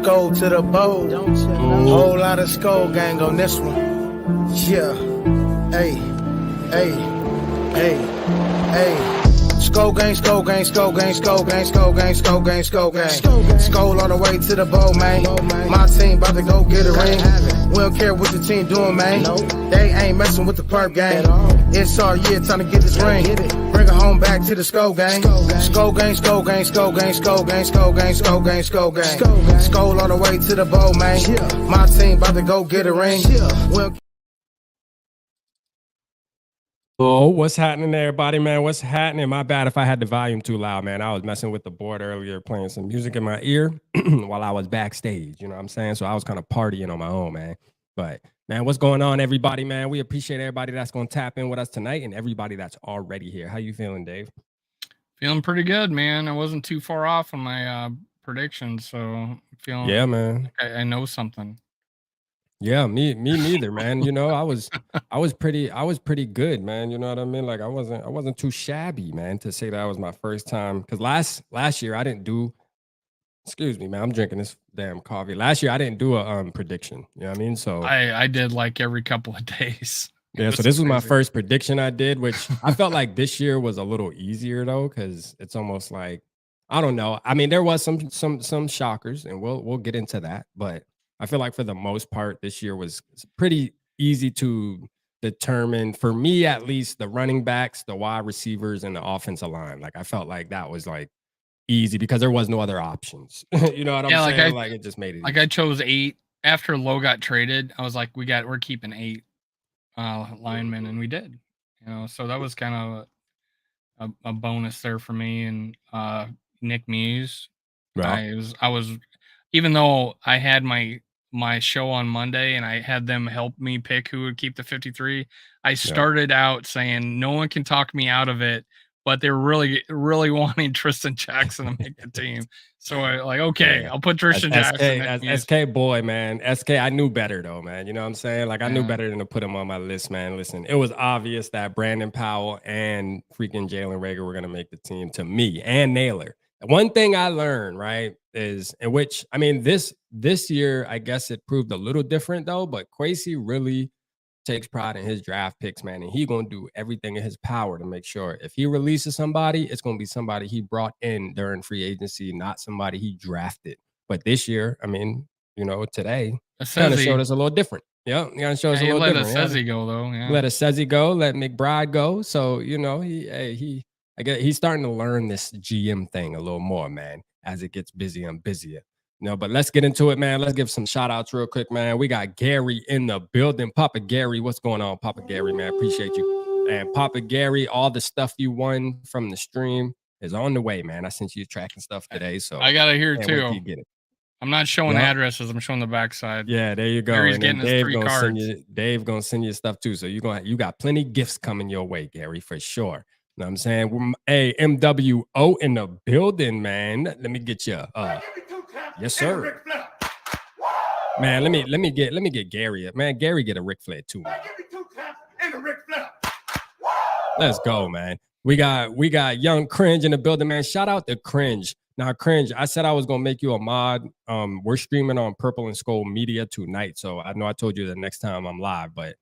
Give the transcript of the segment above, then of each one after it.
SKOL'd to the bowl. Whole lot of SKOL'd gang on this one. Yeah. Hey. SKOL'd gang, SKOL'd gang, SKOL'd gang, SKOL'd gang, SKOL'd gang, SKOL'd gang, SKOL'd gang. SKOL'd on the way to the bowl, man. My team about to go get a ring. We don't care what the team doing, man. They ain't messing with the perp gang. It's our year, time to get this ring. Bring it home back to the SKOL'd gang. SKOL'd gang, SKOL'd gang, SKOL'd gang, SKOL'd gang, SKOL'd gang, SKOL'd gang, SKOL'd gang. SKOL'd on the way to the bowl, man. My team about to go get a ring. Oh, what's happening there, everybody, man? What's happening? My bad if I had the volume too loud, man. I was messing with the board earlier, playing some music in my ear while I was backstage, you know what I'm saying? So I was kind of partying on my own, man. But, man, what's going on, everybody, man? We appreciate everybody that's going to tap in with us tonight and everybody that's already here. How you feeling, Dave? Feeling pretty good, man. I wasn't too far off on my predictions, so feeling man. I know something. Yeah, me neither, man. You know, I was pretty good, man. You know what I mean? Like I wasn't too shabby, man, to say that was my first time. Because last year I didn't do. Excuse me, man. I'm drinking this damn coffee. Last year I didn't do a prediction. You know what I mean? So I did like every couple of days. Yeah, so this was my first prediction I did, which I felt like this year was a little easier though, because it's almost like I don't know. I mean, there was some shockers, and we'll get into that, but I feel like for the most part, this year was pretty easy to determine, for me at least, the running backs, the wide receivers, and the offensive line. Like I felt like that was like easy because there was no other options. You know what I'm saying? Like it just made it like easy. I chose 8 after Lowe got traded. I was like, we're keeping 8 linemen, and we did. You know, so that was kind of a bonus there for me and Nick Muse. Right. I was even though I had my show on Monday and I had them help me pick who would keep the 53, I started out saying no one can talk me out of it, but they're really wanting Tristan Jackson to make the team. So I'll put Tristan Jackson. As SK boy, man. SK, I knew better though, man. You know what I'm saying? Like I knew better than to put him on my list, man. Listen, it was obvious that Brandon Powell and freaking Jalen Reagor were gonna make the team to me, and Naylor. One thing I learned, right, is in which, I mean, this year, I guess it proved a little different though, but Kwesi really takes pride in his draft picks, man, and he gonna do everything in his power to make sure if he releases somebody, it's gonna be somebody he brought in during free agency, not somebody he drafted. But this year, I mean, you know, today kind of showed us a little different. Yeah, he kind of showed us a little different. Let Sezzy go though. Yeah. Let Sezzy go. Let McBride go. So you know, I guess he's starting to learn this GM thing a little more, man, as it gets busier and busier. You know, but let's get into it, man. Let's give some shout outs real quick, man. We got Gary in the building. Papa Gary, what's going on, Papa Gary, man? Appreciate you. And Papa Gary, all the stuff you won from the stream is on the way, man. I sent you tracking stuff today, so I got to hear too. Get it. I'm not showing addresses. I'm showing the backside. Yeah, there you go. Gary's getting his 3 cards. Dave gonna send you stuff too. So you got plenty gifts coming your way, Gary, for sure. You know what I'm saying? Hey, MWO in the building, man. Let me get you. Yes, sir. Man, let me get Gary. Man, Gary get a Ric Flair too. Man. Let's go, man. We got Young Cringe in the building, man. Shout out to Cringe. Now, Cringe, I said I was gonna make you a mod. We're streaming on Purple and Skull Media tonight, so I know I told you the next time I'm live, but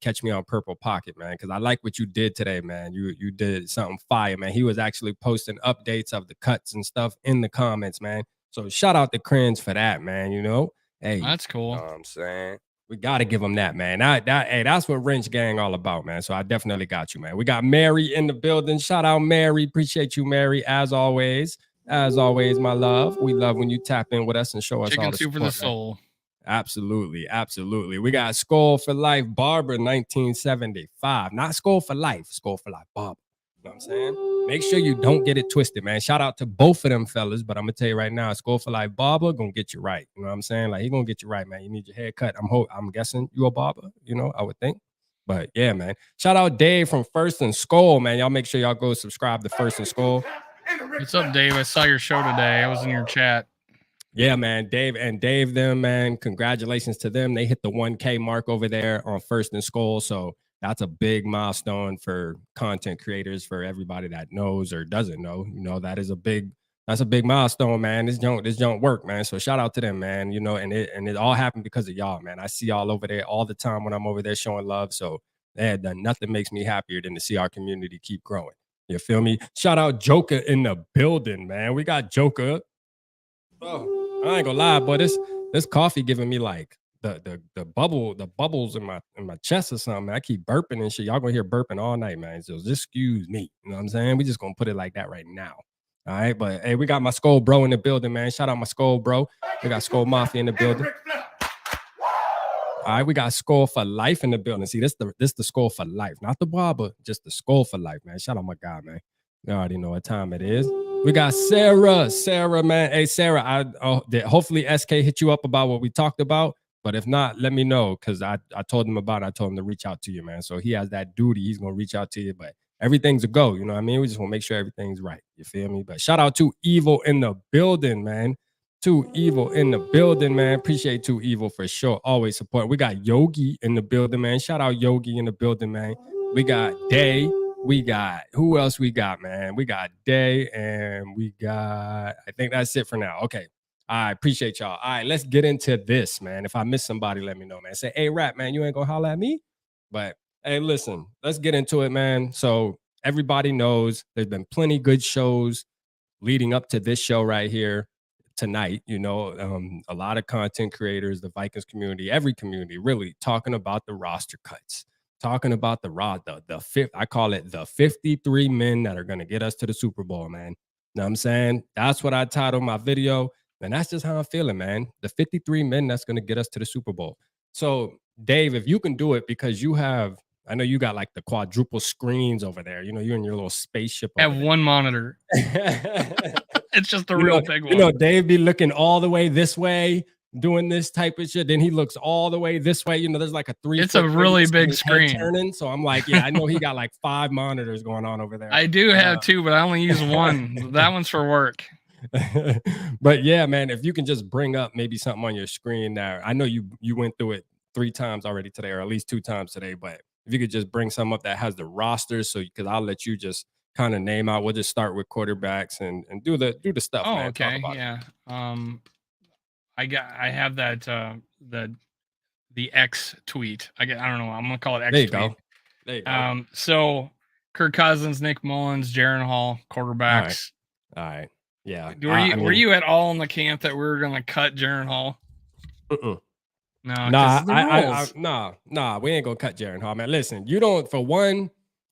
catch me on Purple Pocket, man, because I like what you did today, man. You did something fire, man. He was actually posting updates of the cuts and stuff in the comments, man. So shout out to Cringe for that, man. You know, hey, that's cool. You know what I'm saying, we got to give him that, man. Hey, that's what Wrench Gang all about, man. So I definitely got you, man. We got Mary in the building. Shout out, Mary. Appreciate you, Mary, as always. As always, my love. We love when you tap in with us and show us Chicken all the soup for the soul. Man. Absolutely. We got SKOL'd for Life, Barber 1975. Not SKOL'd for Life, SKOL'd for Life, Barber. You know what I'm saying? Make sure you don't get it twisted, man. Shout out to both of them fellas, but I'm gonna tell you right now, SKOL'd for Life Barber gonna get you right. You know what I'm saying? Like he gonna get you right, man. You need your hair cut. I'm guessing you a barber, you know, I would think. But yeah, man. Shout out Dave from First and SKOL'd, man. Y'all make sure y'all go subscribe to First and SKOL'd. What's up, Dave? I saw your show today. I was in your chat. Yeah, man. Dave, them, man. Congratulations to them. They hit the 1K mark over there on First and SKOL'd. So that's a big milestone for content creators, for everybody that knows or doesn't know. You know, that is a big That's a big milestone, man. This don't work, man. So shout out to them, man. You know, and it all happened because of y'all, man. I see y'all over there all the time when I'm over there showing love. So nothing makes me happier than to see our community keep growing. You feel me? Shout out Joker in the building, man. We got Joker. Oh, I ain't gonna lie, boy. This coffee giving me like the bubbles in my chest or something. I keep burping and shit. Y'all gonna hear burping all night, man. So just excuse me. You know what I'm saying? We just gonna put it like that right now. All right, but hey, we got my SKOL'd bro in the building, man. Shout out my SKOL'd bro. We got SKOL'd Mafia in the building. All right, we got SKOL'd for life in the building. See, this the SKOL'd for life, not the barber, just the SKOL'd for life, man. Shout out my guy, man. You already know what time it is. We got Sarah, man. Hey, Sarah, hopefully SK hit you up about what we talked about. But if not, let me know, because I told him about it. I told him to reach out to you, man. So he has that duty. He's gonna reach out to you, but everything's a go. You know what I mean? We just want to make sure everything's right. You feel me? But shout out to Evil in the building, man. To Evil in the building, man. Appreciate To Evil for sure. Always support. We got Yogi in the building, man. Shout out Yogi in the building, man. We got Day. We got, who else we got, man? We got Day, and we got, I think that's it for now. Okay. I appreciate y'all. All right, let's get into this, man. If I miss somebody, let me know, man. Say, hey, Rap, man, you ain't gonna holler at me? But hey, listen, let's get into it, man. So everybody knows there's been plenty good shows leading up to this show right here tonight. You know, a lot of content creators, the Vikings community, every community, really talking about the roster cuts, talking about the fifth. I call it the 53 men that are gonna get us to the Super Bowl, man. Know what I'm saying? That's what I titled my video. And that's just how I'm feeling, man. The 53 men that's going to get us to the Super Bowl. So, Dave, if you can do it, because I know you got like the quadruple screens over there. You know, you're in your little spaceship. I have one monitor. It's just a real big one. You know, Dave be looking all the way this way, doing this type of shit. Then he looks all the way this way. You know, there's like a 3. It's a really big screen turning. So I'm like, yeah, I know he got like 5 monitors going on over there. I do have 2, but I only use one. That one's for work. But yeah, man, if you can just bring up maybe something on your screen there. I know you went through it 3 times already today, or at least 2 times today, but if you could just bring some up that has the rosters, so because I'll let you just kind of name out. We'll just start with quarterbacks and do the stuff. Oh, man. okay, yeah. I have that the X tweet. I don't know. I'm gonna call it X there you tweet. Go. There you go. So Kirk Cousins, Nick Mullins, Jaren Hall, quarterbacks. All right. Yeah. Were you at all in the camp that we were gonna cut Jaren Hall? No, nah, we ain't gonna cut Jaren Hall, man. Listen, you don't. For one,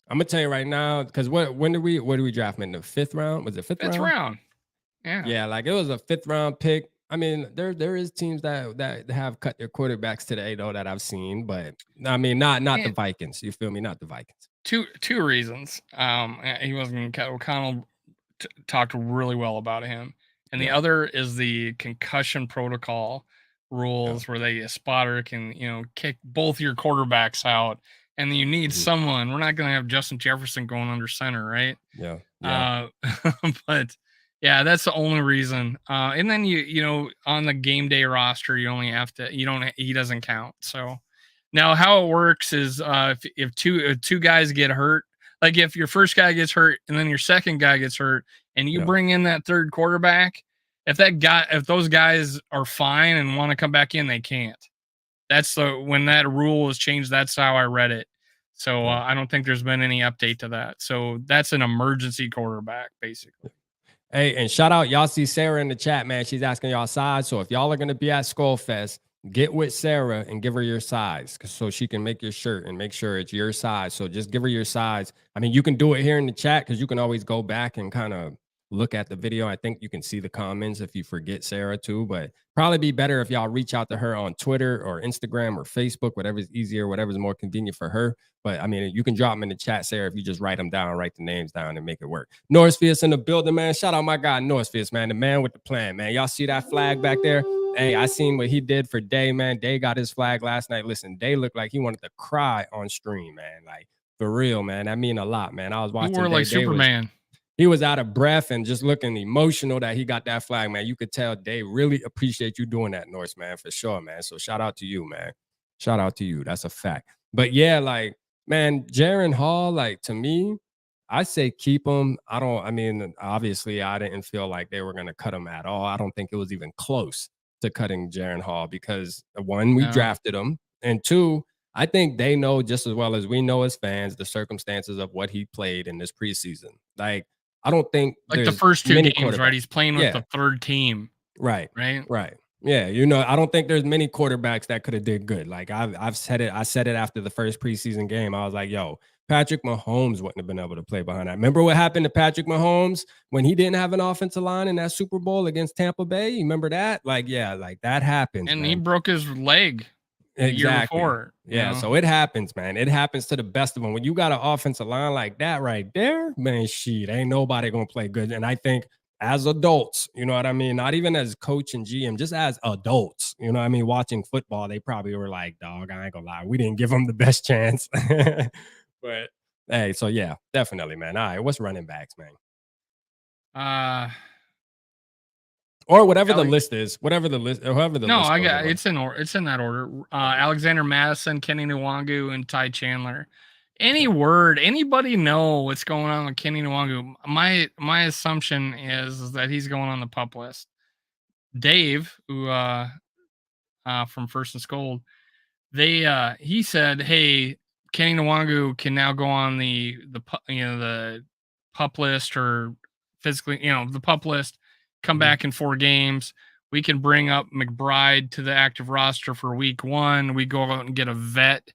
I'm gonna tell you right now, because when did we draft him in the 5th round? Was it 5th round? 5th round. Yeah, like it was a 5th round pick. I mean, there is teams that have cut their quarterbacks today, though, that I've seen, but I mean, not the Vikings. You feel me? Not the Vikings. Two reasons. He wasn't gonna cut. O'Connell talked really well about him, and the other is the concussion protocol rules, where a spotter can kick both your quarterbacks out, and you need someone. We're not going to have Justin Jefferson going under center, right? Yeah. But yeah, that's the only reason. And then you on the game day roster, you only have to he doesn't count. So now how it works is if two guys get hurt, like if your first guy gets hurt and then your second guy gets hurt, and you bring in that third quarterback, if those guys are fine and want to come back in, they can't. That's when that rule was changed. That's how I read it. So I don't think there's been any update to that. So that's an emergency quarterback, basically. Hey, and shout out, y'all see Sarah in the chat, man. She's asking y'all size. So if y'all are going to be at SKOL'd Fest, get with Sarah and give her your size, so she can make your shirt and make sure it's your size. So just give her your size. I mean, you can do it here in the chat, because you can always go back and kind of look at the video. I think you can see the comments if you forget Sarah too, but probably be better if y'all reach out to her on Twitter or Instagram or Facebook, whatever's easier, whatever's more convenient for her. But I mean, you can drop them in the chat, Sarah, if you just write them down, write the names down and make it work. Northfierce in the building, man. Shout out my guy, Northfierce, man. The man with the plan, man. Y'all see that flag back there? Hey, I seen what he did for Day, man. Day got his flag last night. Listen, Day looked like he wanted to cry on stream, man. Like, for real, man. That mean a lot, man. I was watching. He wore like Superman. He was out of breath and just looking emotional that he got that flag, man. You could tell they really appreciate you doing that, Norse, man, for sure, man. So shout out to you, man. Shout out to you. That's a fact. But yeah, like, man, Jaren Hall, like, to me, I say keep him. I mean, obviously, I didn't feel like they were going to cut him at all. I don't think it was even close to cutting Jaren Hall because one, we No. drafted him, and two, I think they know just as well as we know as fans the circumstances of what he played in this preseason. Like, I don't think Like the there's first 2 many games, right? He's playing with the third team, right, right? right. Yeah, you know, I don't think there's many quarterbacks that could have did good. Like I've said it. I said it after the first preseason game. I was like, yo, Patrick Mahomes wouldn't have been able to play behind that. Remember what happened to Patrick Mahomes when he didn't have an offensive line in that Super Bowl against Tampa Bay? You remember that? Like, yeah, like that happens, And man. he broke his leg the year before. Yeah, so it happens, man. It happens to the best of them. When you got an offensive line like that right there, man, shit, ain't nobody gonna play good. And I think as adults, you know what I mean? Not even as coach and GM, just as adults, you know what I mean? Watching football, they probably were like, dog, I ain't gonna lie, we didn't give them the best chance. But hey, so yeah, definitely, man. All right, what's running backs, man? Or whatever the list is, whatever the list, or whoever the no, list. I got it's in that order. Alexander Madison, Kenny Nwangu, and Ty Chandler. Any word, anybody know what's going on with Kenny Nwangu? My assumption is that he's going on the PUP list. Dave, who from First and SKOL'd, he said, hey, Kenny Nwangu can now go on the PUP list, or physically, the PUP list, come back in 4 games. We can bring up McBride to the active roster for week 1. We go out and get a vet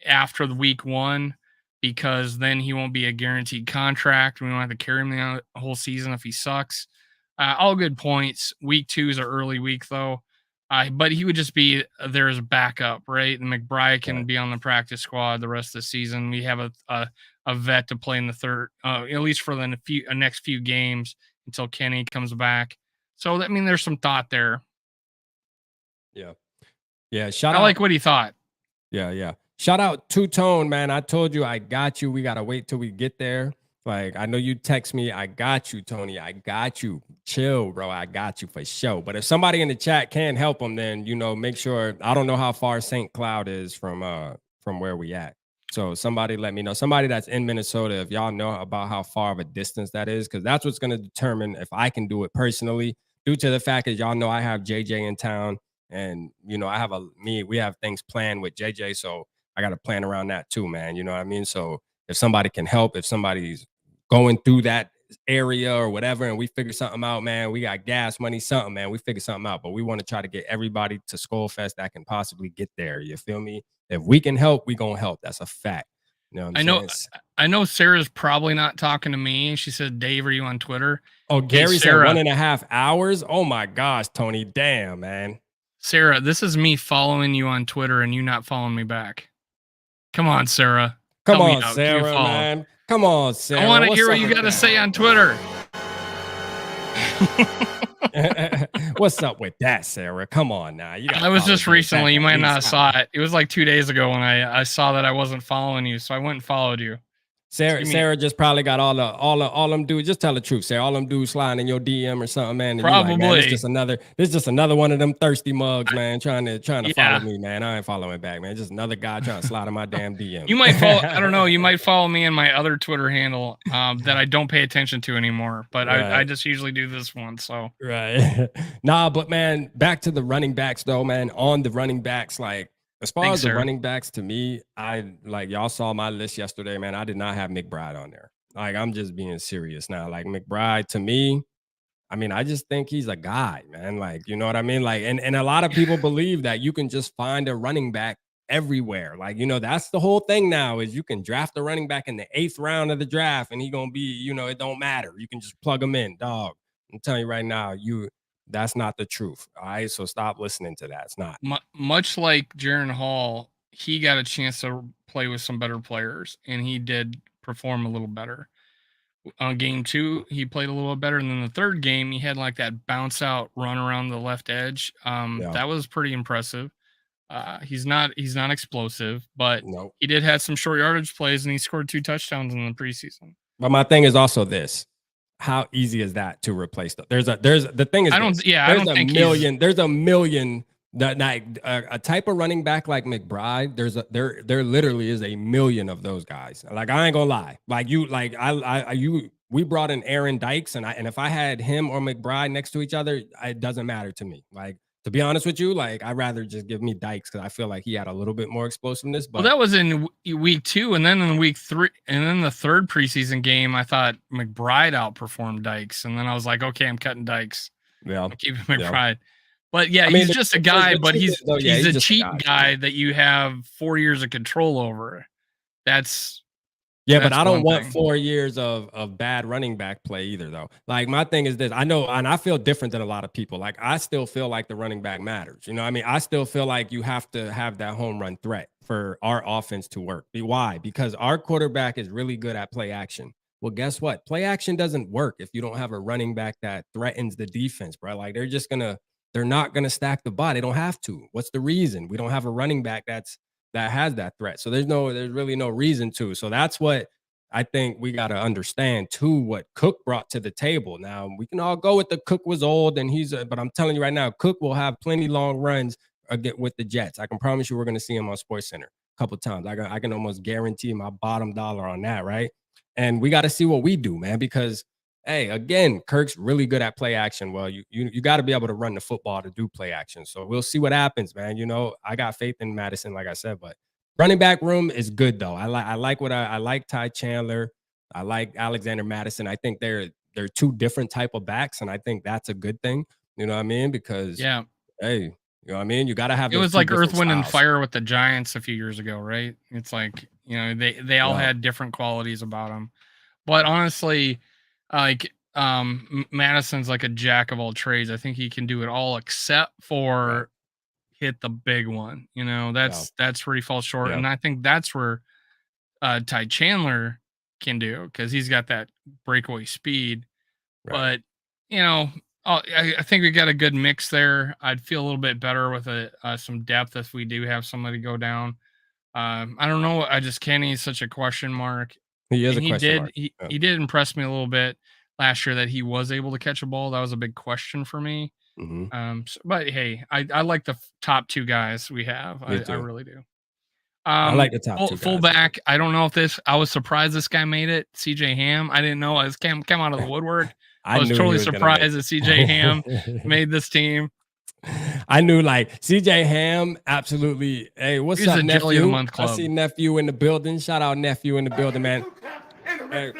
after the week 1, because then he won't be a guaranteed contract. We don't have to carry him the whole season if he sucks. All good points. Week 2 is an early week though. But he would just be there as a backup, right? And McBride can be on the practice squad the rest of the season. We have a vet to play in the third, at least for the next few games until Kenny comes back. So, I mean, there's some thought there. Yeah. Yeah. I like what he thought. Yeah. Yeah. Shout out Two Tone, man. I told you I got you. We got to wait till we get there. Like, I know you text me. I got you, Tony. I got you. Chill, bro. I got you for sure. But if somebody in the chat can't help them, then, make sure. I don't know how far St. Cloud is from where we at. So somebody let me know. Somebody that's in Minnesota, if y'all know about how far of a distance that is, because that's what's going to determine if I can do it personally, due to the fact that y'all know I have JJ in town, and we have things planned with JJ, so I got to plan around that too, man. You know what I mean? So if somebody can help, if somebody's going through that area or whatever, and we figure something out, man, we got gas money, something, man, we figure something out. But we want to try to get everybody to Skol Fest that can possibly get there. You feel me? If we can help, we gonna help. That's a fact. You know what I'm saying? I know Sarah's probably not talking to me. She said, Dave, are you on Twitter? Oh, Gary said 1.5 hours. Oh my gosh, Tony. Damn, man. Sarah, this is me following you on Twitter and you not following me back. Come on, Sarah. Come on, Sarah, man. Come on, Sarah. I want to hear what you got to say on Twitter. What's up with that, Sarah? Come on now. I was just recently. You might not have saw it. It was like 2 days ago when I saw that I wasn't following you, so I went and followed you. Sarah just probably got all them dudes. Just tell the truth, Sarah. All them dudes sliding in your DM or something, man. Probably. Like, man, it's just another one of them thirsty mugs, man. Trying to follow me, man. I ain't following back, man. Just another guy trying to slide in my damn DM. You might follow. I don't know. You might follow me in my other Twitter handle that I don't pay attention to anymore. But I just usually do this one. So right. Nah, but man, back to the running backs though, man. On the running backs, like. As far as the running backs, to me, y'all saw my list yesterday, man. I did not have McBride on there. Like, I'm just being serious now. Like, McBride, to me, I mean, I just think he's a guy, man. Like, you know what I mean? Like, and a lot of people believe that you can just find a running back everywhere. Like, that's the whole thing now is you can draft a running back in the 8th round of the draft and he gonna be, it don't matter. You can just plug him in, dog. I'm telling you right now, that's not the truth. All right. So stop listening to that. It's not. Much like Jaren Hall, he got a chance to play with some better players and he did perform a little better. On game 2, he played a little better. And then the third game, he had like that bounce out run around the left edge. That was pretty impressive. He's not explosive, but he did have some short yardage plays and he scored 2 touchdowns in the preseason. But my thing is also this. How easy is that to replace them? There's a million A type of running back like McBride, there literally is a million of those guys. Like I ain't gonna lie, like we brought in Aaron Dykes, and if I had him or McBride next to each other, it doesn't matter to me. Like to be honest with you, like I'd rather just give me Dykes because I feel like he had a little bit more explosiveness. But that was in week 2, and then in week 3, and then the third preseason game, I thought McBride outperformed Dykes, and then I was like, okay, I'm cutting Dykes. Yeah, I'm keeping McBride. Yeah. But yeah, he's just a guy, but he's a cheap guy yeah. that you have 4 years of control over. That's but I don't want 4 years of bad running back play either, though. Like my thing is this: I know, and I feel different than a lot of people. Like I still feel like the running back matters. You know, what I mean, I still feel like you have to have that home run threat for our offense to work. Why? Because our quarterback is really good at play action. Well, guess what? Play action doesn't work if you don't have a running back that threatens the defense, bro. Like they're not gonna stack the box. They don't have to. What's the reason? We don't have a running back that has that threat. So there's really no reason to. So that's what I think we got to understand too, what Cook brought to the table. Now we can all go with the Cook was old and but I'm telling you right now, Cook will have plenty long runs with the Jets. I can promise you we're going to see him on SportsCenter a couple times. I can almost guarantee my bottom dollar on that. Right. And we got to see what we do, man, because hey, again, Kirk's really good at play action. Well, you got to be able to run the football to do play action. So we'll see what happens, man. You know, I got faith in Madison, like I said, but running back room is good though. I like Ty Chandler. I like Alexander Madison. I think they're two different type of backs, and I think that's a good thing. You know what I mean? Because hey, you know what I mean? You got to have. It was like Earth, Wind, and Fire with the Giants a few years ago, right? It's like, you know, they all had different qualities about them, but honestly, like Madison's like a jack of all trades. I think he can do it all except for hit the big one. You know, that's where he falls short, and I think that's where Ty Chandler can do, because he's got that breakaway speed. But you know, I think we got a good mix there. I'd feel a little bit better with some depth if we do have somebody go down. I don't know. Kenny's such a question mark. He is a question mark. He did impress me a little bit last year that he was able to catch a ball. That was a big question for me. Mm-hmm. But hey, I like the top 2 guys we have. I really do. I like the top 2 guys. Fullback. I don't know if I was surprised this guy made it. CJ Ham. I didn't know. I came out of the woodwork. I was totally surprised that CJ Ham made this team. I knew, like, CJ Ham, absolutely. Hey, what's up, nephew? I see nephew in the building. Shout out nephew in the building, man. Hey,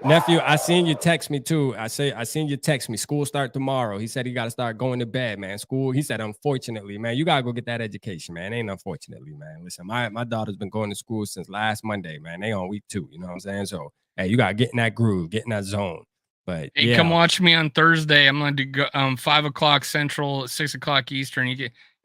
nephew, I seen you text me too. I seen you text me. School start tomorrow. He said he got to start going to bed, man. School. He said, unfortunately, man, you gotta go get that education, man. Ain't unfortunately, man. Listen, my daughter's been going to school since last Monday, man. They on week 2. You know what I'm saying? So, hey, you gotta get in that groove, get in that zone. But hey, come watch me on Thursday. I'm going to do 5:00 Central, 6:00 Eastern.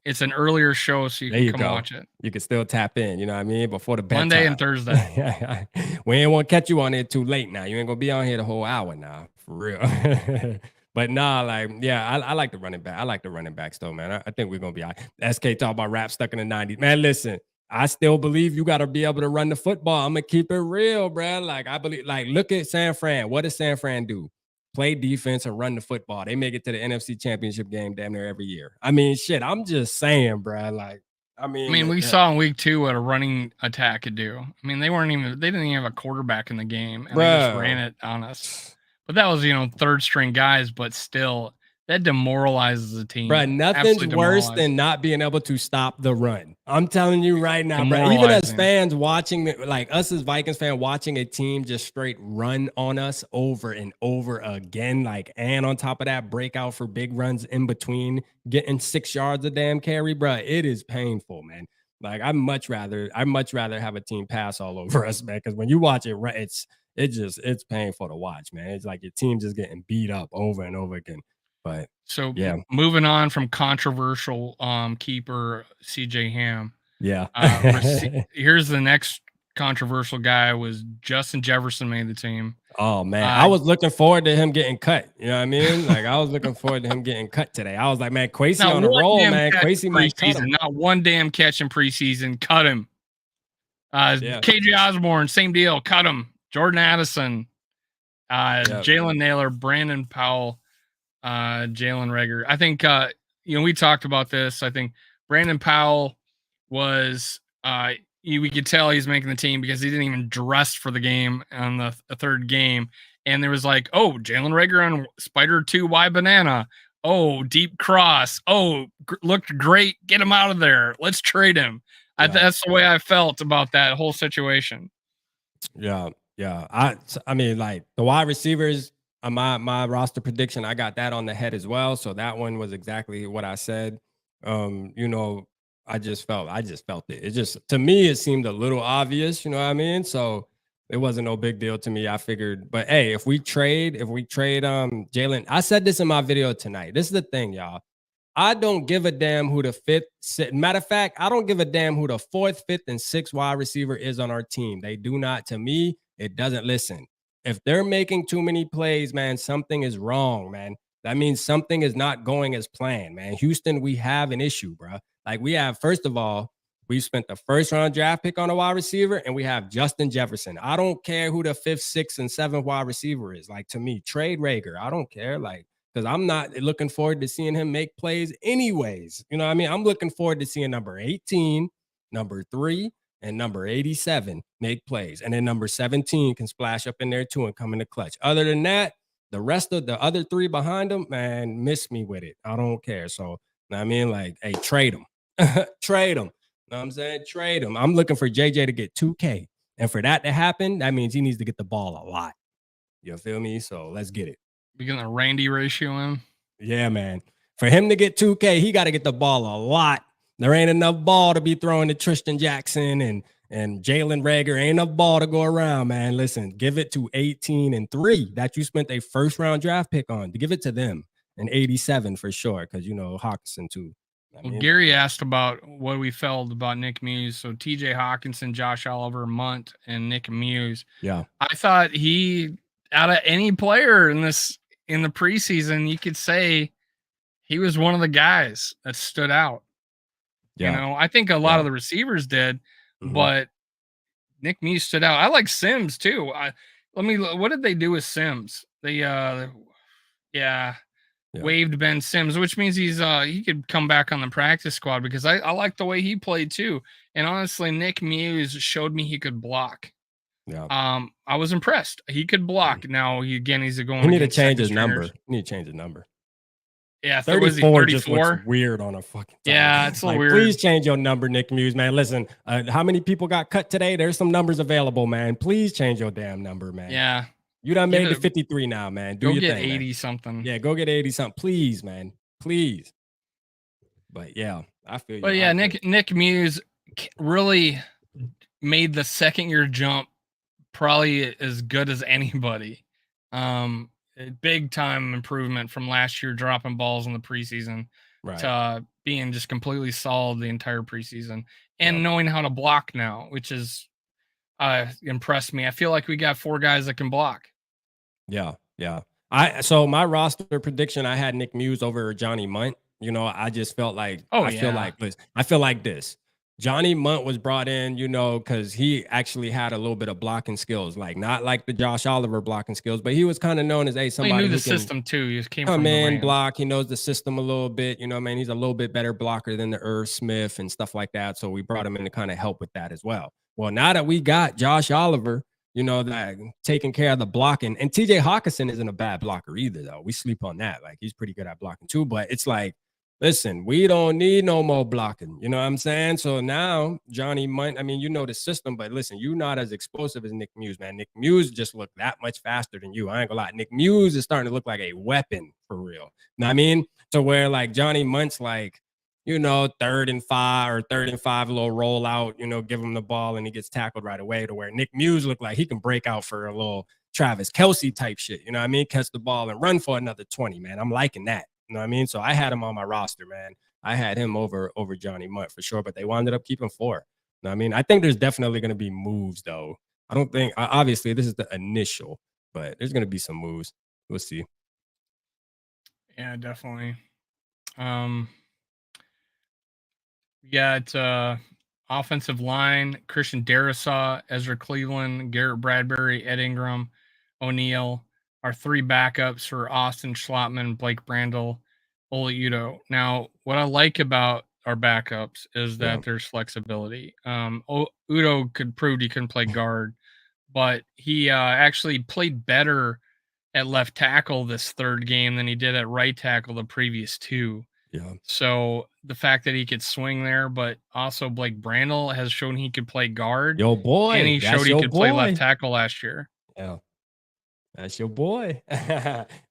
It's an earlier show, so you can come watch it. You can still tap in, you know what I mean? Before the bedtime. Monday and Thursday. We ain't want to catch you on there too late now. You ain't going to be on here the whole hour now, for real. But nah, like, yeah, I like the running back. I like the running backs though, man. I think we're going to be all right. SK talk about rap stuck in the 90s. Man, listen, I still believe you got to be able to run the football. I'm going to keep it real, bro. Like, I believe, like, look at San Fran. What does San Fran do? Play defense and run the football. They make it to the NFC Championship game damn near every year. I mean, shit, I'm just saying, bro. Like, we saw in week 2 what a running attack could do. I mean, they didn't even have a quarterback in the game, and they just ran it on us. But that was, third string guys, but still, that demoralizes the team. Bro, nothing's worse than not being able to stop the run. I'm telling you right now, bro. Even as fans watching, like us as Vikings fan, watching a team just straight run on us over and over again, like, and on top of that, break out for big runs in between, getting 6 yards a damn carry, bro. It is painful, man. Like, I'd much rather have a team pass all over us, man. Because when you watch it, it's painful to watch, man. It's like your team just getting beat up over and over again. But so yeah, moving on from controversial keeper CJ Ham. Yeah. Here's the next controversial guy was Justin Jefferson made the team. Oh man, I was looking forward to him getting cut. You know what I mean? Like I was looking forward to him getting cut today. I was like, man, Kwesi on a roll, man. Kwesi might cut him. Not one damn catch in preseason. Cut him. KJ Osborne, same deal. Cut him. Jordan Addison, Jalen Naylor, Brandon Powell, Jalen Reagor. I think we talked about this. I think Brandon Powell was we could tell he's making the team because he didn't even dress for the game on the third game. And there was like, oh, Jalen Reagor on Spider 2Y Banana. Oh, deep cross. Oh, looked great. Get him out of there. Let's trade him. Yeah. That's the way I felt about that whole situation. Yeah. I mean, like the wide receivers, my roster prediction, I got that on the head as well. So that one was exactly what I said. I just felt it. It just, to me, it seemed a little obvious, you know what I mean? So it wasn't no big deal to me. I figured, but hey, if we trade Jalen, I said this in my video tonight. This is the thing, y'all. I don't give a damn who the fifth. Matter of fact, I don't give a damn who the fourth, fifth, and sixth wide receiver is on our team. They do not. To me, it doesn't listen. If they're making too many plays, man, something is wrong, man. That means something is not going as planned, man. Houston, we have an issue, bro. Like we have, first of all, we spent the first round draft pick on a wide receiver, and we have Justin Jefferson. I don't care who the fifth, sixth, and seventh wide receiver is. Like, to me, trade Reagor. I don't care. Like, because I'm not looking forward to seeing him make plays anyways. You know what I mean? I'm looking forward to seeing number 18, number 3, and number 87 make plays. And then number 17 can splash up in there too and come in the clutch. Other than that, the rest of the other 3 behind him, man, miss me with it. I don't care. So, you know what I mean? Like, hey, trade him. Trade him. You know what I'm saying? Trade him. I'm looking for JJ to get 2K. And for that to happen, that means he needs to get the ball a lot. You feel me? So let's get it. We getting a Randy ratio in? Yeah, man. For him to get 2K, he got to get the ball a lot. There ain't enough ball to be throwing to Tristan Jackson and Jalen Reagor. Ain't enough ball to go around, man. Listen, give it to 18 and 3 that you spent a first round draft pick on. Give it to them. And 87 for sure, because, you know, Hawkinson too. Well, Gary asked about what we felt about Nick Muse. So TJ Hawkinson, Josh Oliver, Munt, and Nick Muse. Yeah. I thought he, out of any player in the preseason, you could say he was one of the guys that stood out. Yeah. You know, I think a lot of the receivers did, but Nick Muse stood out. I like Sims too. What did they do with Sims? They waived Ben Sims, which means he could come back on the practice squad because I like the way he played too. And honestly, Nick Muse showed me he could block. Yeah. I was impressed. He could block. Now he's going. He need to change his number. He need to change his number. Yeah, 34 just looks weird on a fucking time. Yeah, it's so weird. Please change your number, Nick Muse, man. Listen, how many people got cut today? There's some numbers available, man. Please change your damn number, man. Yeah. You done made it 53 now, man. Do your thing. Go get 80 man. something. Yeah, go get 80 something. Please, man. Please. But yeah, I feel you. But yeah, Nick Muse really made the second year jump probably as good as anybody. A big time improvement from last year dropping balls in the preseason to being just completely solid the entire preseason and knowing how to block now, which is impressed me. I feel like we got 4 guys that can block. Yeah. So my roster prediction, I had Nick Muse over Johnny Munt. You know, I just felt like I feel like this. Johnny Munt was brought in, you know, because he actually had a little bit of blocking skills, like not like the Josh Oliver blocking skills, but he was kind of known as somebody he knew the system too. He came come from in, block. He knows the system a little bit. You know, man, he's a little bit better blocker than the Irv Smith and stuff like that. So we brought him in to kind of help with that as well. Well, now that we got Josh Oliver, you know, that taking care of the blocking, and TJ Hawkinson isn't a bad blocker either, though. We sleep on that. Like, he's pretty good at blocking too, but it's like, listen, we don't need no more blocking. You know what I'm saying? So now Johnny Munt, I mean, you know the system, but listen, you're not as explosive as Nick Muse, man. Nick Muse just looked that much faster than you. I ain't gonna lie. Nick Muse is starting to look like a weapon for real. You know what I mean? To where like Johnny Munt's like, you know, 3rd and 5 a little rollout, you know, give him the ball and he gets tackled right away, to where Nick Muse looked like he can break out for a little Travis Kelce type shit. You know what I mean? Catch the ball and run for another 20, man. I'm liking that. You know what I mean? So I had him on my roster, man. I had him over Johnny Munt for sure, but they wound up keeping 4. You know what I mean? I think there's definitely going to be moves, though. I don't think, obviously, this is the initial, but there's going to be some moves. We'll see. Yeah, definitely. We got offensive line, Christian Darrisaw, Ezra Cleveland, Garrett Bradbury, Ed Ingram, O'Neal. Our 3 backups for Austin Schlottman, Blake Brandel, Ole Udo. Now, what I like about our backups is Yeah. that there's flexibility. Udo could prove he couldn't play guard, but he actually played better at left tackle this third game than he did at right tackle the previous two. Yeah. So the fact that he could swing there, but also Blake Brandel has shown he could play guard, Yo, and boy. he That's showed he your could play left boy. tackle last year. Yeah. That's your boy.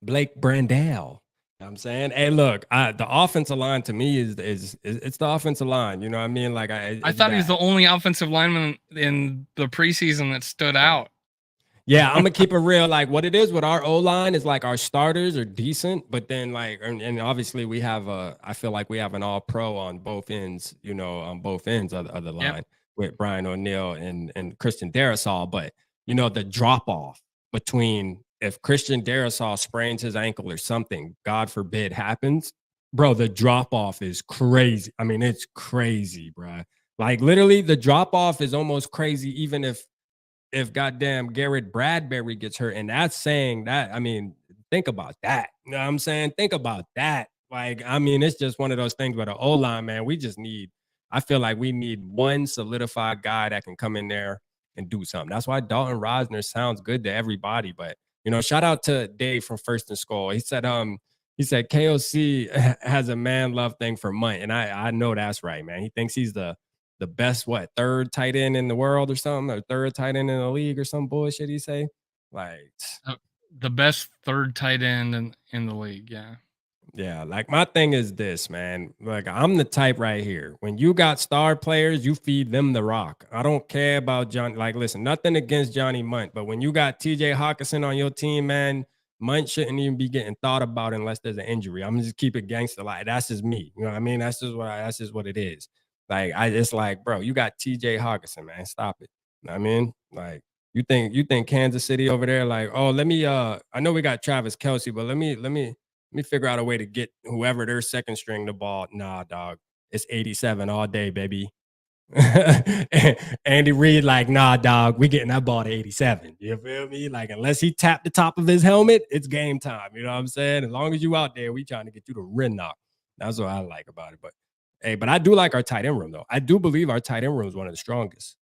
Blake Brandel. You know what I'm saying, hey, look, the offensive line to me is it's the offensive line. You know what I mean? Like I thought he was the only offensive lineman in the preseason that stood out. Yeah, I'm gonna keep it real. Like what it is with our O-line is like our starters are decent, but then like and obviously we have I feel like we have an all-pro on both ends, you know, on both ends of the line with Brian O'Neill and Christian Darrisaw. But you know, the drop-off between if Christian Darrisaw sprains his ankle or something, God forbid, happens, bro, the drop-off is crazy. I mean, it's crazy, bro. Like literally the drop-off is almost crazy, even if goddamn Garrett Bradbury gets hurt. And that's saying that, I mean, think about that. You know what I'm saying? Think about that. Like, I mean, it's just one of those things where the O-line, man, we just need, I feel like we need one solidified guy that can come in there and do something. That's why Dalton Rosner sounds good to everybody. But, you know, shout out to Dave from First and SKOL'd. He said KOC has a man love thing for Munt. And I know that's right, man. He thinks he's the best, third tight end in the world or something, or third tight end in the league or some bullshit he say. Like the best third tight end in the league. Yeah, like my thing is this, man. Like I'm the type right here. When you got star players, you feed them the rock. I don't care about John. Like, listen, nothing against Johnny Munt, but when you got TJ Hawkinson on your team, man, Munt shouldn't even be getting thought about unless there's an injury. I'm just keep it gangster. Like that's just me. You know what I mean? That's just what it is. Like I just like, bro, you got TJ Hawkinson, man. Stop it. You know what I mean? Like you think Kansas City over there, like, oh, let me I know we got Travis Kelce, but let me figure out a way to get whoever their second string the ball. Nah, dog. It's 87 all day, baby. Andy Reid, like, nah, dog. We getting that ball to 87. You feel me? Like, unless he tapped the top of his helmet, it's game time. You know what I'm saying? As long as you out there, we trying to get you to rin knock. That's what I like about it. But hey, but I do like our tight end room, though. I do believe our tight end room is one of the strongest.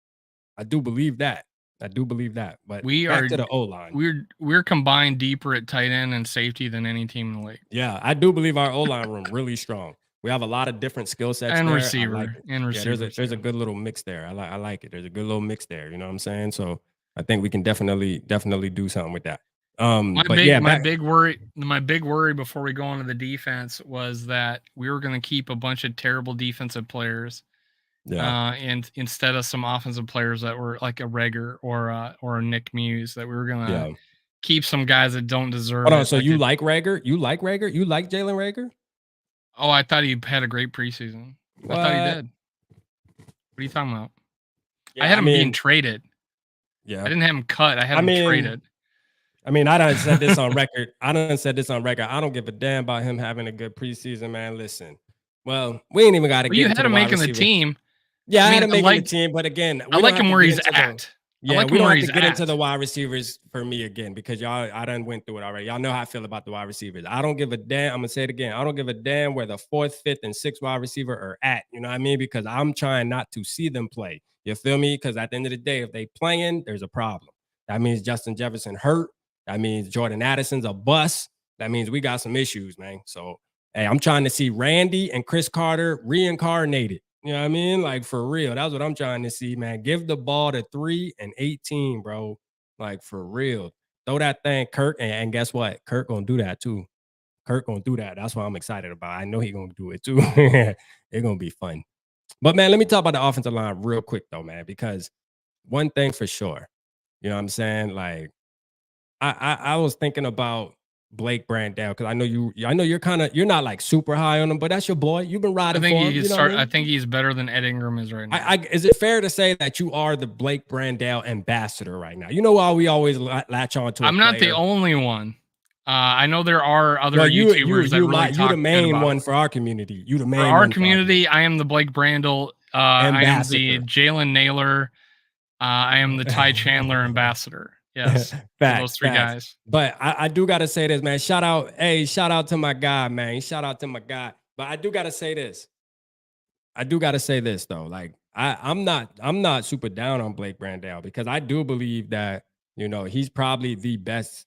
I do believe that. But back to the O-line. We're combined deeper at tight end and safety than any team in the league. Yeah, I do believe our O-line room really strong. We have a lot of different skill sets and there. receiver. Like there's a good little mix there. I like it. There's a good little mix there. You know what I'm saying? So I think we can definitely do something with that. My big worry before we go on to the defense was that we were going to keep a bunch of terrible defensive players. Yeah. And instead of some offensive players that were like a Reagor or a Nick Muse, that we were gonna keep some guys that don't deserve. Hold on, so you like Reagor? You like Reagor? You like Jalen Reagor? Oh, I thought he had a great preseason. What? I thought he did. What are you talking about? Yeah, I had him being traded. Yeah, I didn't have him cut. I had him traded. I mean, I done said this on record. I don't give a damn about him having a good preseason, man. Listen, well, we ain't even got to get. You had him making the team. Yeah, I had him making the team, but again, I like him where he's at. Yeah, we don't have to get into the wide receivers for me again because I done went through it already. Y'all know how I feel about the wide receivers. I don't give a damn. I'm gonna say it again. I don't give a damn where the 4th, 5th, and 6th wide receiver are at. You know what I mean? Because I'm trying not to see them play. You feel me? Because at the end of the day, if they playing, there's a problem. That means Justin Jefferson hurt. That means Jordan Addison's a bust. That means we got some issues, man. So hey, I'm trying to see Randy and Chris Carter reincarnated. You know what I mean? Like, for real. That's what I'm trying to see, man. Give the ball to 3 and 18, bro. Like, for real. Throw that thing, Kirk. And guess what? Kirk going to do that, too. Kirk going to do that. That's what I'm excited about. I know he going to do it, too. It's going to be fun. But, man, let me talk about the offensive line real quick, though, man, because one thing for sure, you know what I'm saying? Like, I was thinking about Blake Brandel because I know you're not like super high on him, but that's your boy. You've been riding for him. I think he's better than Ed Ingram is right now. Is it fair to say that you are the Blake Brandel ambassador right now? You know why we always latch on to. I'm not the only one. I know there are other YouTubers that really talk you the main about one for our community. You the main for our community. I am the Blake Brandel. I am the Jalen Naylor. I am the Ty Chandler ambassador. Yes, those 3 guys. But I do got to say this, man. Shout out to my guy, man. Shout out to my guy. But I do gotta say this. Though. Like I'm not super down on Blake Brandel because I do believe that he's probably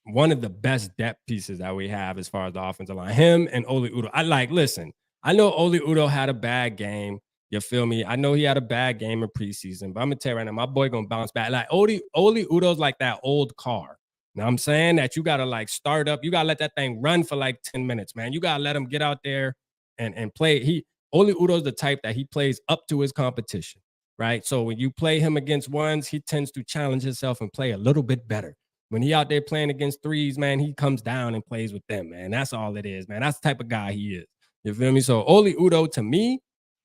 one of the best depth pieces that we have as far as the offensive line. Him and Oli Udoh. Listen, I know Oli Udoh had a bad game. You feel me? I know he had a bad game in preseason, but I'm gonna tell you right now, my boy gonna bounce back. Like Oli Udoh's like that old car. You know what I'm saying? That you gotta like start up. You gotta let that thing run for like 10 minutes, man. You gotta let him get out there and play. Oli Udoh's the type that he plays up to his competition, right? So when you play him against ones, he tends to challenge himself and play a little bit better. When he out there playing against threes, man, he comes down and plays with them, man. That's all it is, man. That's the type of guy he is. You feel me? So Oli Udoh, to me,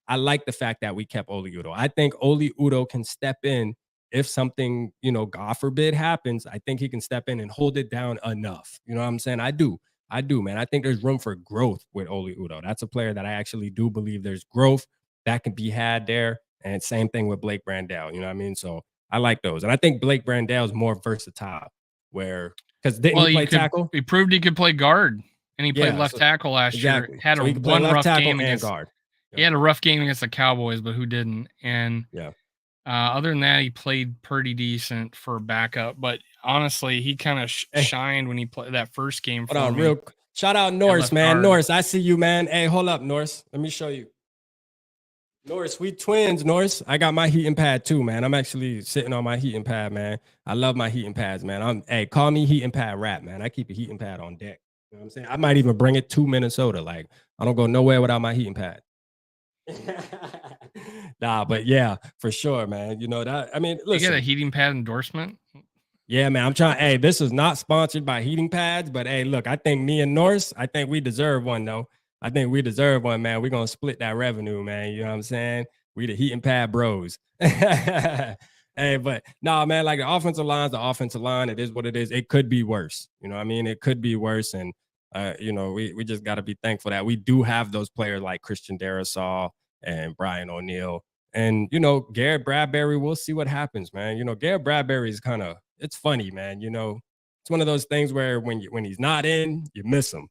I like the fact that we kept Oli Udoh. I think Oli Udoh can step in if something, God forbid happens. I think he can step in and hold it down enough. You know what I'm saying? I do, man. I think there's room for growth with Oli Udoh. That's a player that I actually do believe there's growth that can be had there. And same thing with Blake Brandel. You know what I mean? So I like those. And I think Blake Brandel is more versatile because didn't he play tackle? He proved he could play guard, and he played left tackle last year. Had so one rough game against guard. He had a rough game against the Cowboys, but who didn't? And other than that, he played pretty decent for backup. But honestly, he kind of shined when he played that first game. Shout out Norris, man. Guard. Norris, I see you, man. Hey, hold up, Norris. Let me show you. Norris, we twins, Norris. I got my heating pad too, man. I'm actually sitting on my heating pad, man. I love my heating pads, man. Call me heating pad rap, man. I keep a heating pad on deck. You know what I'm saying? I might even bring it to Minnesota. Like, I don't go nowhere without my heating pad. Nah, but yeah, for sure, man. That. I mean, listen. You get a heating pad endorsement? Yeah, man. I'm trying. Hey, this is not sponsored by heating pads, but hey, look, I think me and Norris, I think we deserve one, though. I think we deserve one, man. We're gonna split that revenue, man. You know what I'm saying? We the heating pad bros. Hey, but nah, man, like the offensive line, it is what it is. It could be worse. You know what I mean? It could be worse. And we just got to be thankful that we do have those players like Christian Darrisaw and Brian O'Neill. And, Garrett Bradbury, we'll see what happens, man. Garrett Bradbury is it's funny, man. It's one of those things where when he's not in, you miss him.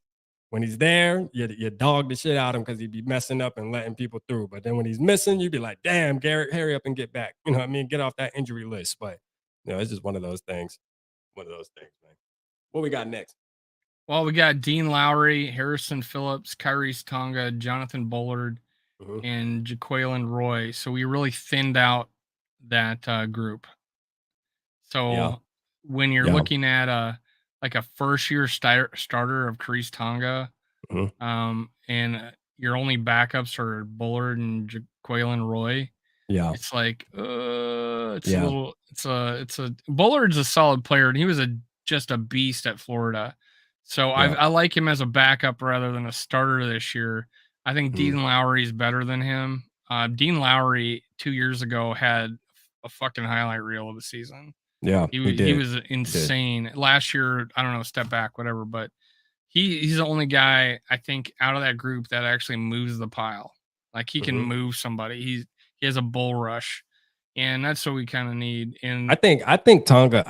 When he's there, you dog the shit out of him because he'd be messing up and letting people through. But then when he's missing, you'd be like, damn, Garrett, hurry up and get back. You know what I mean? Get off that injury list. But, it's just one of those things. Man. What we got next? Well, we got Dean Lowry, Harrison Phillips, Kyrie Tonga, Jonathan Bullard, and Jaquelin Roy. So we really thinned out that group. So when you're looking at a first-year starter of Kyrie Tonga, and your only backups are Bullard and Jaquelin Roy, it's like Bullard's a solid player, and he was just a beast at Florida. So I like him as a backup rather than a starter this year. I think Dean Lowry is better than him. Dean Lowry 2 years ago had a fucking highlight reel of the season. Yeah, he was insane. Last year, I don't know, step back, whatever, but he's the only guy I think out of that group that actually moves the pile. Like he can move somebody. He has a bull rush, and that's what we kind of need. And I think Tonga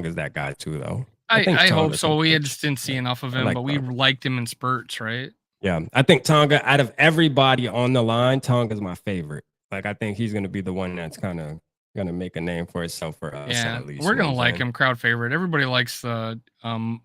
is that guy too, though. I hope so. We just didn't see enough of him, but we liked him in spurts, right? Yeah, I think Tonga, out of everybody on the line, Tonga's my favorite. Like, I think he's going to be the one that's kind of going to make a name for itself for us. Yeah, at least, we're going to like him, crowd favorite. Everybody likes the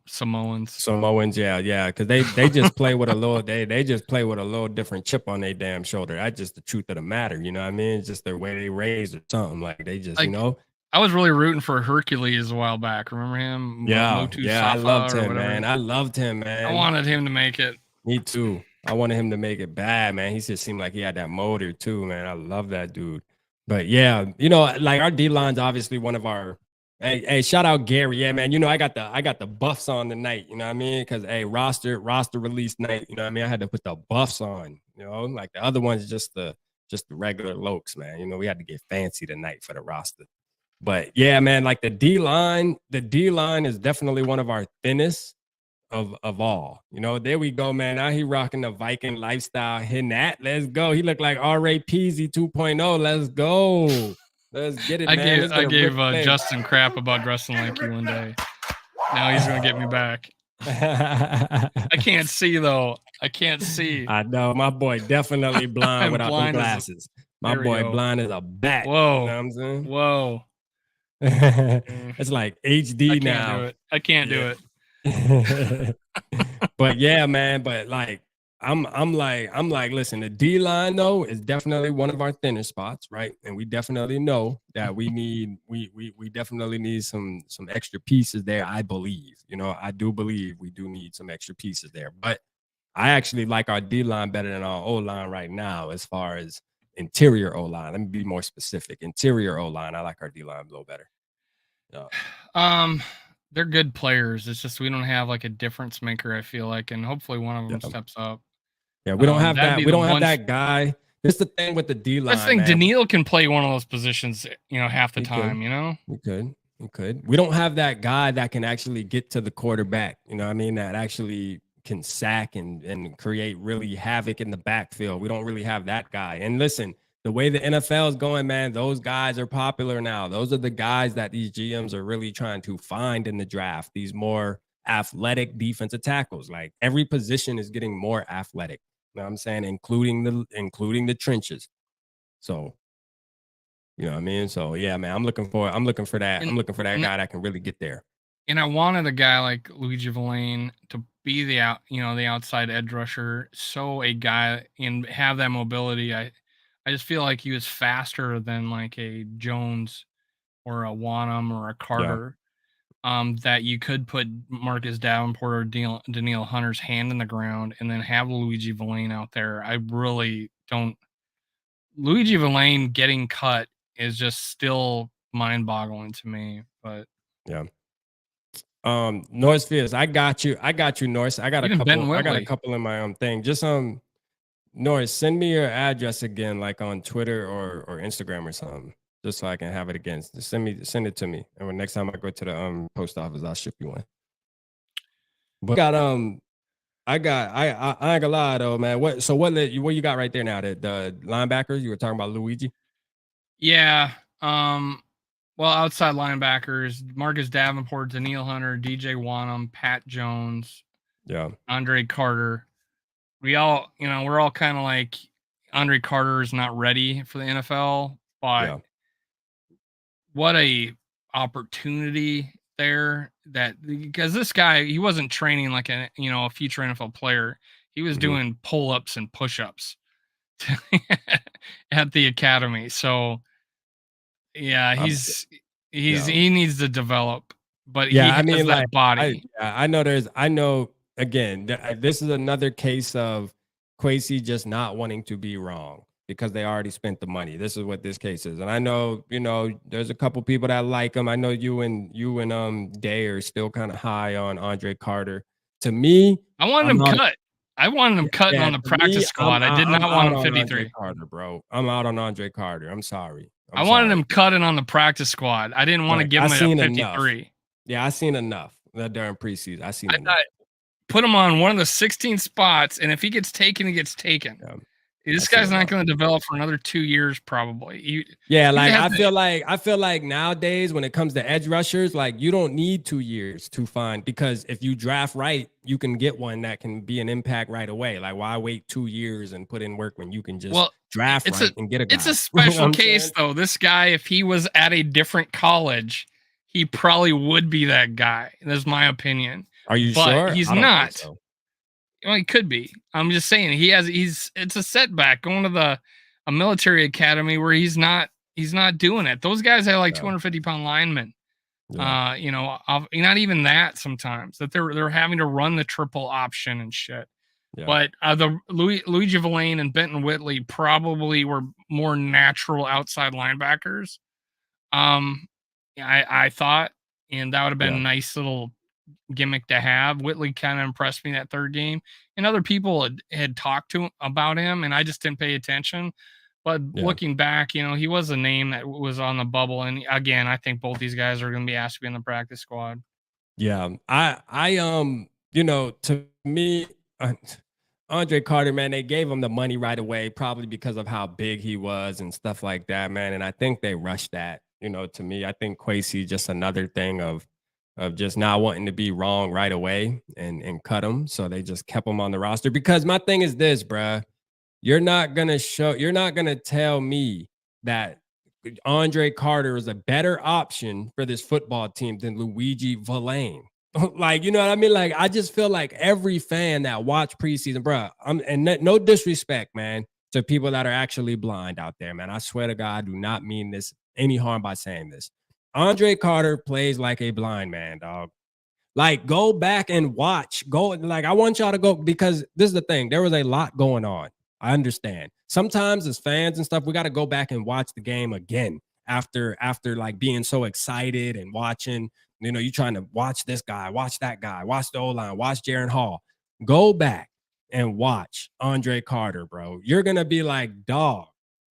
Samoans. Samoans, yeah, because they just play with a little they just play with a little different chip on their damn shoulder. That's just the truth of the matter. You know what I mean? It's just their way they raised or something. Like they just, I was really rooting for Hercules a while back. Remember him? Yeah, I loved him, man. I wanted him to make it. Me too. I wanted him to make it bad, man. He just seemed like he had that motor too, man. I love that dude. But yeah, like our D line's obviously one of our. Hey, shout out Gary, yeah, man. I got the buffs on tonight. You know what I mean? Because roster release night. You know what I mean? I had to put the buffs on. Like the other ones, just the regular lokes, man. We had to get fancy tonight for the roster. But yeah, man, like the D line is definitely one of our thinnest of all. There we go, man. Now he rocking the Viking lifestyle, hitting that. Let's go. He looked like R.A. Peasy 2.0. Let's go. Let's get it, man. I gave Justin crap about dressing like you one day. Now he's gonna get me back. I can't see though. I can't see. I know my boy definitely blind I'm without them blind as a, glasses. My there we boy go. blind as a bat. You know what Whoa. I'm saying? Whoa. It's like HD I can't do now. it. I can't do it. But yeah, man. But like, I'm like, listen, the D line though is definitely one of our thinner spots, right? And we definitely know that we definitely need some extra pieces there. I believe, I do believe we do need some extra pieces there. But I actually like our D line better than our O line right now, as far as interior O line. Let me be more specific. Interior O line, I like our D line a little better. They're good players. It's just we don't have like a difference maker, I feel like, and hopefully one of them steps up. Yeah, we don't have that'd that. be We the don't have one that guy. This is the thing with the D That's the line, thing. man. Daniil can play one of those positions, half the He time, could. We could. We don't have that guy that can actually get to the quarterback. You know what I mean? That actually can sack and create really havoc in the backfield. We don't really have that guy. And listen, the way the NFL is going, man, those guys are popular now. Those are the guys that these GMs are really trying to find in the draft. These more athletic defensive tackles. Like every position is getting more athletic. You know what I'm saying? Including the trenches. So, you know what I mean? So yeah, man, I'm looking for that. I'm looking for that guy that can really get there. And I wanted a guy like Luigi Villain to be the outside edge rusher. So a guy and have that mobility. I just feel like he was faster than like a Jones or a Wanham or a Carter. That you could put Marcus Davenport or Daniil Hunter's hand in the ground and then have Luigi Villain out there. I really don't. Luigi Villain getting cut is just still mind-boggling to me. But yeah. Norris Fierce, I got you, Norris. I got a couple in my thing. Just Norris, send me your address again, like on Twitter or Instagram or something, just so I can have it again. Just send it to me. And when next time I go to the post office, I'll ship you one. But I ain't gonna lie though, man. What you got right there now? The linebackers you were talking about, Luigi? Yeah. Well, outside linebackers, Marcus Davenport, Daniil Hunter, DJ Wanham, Pat Jones, Andre Carter. We're all kind of like Andre Carter is not ready for the NFL, but what a opportunity there because this guy, he wasn't training like a future NFL player. He was doing pull-ups and push-ups at the academy. So yeah, he needs to develop, but he has that body. I know again, this is another case of Kwesi just not wanting to be wrong because they already spent the money. This is what this case is. And I know, there's a couple people that like him. I know you and Day are still kind of high on Andre Carter. To me, I wanted him cut. I wanted him cutting on the practice squad. I did not want him 53. Carter, bro. I'm out on Andre Carter. I'm sorry. I wanted him cutting on the practice squad. I didn't want to give him a 53. Enough. Yeah, I seen enough during preseason. I seen enough. Put him on one of the 16 spots, and if he gets taken, he gets taken. Yeah. This guy's not going to develop for another 2 years, probably. I feel like nowadays when it comes to edge rushers, like you don't need 2 years to find, because if you draft right, you can get one that can be an impact right away. Like why wait 2 years and put in work when you can just draft right and get a guy? It's a special case though. This guy, if he was at a different college, he probably would be that guy. That's my opinion. Are you sure? He's not. Well, he could be. I'm just saying it's a setback going to a military academy where he's not doing it. Those guys have like 250-pound linemen. Not even that sometimes, that they're having to run the triple option and shit. Yeah. But the Luigi Villain and Benton Whitley probably were more natural outside linebackers. I thought, and that would have been a nice little gimmick to have. Whitley kind of impressed me that third game, and other people had talked to him about him, and I just didn't pay attention. But looking back, he was a name that was on the bubble. And again, I think both these guys are going to be asked to be in the practice squad. Yeah, to me, Andre Carter, man, they gave him the money right away, probably because of how big he was and stuff like that, man. And I think they rushed that. To me, I think Kwesi just another thing of of just not wanting to be wrong right away and cut him. So they just kept him on the roster. Because my thing is this, bruh. You're not gonna tell me that Andre Carter is a better option for this football team than Luigi Villain. Like, you know what I mean? Like, I just feel like every fan that watched preseason, bro. No disrespect, man, to people that are actually blind out there, man. I swear to God, I do not mean this any harm by saying this. Andre Carter plays like a blind man, dog. Like, go back and watch. I want y'all to go, because this is the thing. There was a lot going on. I understand. Sometimes as fans and stuff, we got to go back and watch the game again after like being so excited and watching. You know, you trying to watch this guy, watch that guy, watch the O-line, watch Jaron Hall. Go back and watch Andre Carter, bro. You're gonna be like, dog.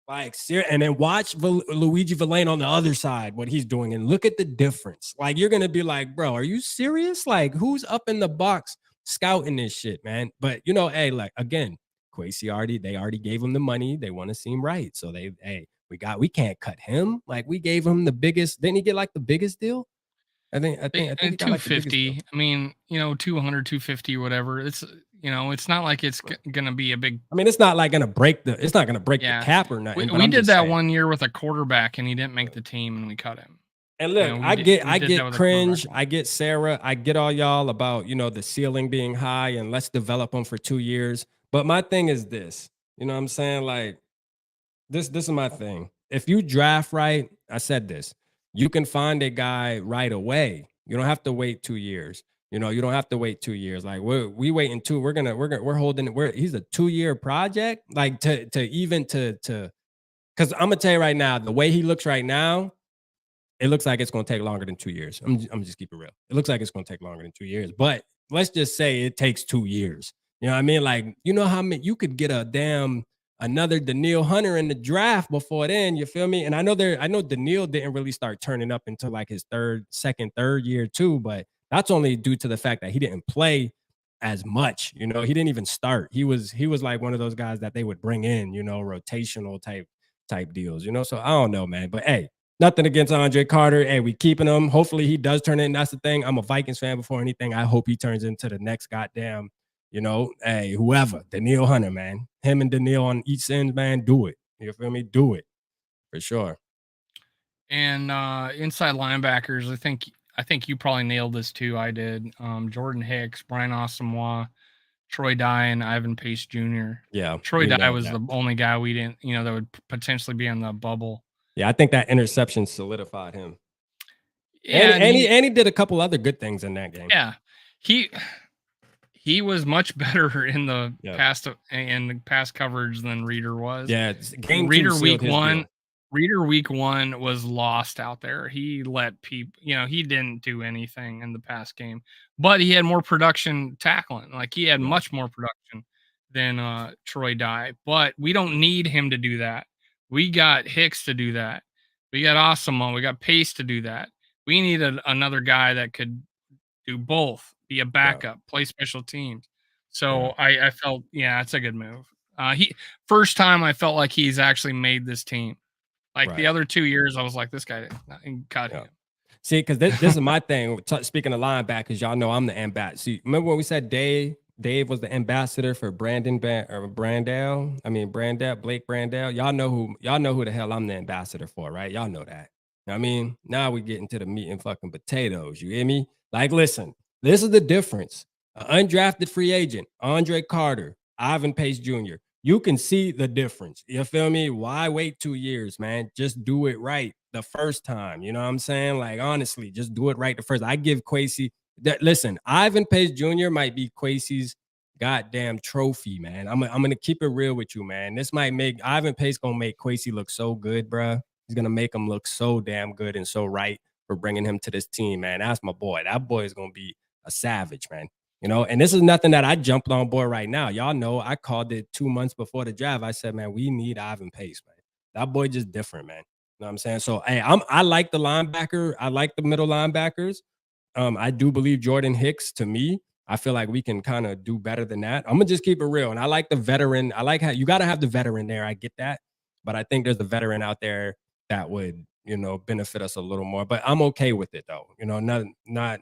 Like, and then watch Luigi Villain on the other side, what he's doing, and look at the difference. Like, you're gonna be like, bro, are you serious? Like, who's up in the box scouting this shit, man? But you know, hey, like, again, Kwesi they already gave him the money. They want to seem right, so we can't cut him. Like, we gave him the biggest. Didn't he get like the biggest deal? I think he got like the biggest 250. deal. I mean, 200, 250, whatever. It's it's not like it's gonna be a big. I mean, it's not like gonna break the. It's not gonna break the cap or nothing. We did that one year with a quarterback, and he didn't make the team, and we cut him. And look, I get cringe. I get Sarah. I get all y'all about the ceiling being high and let's develop them for 2 years. But my thing is this. You know what I'm saying? Like, this is my thing. If you draft right, I said this, you can find a guy right away. You don't have to wait 2 years. You don't have to wait 2 years. Like, we waiting 2. We're holding it. He's a 2-year project. Like, because I'm gonna tell you right now, the way he looks right now, it looks like it's gonna take longer than 2 years. I'm just keeping it real. It looks like it's gonna take longer than 2 years. But let's just say it takes 2 years. You know what I mean? Like, how many you could get another Daniil Hunter in the draft before then, you feel me? And I know Daniil didn't really start turning up until like his third year too, but that's only due to the fact that he didn't play as much. He didn't even start. He was like one of those guys that they would bring in, rotational type deals, So I don't know, man. But hey, nothing against Andre Carter. Hey, we keeping him. Hopefully he does turn in. That's the thing. I'm a Vikings fan before anything. I hope he turns into the next goddamn hey, whoever, Daniil Hunter, man. Him and Daniil on each end, man, do it. You feel me? Do it. For sure. And inside linebackers, I think you probably nailed this too. I did. Jordan Hicks, Brian Asamoah, Troy Dye, and Ivan Pace Jr. Yeah. Troy Dye was the only guy we didn't, that would potentially be on the bubble. Yeah, I think that interception solidified him. Yeah, and he did a couple other good things in that game. Yeah. He was much better in the pass coverage than Reader was. Yeah, Reader week one was lost out there. He let people, he didn't do anything in the pass game, but he had more production tackling. Like, he had much more production than Troy Dye. But we don't need him to do that. We got Hicks to do that. We got Asamoah. We got Pace to do that. We needed another guy that could do both, be a backup, play special teams. So I felt, it's a good move. First time I felt like he's actually made this team. Like, the other 2 years, I was like, this guy cut him. See, because this is my thing. Speaking of linebackers, y'all know I'm the ambassador. See, remember when we said Dave was the ambassador for Blake Brandel? Y'all know who the hell I'm the ambassador for, right? Y'all know that. I mean, now we get into the meat and fucking potatoes. You hear me? Like, listen, this is the difference. An undrafted free agent, Andre Carter, Ivan Pace Jr. You can see the difference. You feel me? Why wait 2 years, man? Just do it right the first time. You know what I'm saying? Like, honestly, just do it right the first. I give Kwesi that. Listen, Ivan Pace Jr. might be Kwesi's goddamn trophy, man. I'm gonna keep it real with you, man. This might make Ivan Pace gonna make Kwesi look so good, bro. He's gonna make him look so damn good and so right for bringing him to this team, man. That's my boy. That boy is gonna be a savage, man. And this is nothing that I jumped on board right now. Y'all know I called it 2 months before the draft. I said, man, we need Ivan Pace, man. That boy just different, man. You know what I'm saying? So, hey, I like the linebacker. I like the middle linebackers. I do believe Jordan Hicks, to me, I feel like we can kind of do better than that. I'm going to just keep it real. And I like the veteran. I like how you got to have the veteran there. I get that. But I think there's a veteran out there that would, benefit us a little more. But I'm okay with it, though. Not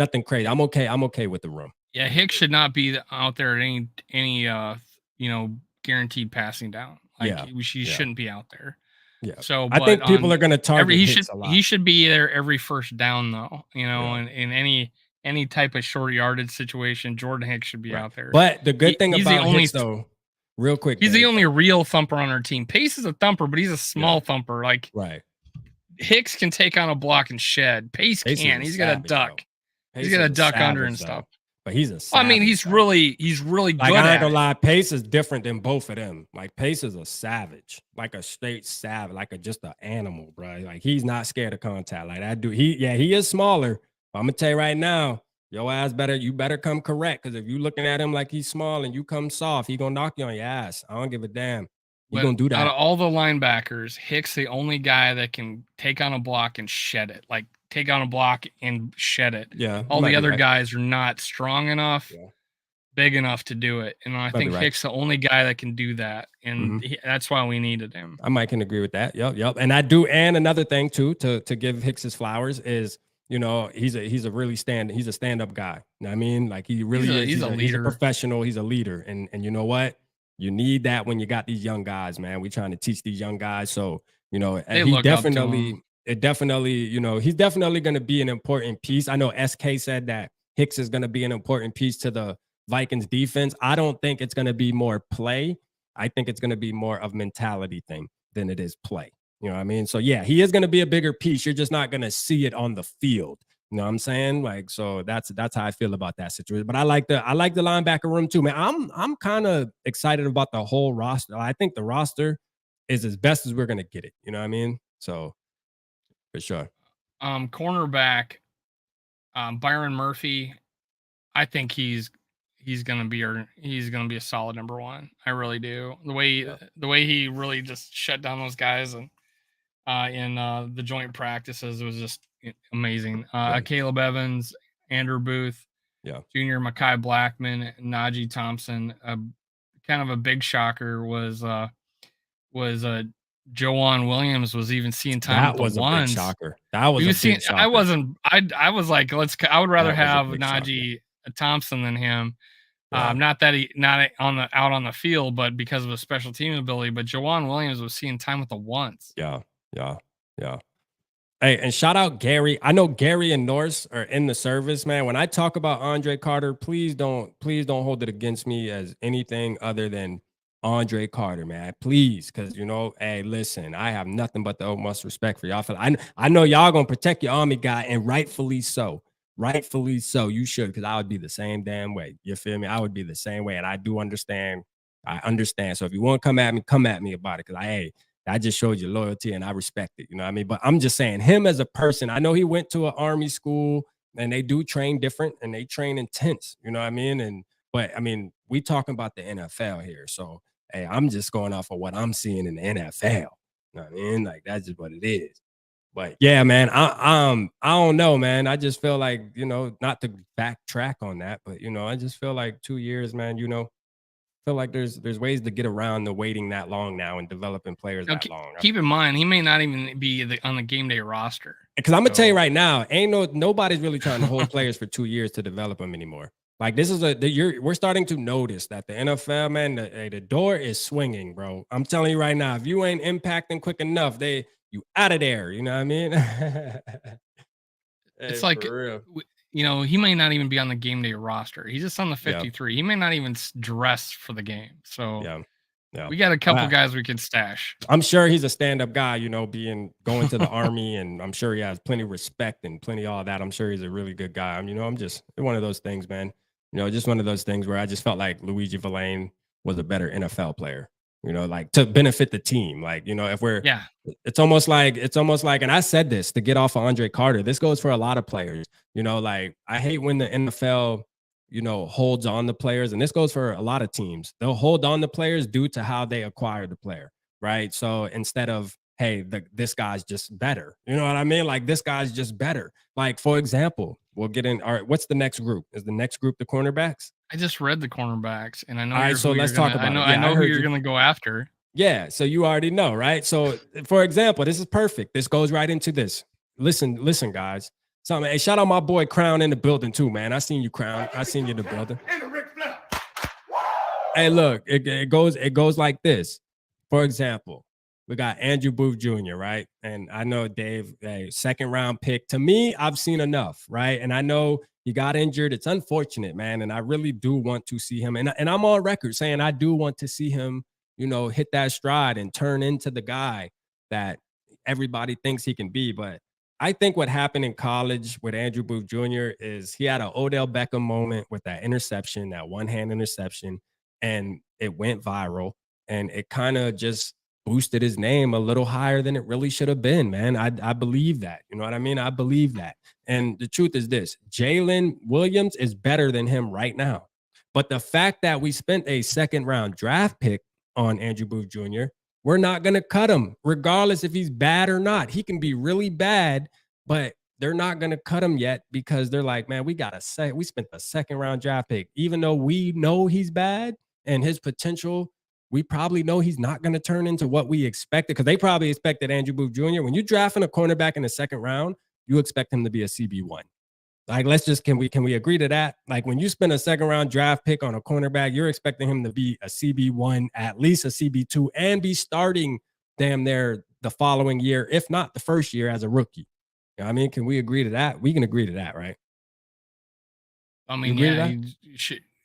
nothing crazy. I'm okay with the room. Yeah, Hicks should not be out there at any guaranteed passing down. Like he shouldn't be out there. Yeah. So I think people are going to target Hicks a lot. He should be there every first down though. In any type of short yardage situation, Jordan Hicks should be out there. But the good thing about Hicks though, real quick, he's the only real thumper on our team. Pace is a thumper, but he's a small thumper. Like Hicks can take on a block and shed. Pace can't. He's got to duck. He's got to duck under and stuff. But he's a savage, I mean, he's really good I ain't at gonna lie, Pace is different than both of them. Like Pace is a savage, like a straight savage, like just an animal, bro. Like he's not scared of contact. Like that dude, he is smaller. But I'm gonna tell you right now, your ass you better come correct. Cause if you looking at him like he's small and you come soft, he gonna knock you on your ass. I don't give a damn. You gonna do that. Out of all the linebackers, Hicks the only guy that can take on a block and shed it. Like take on a block and shed it. Yeah. All the other guys are not strong enough, big enough to do it. And I think Hicks the only guy that can do that. And that's why we needed him. I might can agree with that. Yep. And I do. And another thing too, to give Hicks his flowers is, he's a really stand-up guy. You know what I mean? Like he really he's a leader. He's a professional. He's a leader. And you know what? You need that when you got these young guys, man. We're trying to teach these young guys. So, he's definitely going to be an important piece. I know SK said that Hicks is going to be an important piece to the Vikings defense. I don't think it's going to be more play. I think it's going to be more of mentality thing than it is play. You know what I mean? So yeah, he is going to be a bigger piece. You're just not going to see it on the field. You know what I'm saying? Like, so that's how I feel about that situation. But I like the linebacker room too, man. I'm kind of excited about the whole roster. I think the roster is as best as we're going to get it. You know what I mean? So for sure. Cornerback, Byron Murphy. I think he's gonna be a solid number one. I really do. The way he really just shut down those guys and in the joint practices was just amazing. Caleb Evans, Andrew Booth, Junior Mekhi Blackman, Najee Thompson. Kind of a big shocker was Joanne Williams was even seeing time with the ones. That was a big shocker. I was like, I would rather have Najee Thompson than him. Not that he not out on the field, but because of his special team ability. But Joanne Williams was seeing time with the ones. Yeah. Hey, and shout out Gary. I know Gary and Norse are in the service, man. When I talk about Andre Carter, please don't hold it against me as anything other than Andre Carter, man. Please, because hey, listen, I have nothing but the utmost respect for y'all. I know y'all gonna protect your Army guy, and rightfully so. Rightfully so. You should, because I would be the same damn way. You feel me? I would be the same way, and I do understand. I understand. So if you want to come at me about it, because I just showed you loyalty and I respect it. You know what I mean? But I'm just saying, him as a person, I know he went to an Army school and they do train different and they train intense. You know what I mean? But I mean, we talking about the NFL here. So, hey, I'm just going off of what I'm seeing in the NFL. You know what I mean? Like, that's just what it is. But yeah, man, I don't know, man. I just feel like, not to backtrack on that, but, I just feel like 2 years, man, feel like there's ways to get around the waiting that long now and developing players that long. Keep in mind, he may not even be on the game day roster. Because I'm gonna tell you right now, nobody's really trying to hold players for 2 years to develop them anymore. Like this is we're starting to notice that the NFL, man, the door is swinging, bro. I'm telling you right now, if you ain't impacting quick enough, you out of there. You know what I mean? It's like, he may not even be on the game day roster. He's just on the 53. He may not even dress for the game. So we got a couple guys we could stash. I'm sure he's a stand-up guy, going to the Army, and I'm sure he has plenty of respect and plenty of all that. I'm sure he's a really good guy. I'm just one of those things, man. Just one of those things where I just felt like Luigi Villain was a better NFL player. Like to benefit the team. Like, if we're, it's almost like, and I said this to get off of Andre Carter, this goes for a lot of players, like I hate when the NFL, holds on the players, and this goes for a lot of teams. They'll hold on to players due to how they acquire the player. Right. So instead of, hey, this guy's just better. You know what I mean? Like this guy's just better. Like, for example, we'll get in. All right. What's the next group? Is the next group the cornerbacks? I just read the cornerbacks, and I know. All right, so let's talk about it. I know who you're going to go after. Yeah, so you already know, right? So, for example, this is perfect. This goes right into this. Listen, guys. So, man, hey, shout out my boy Crown in the building too, man. I seen you, Crown. I seen you in the building. Hey, look, it goes like this. For example, we got Andrew Booth Jr., right? And I know Dave, a second round pick. To me, I've seen enough, right? And I know he got injured. It's unfortunate, man. And I really do want to see him. And I'm on record saying I do want to see him, hit that stride and turn into the guy that everybody thinks he can be. But I think what happened in college with Andrew Booth Jr. is he had an Odell Beckham moment with that interception, that one-hand interception, and it went viral. And it kind of just boosted his name a little higher than it really should have been, man. I believe that. You know what I mean? I believe that. And the truth is this, Jalen Williams is better than him right now. But the fact that we spent a second round draft pick on Andrew Booth Jr., we're not going to cut him, regardless if he's bad or not. He can be really bad, but they're not going to cut him yet because they're like, man, we spent the second round draft pick, even though we know he's bad and his potential, we probably know he's not going to turn into what we expected, because they probably expected Andrew Booth Jr. When you drafting a cornerback in the second round, you expect him to be a CB1. Like, can we agree to that? Like, when you spend a second round draft pick on a cornerback, you're expecting him to be a CB1, at least a CB2, and be starting damn near the following year, if not the first year as a rookie. You know what I mean? Can we agree to that? We can agree to that, right? I mean, yeah,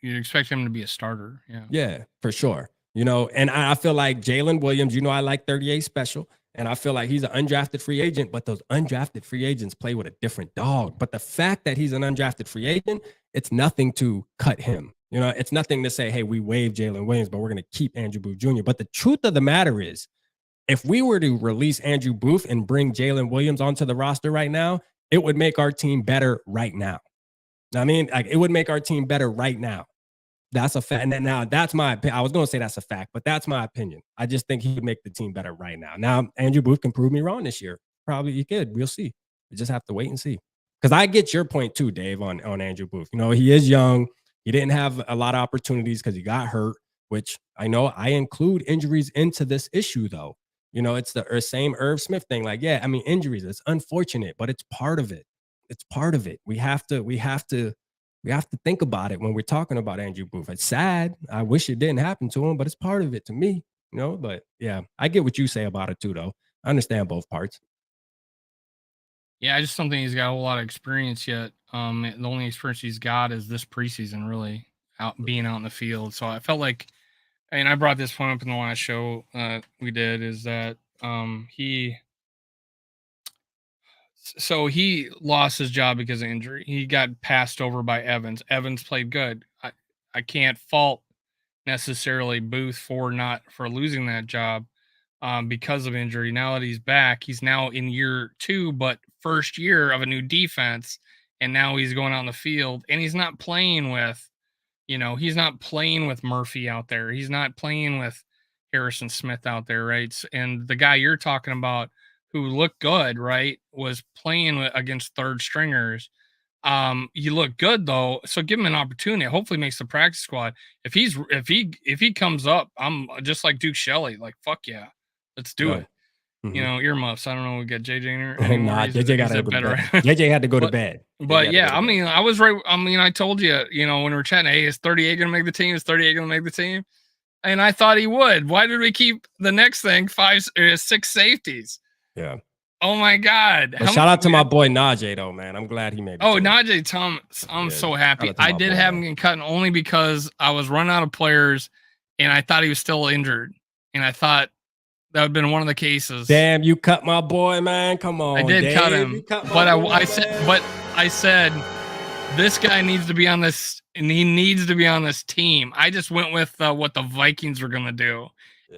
you'd expect him to be a starter. Yeah, for sure. And I feel like Jalen Williams, I like 38 special, and I feel like he's an undrafted free agent, but those undrafted free agents play with a different dog. But the fact that he's an undrafted free agent, it's nothing to cut him. It's nothing to say, hey, we waived Jalen Williams, but we're going to keep Andrew Booth Jr. But the truth of the matter is, if we were to release Andrew Booth and bring Jalen Williams onto the roster right now, it would make our team better right now. I mean, like, it would make our team better right now. That's a fact. And now that's my opinion. I was going to say that's a fact, but that's my opinion. I just think he would make the team better right now. Now, Andrew Booth can prove me wrong this year. Probably he could. We'll see. We just have to wait and see. Because I get your point too, Dave, on Andrew Booth. He is young. He didn't have a lot of opportunities because he got hurt, which I know I include injuries into this issue, though. It's the same Irv Smith thing. Like, yeah, I mean, injuries, it's unfortunate, but it's part of it. It's part of it. We have to think about it when we're talking about Andrew Booth. It's sad. I wish it didn't happen to him, but it's part of it to me, But yeah, I get what you say about it too, though. I understand both parts. Yeah, I just don't think he's got a whole lot of experience yet. The only experience he's got is this preseason, really, being out in the field. So I felt like, and I brought this point up in the last show we did, is that he lost his job because of injury. He got passed over by Evans. Evans played good. I can't fault necessarily Booth for losing that job because of injury. Now that he's back, he's now in year 2, but first year of a new defense, and now he's going out in the field, and he's not playing with, he's not playing with Murphy out there. He's not playing with Harrison Smith out there, right? And the guy you're talking about, who looked good, right, was playing against third stringers. He looked good though, so give him an opportunity. Hopefully, makes the practice squad. If he comes up, I'm just like Duke Shelley, like, fuck yeah, let's do it. Mm-hmm. Earmuffs. I don't know. We got JJ anymore. Nah, JJ got to go to bed. JJ had to go to bed. But yeah, I mean, I was right. I mean, I told you, when we were chatting, hey, is 38 going to make the team? Is 38 going to make the team? And I thought he would. Why did we keep the next thing 6 safeties? Yeah. Oh my God! Shout out to my boy Najee though, man. I'm glad he made it. Oh, Najee Tom, I'm so happy. I did have him get cut only because I was running out of players, and I thought he was still injured, and I thought that would have been one of the cases. Damn, you cut my boy, man. Come on, I did Dave. cut him, but I said this guy needs to be on this, and he needs to be on this team. I just went with what the Vikings were gonna do,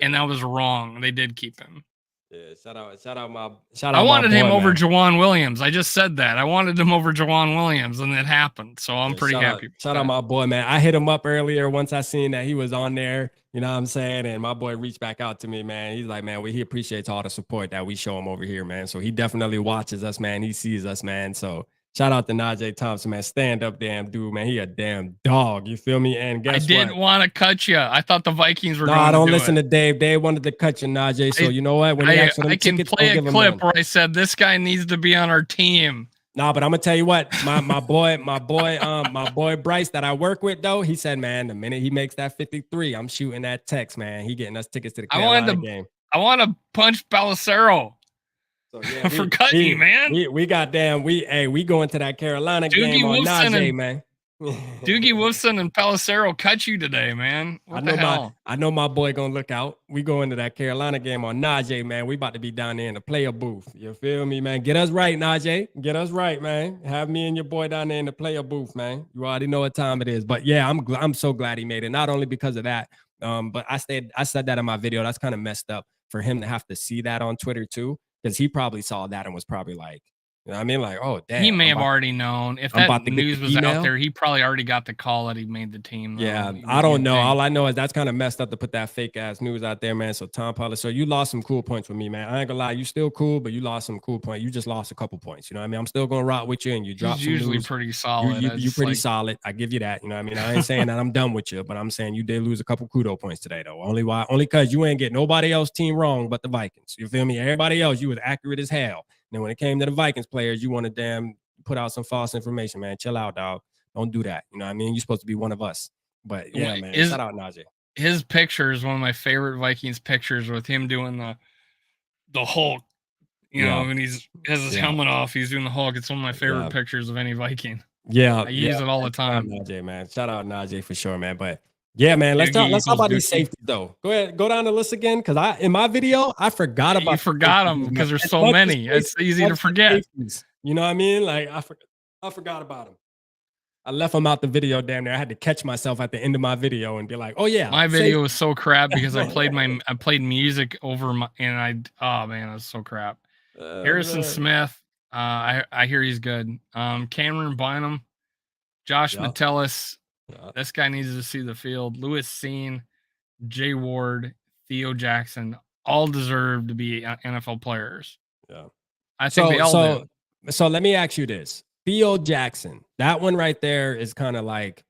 and that was wrong. They did keep him. Yeah, shout out. I wanted him over man. Jawan Williams. I just said that. I wanted him over Jawan Williams, and it happened. So I'm pretty happy. Shout out my boy, man. I hit him up earlier once I seen that he was on there. You know what I'm saying? And my boy reached back out to me, man. He's like, man, he appreciates all the support that we show him over here, man. So he definitely watches us, man. He sees us, man. So shout out to Najee Thompson, man. Stand up, damn dude, man. He a damn dog. You feel me? And guess what? I didn't want to cut you. I thought the Vikings were going to do it. No, don't listen to Dave. Dave wanted to cut you, Najee. So you know what? When he I can play a clip where I said, this guy needs to be on our team. Nah, but I'm gonna tell you what, my boy Bryce that I work with though, he said, man, the minute he makes that 53, I'm shooting that text, man. He getting us tickets to the Carolina game. I want to punch Balacero. So yeah, for cutting you, man. We going to that Carolina game on Najee, man. Doogie Wolfson and Pelissero cut you today, man. What the hell? I know my boy gonna look out. We go into that Carolina game on Najee, man. We about to be down there in the player booth. You feel me, man? Get us right, Najee. Get us right, man. Have me and your boy down there in the player booth, man. You already know what time it is. But yeah, I'm so glad he made it. Not only because of that, but I said that in my video. That's kind of messed up for him to have to see that on Twitter too, because he probably saw that and was probably like, you know what I mean? Like, oh, damn. He may have already known. If that news was out there, he probably already got the call that he made the team. Yeah, I don't know. All I know is that's kind of messed up to put that fake-ass news out there, man. So, Tom Pollard, so you lost some cool points with me, man. I ain't gonna lie. You still cool, but you lost some cool points. You just lost a couple points. You know what I mean? I'm still going to rock with you, and you dropped some usually news. Pretty solid. You pretty solid. I give you that. You know what I mean? I ain't saying that I'm done with you, but I'm saying you did lose a couple kudo points today, though. Only because you ain't get nobody else team wrong but the Vikings. You feel me? Everybody else, you was accurate as hell. Then when it came to the Vikings players, you want to damn put out some false information, man. Chill out, dog. Don't do that. You know what I mean? You're supposed to be one of us. But yeah, man. Shout out Najee. His picture is one of my favorite Vikings pictures with him doing the Hulk. You know, when he has his helmet off, he's doing the Hulk. It's one of my favorite pictures of any Viking. Yeah. I use it all the time. Shout out Najee, man. Shout out Najee for sure, man. But yeah, man, let's talk about these safeties though. Go ahead, go down the list again, because in my video I forgot about. You forgot them because there's so many. It's easy to forget. You know what I mean? Like I forgot about them. I left them out the video. Damn near, I had to catch myself at the end of my video and be like, "Oh yeah." My video was so crap because I played music over oh man, it was so crap. Harrison Smith, I hear he's good. Cameron Bynum, Josh Metellus. This guy needs to see the field. Lewis Seen, Jay Ward, Theo Jackson, all deserve to be NFL players. Yeah, I think they all do. So let me ask you this: Theo Jackson, that one right there is kind of like,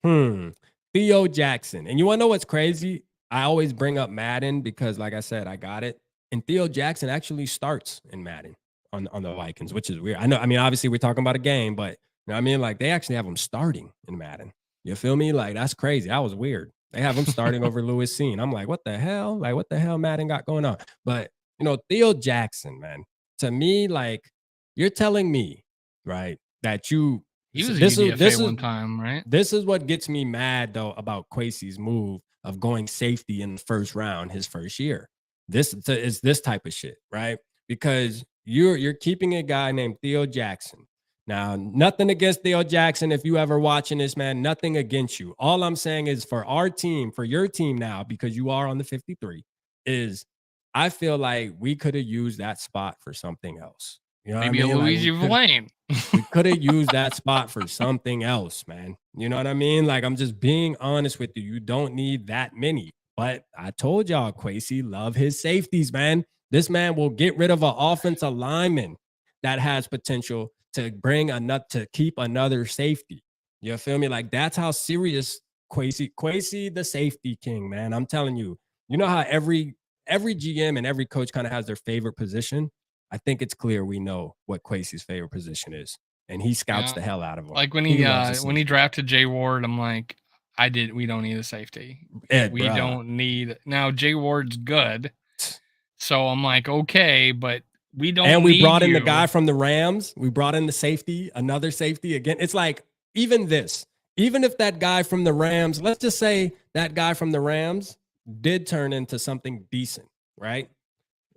Theo Jackson. And you want to know what's crazy? I always bring up Madden because, like I said, I got it. And Theo Jackson actually starts in Madden on the Vikings, which is weird. I know. I mean, obviously we're talking about a game, but you know what I mean? Like they actually have him starting in Madden. You feel me? Like, that's crazy. That was weird. They have him starting over Lewis Seen. I'm like, what the hell? Like, what the hell Madden got going on? But, you know, Theo Jackson, man, to me, like, you're telling me, right, that he was a UDFA one time, right? This is what gets me mad, though, about Kwesi's move of going safety in the first round his first year. This is this type of shit, right? Because you're keeping a guy named Theo Jackson. Now, nothing against Theo Jackson. If you ever watching this, man, nothing against you. All I'm saying is for our team, for your team now, because you are on the 53, is I feel like we could have used that spot for something else. You know maybe what I mean? A Luigi Vlane. We could have used that spot for something else, man. You know what I mean? Like, I'm just being honest with you. You don't need that many. But I told y'all, Kwesi love his safeties, man. This man will get rid of an offensive lineman that has potential to to keep another safety. You feel me? Like, that's how serious Kwesi the safety king, man. I'm telling you. You know how every GM and every coach kind of has their favorite position? I think it's clear we know what Kwesi's favorite position is, and he scouts the hell out of them. Like when he drafted Jay Ward, I'm like, we don't need a safety. We don't need. Now Jay Ward's good, so I'm like, okay, but we don't. And we brought in the guy from the Rams. We brought in the safety, another safety again. It's like even if that guy from the Rams, let's just say that guy from the Rams did turn into something decent, right?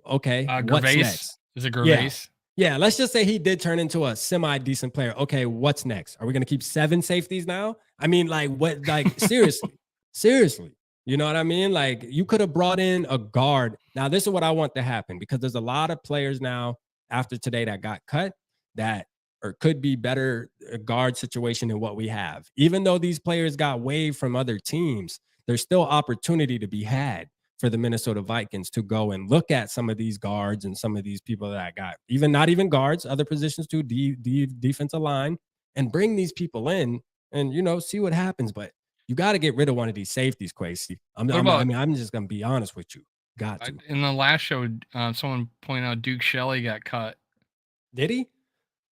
Okay, what's next? Is it Gervais? Yeah, let's just say he did turn into a semi-decent player. Okay, what's next? Are we going to keep 7 safeties now? I mean, like, what? Like, seriously. You know what I mean? Like, you could have brought in a guard. Now, this is what I want to happen, because there's a lot of players now after today that got cut that could be better guard situation than what we have. Even though these players got waived from other teams, there's still opportunity to be had for the Minnesota Vikings to go and look at some of these guards and some of these people that I got, not even guards, other positions too, defensive line, and bring these people in and, you know, see what happens. But you got to get rid of one of these safeties, Kwesi. I'm just going to be honest with you. Got to. In the last show, someone pointed out Duke Shelley got cut. Did he?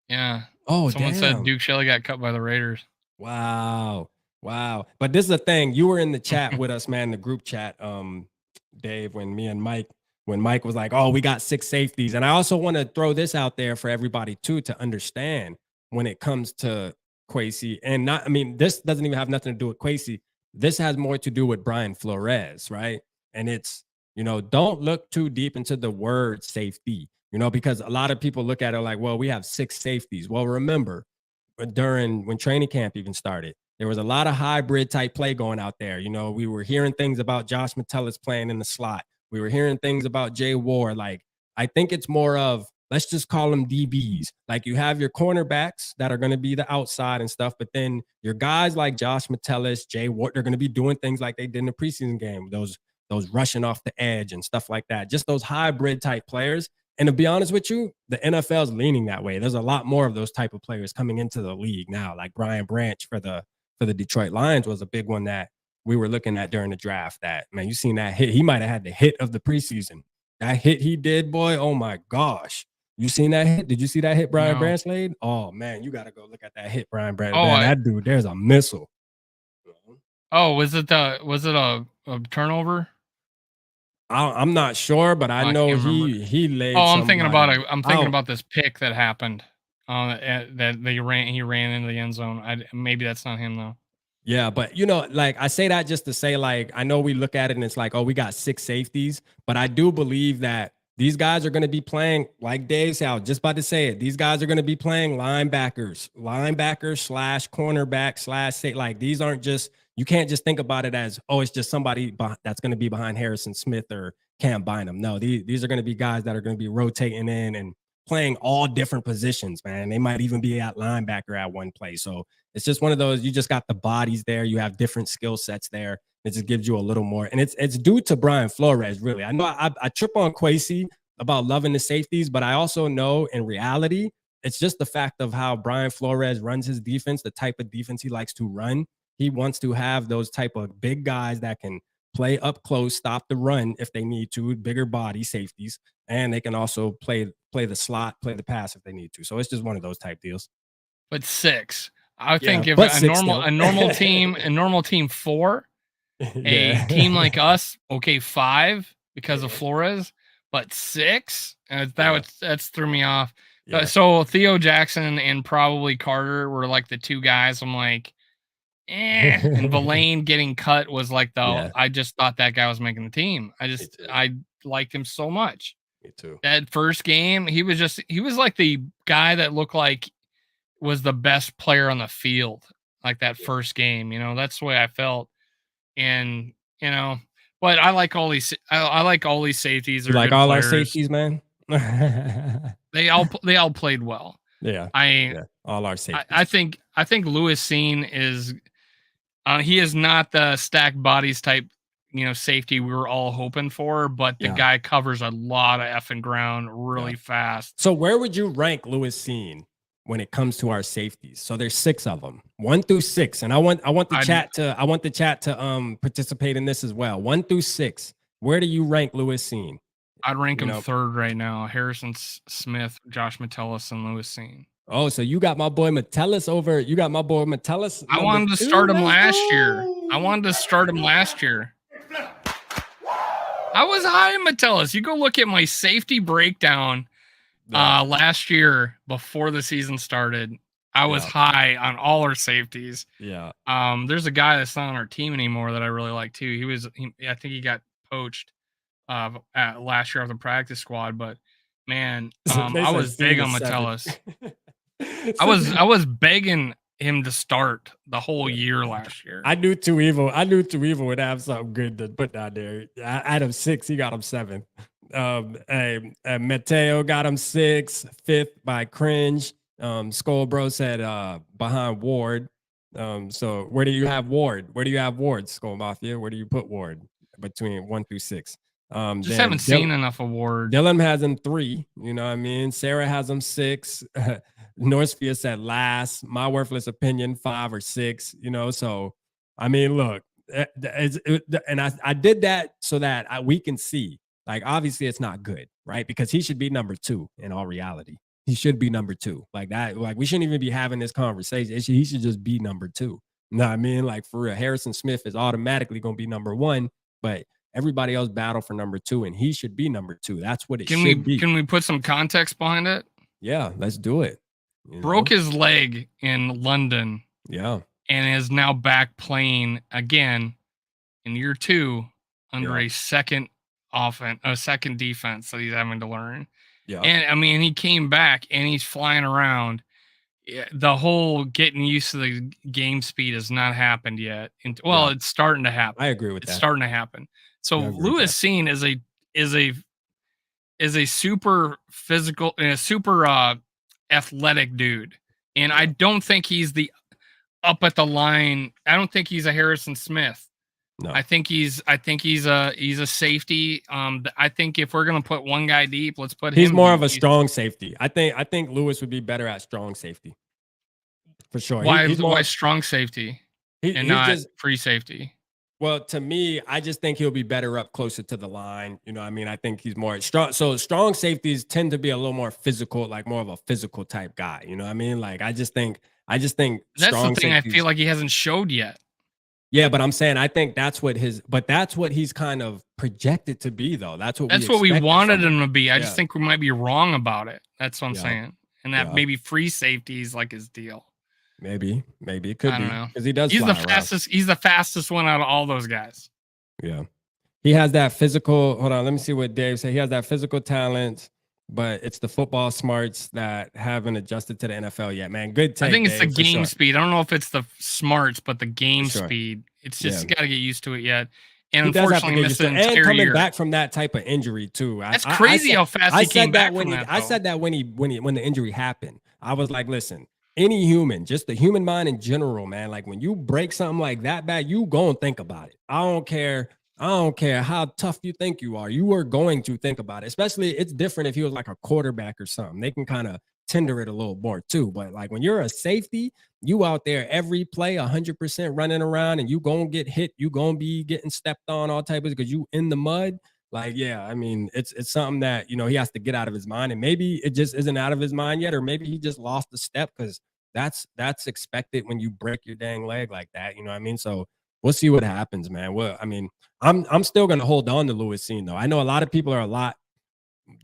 Yeah. Oh, Someone said damn. Duke Shelley got cut by the Raiders. Wow. Wow. But this is the thing. You were in the chat with us, man, the group chat, Dave, when Mike was like, oh, we got 6 safeties. And I also want to throw this out there for everybody too to understand when it comes to Kwesi. And not, I mean, this doesn't even have nothing to do with Kwesi. This has more to do with Brian Flores, right? And it's, don't look too deep into the word safety, because a lot of people look at it like, well, we have 6 safeties. Well, remember, when training camp even started, there was a lot of hybrid type play going out there. We were hearing things about Josh Metellus playing in the slot. We were hearing things about Jay Ward. Like, I think it's more of, let's just call them DBs. Like, you have your cornerbacks that are going to be the outside and stuff, but then your guys like Josh Metellus, Jay Ward, they're going to be doing things like they did in the preseason game, those rushing off the edge and stuff like that. Just those hybrid type players. And to be honest with you, the NFL is leaning that way. There's a lot more of those type of players coming into the league now. Like Brian Branch for the Detroit Lions was a big one that we were looking at during the draft. That, man, you seen that hit? He might have had the hit of the preseason. That hit he did, boy. Oh my gosh. You seen that hit? Did you see that hit Brian Branch laid? Oh man, you got to go look at that hit Brian Branch. Oh, man, that dude, there's a missile. Oh, was it a turnover? I'm not sure, but I know he laid. Oh, I'm thinking about this pick that happened. That he ran into the end zone. Maybe that's not him though. Yeah, but like I say that just to say, like, I know we look at it and it's like, oh, we got 6 safeties, but I do believe that these guys are going to be playing, like Dave said, I was just about to say it. These guys are going to be playing linebackers / cornerback / safety. Like, these aren't just, you can't just think about it as, oh, it's just somebody that's going to be behind Harrison Smith or Cam Bynum. No, these are going to be guys that are going to be rotating in and playing all different positions, man. They might even be at linebacker at one play. So it's just one of those, you just got the bodies there. You have different skill sets there. It just gives you a little more. And it's due to Brian Flores, really. I know I trip on Kwesi about loving the safeties, but I also know in reality, it's just the fact of how Brian Flores runs his defense, the type of defense he likes to run. He wants to have those type of big guys that can play up close, stop the run if they need to, bigger body safeties, and they can also play the slot, play the pass if they need to. So it's just one of those type deals. But 6. I think if a normal team 4, a team like us, okay, 5 because of Flores, but 6, that's threw me off. Yeah. So Theo Jackson and probably Carter were like the 2 guys. I'm like, and Villain getting cut was like I just thought that guy was making the team. I liked him so much. Me too. That first game, he was like the guy that looked like was the best player on the field. Like that first game, that's the way I felt. And but I like all these. I like all these safeties. You like all players. Our safeties, man. They all played well. Yeah, all our safeties. I think Lewis Seen is. He is not the stacked bodies type, safety we were all hoping for, but the guy covers a lot of effing ground really fast. So where would you rank Lewis Seen when it comes to our safeties? So there's 6 of them, 1 through 6, and I want the chat to participate in this as well. 1 through 6. Where do you rank Lewis Seen? I'd rank him 3rd right now. Harrison Smith, Josh Metellus, and Lewis Seen. Oh, so you got my boy Metellus over. You got my boy Metellus. I wanted to start him last year. I was high in Metellus. You go look at my safety breakdown last year before the season started. I was high on all our safeties. Yeah. There's a guy that's not on our team anymore that I really like too. I think he got poached last year off the practice squad, but man, I was big on Metellus. I was begging him to start the whole year last year. I knew Too Evil would have something good to put down there. I had him 6, he got him 7. Mateo got him 6, 5th by Cringe. SKOL'd Bro said behind Ward. So where do you have Ward? SKOL'd Mafia? Where do you put Ward between 1 through 6? Just haven't seen enough of Ward. Dylan has him 3. You know what I mean? Sarah has him 6. Northfield said last. My worthless opinion 5 or 6. So I mean, look, and I did that so that we can see. Like, obviously, it's not good, right? Because he should be number 2 in all reality. he should be number 2. Like that, like we shouldn't even be having this conversation. He should just be number 2. You know what I mean? Like for real, Harrison Smith is automatically going to be number 1, but everybody else battle for number 2, and he should be number 2. That's what it should be. Can we put some context behind it? Yeah, let's do it. Broke his leg in London. Yeah. And is now back playing again in year 2 under a second defense that he's having to learn. Yeah. And I mean, he came back and he's flying around. The whole getting used to the game speed has not happened yet. It's starting to happen. I agree with that. It's starting to happen. So Lewis Cine is a super physical and a super athletic dude. And I don't think he's the up at the line. I don't think he's a Harrison Smith. No. I think he's a safety. I think if we're gonna put one guy deep, let's put him. He's more of a strong safety. I think Lewis would be better at strong safety. For sure. Why strong safety and not just free safety? Well, to me, I just think he'll be better up closer to the line. You know what I mean? I think he's more strong. So strong safeties tend to be a little more physical, like more of a physical type guy. You know what I mean? Like I just think that's strong the thing. safeties, I feel like he hasn't showed yet. Yeah, but I'm saying I think that's what he's kind of projected to be, though. That's what we wanted him to be. I just think we might be wrong about it. That's what I'm saying. And that maybe free safety is like his deal. Maybe it could be. I don't know, because he does. He's the fastest. He's the fastest one out of all those guys. Yeah, he has that physical. Hold on, let me see what Dave said. He has that physical talent, but it's the football smarts that haven't adjusted to the NFL yet. Man, good take. I think it's Dave, the game speed. I don't know if it's the smarts, but the game speed. It's just got to get used to it yet. And unfortunately, missed an entire coming year. Back from that type of injury too. That's crazy how fast he came back from that. I said that when the injury happened. I was like, listen. Any human, just the human mind in general, man. Like when you break something like that bad, you go and think about it. I don't care how tough you think you are. You are going to think about it. Especially it's different if he was like a quarterback or something. They can kind of tender it a little more too. But like when you're a safety, you out there every play 100% running around and you gonna get hit. You gonna be getting stepped on all types because you in the mud. Like, yeah, I mean, it's something that, you know, he has to get out of his mind, and maybe it just isn't out of his mind yet, or maybe he just lost a step because that's expected when you break your dang leg like that. You know what I mean? So we'll see what happens, man. Well, I mean, I'm still gonna hold on to Lewis Cine though. I know a lot of people are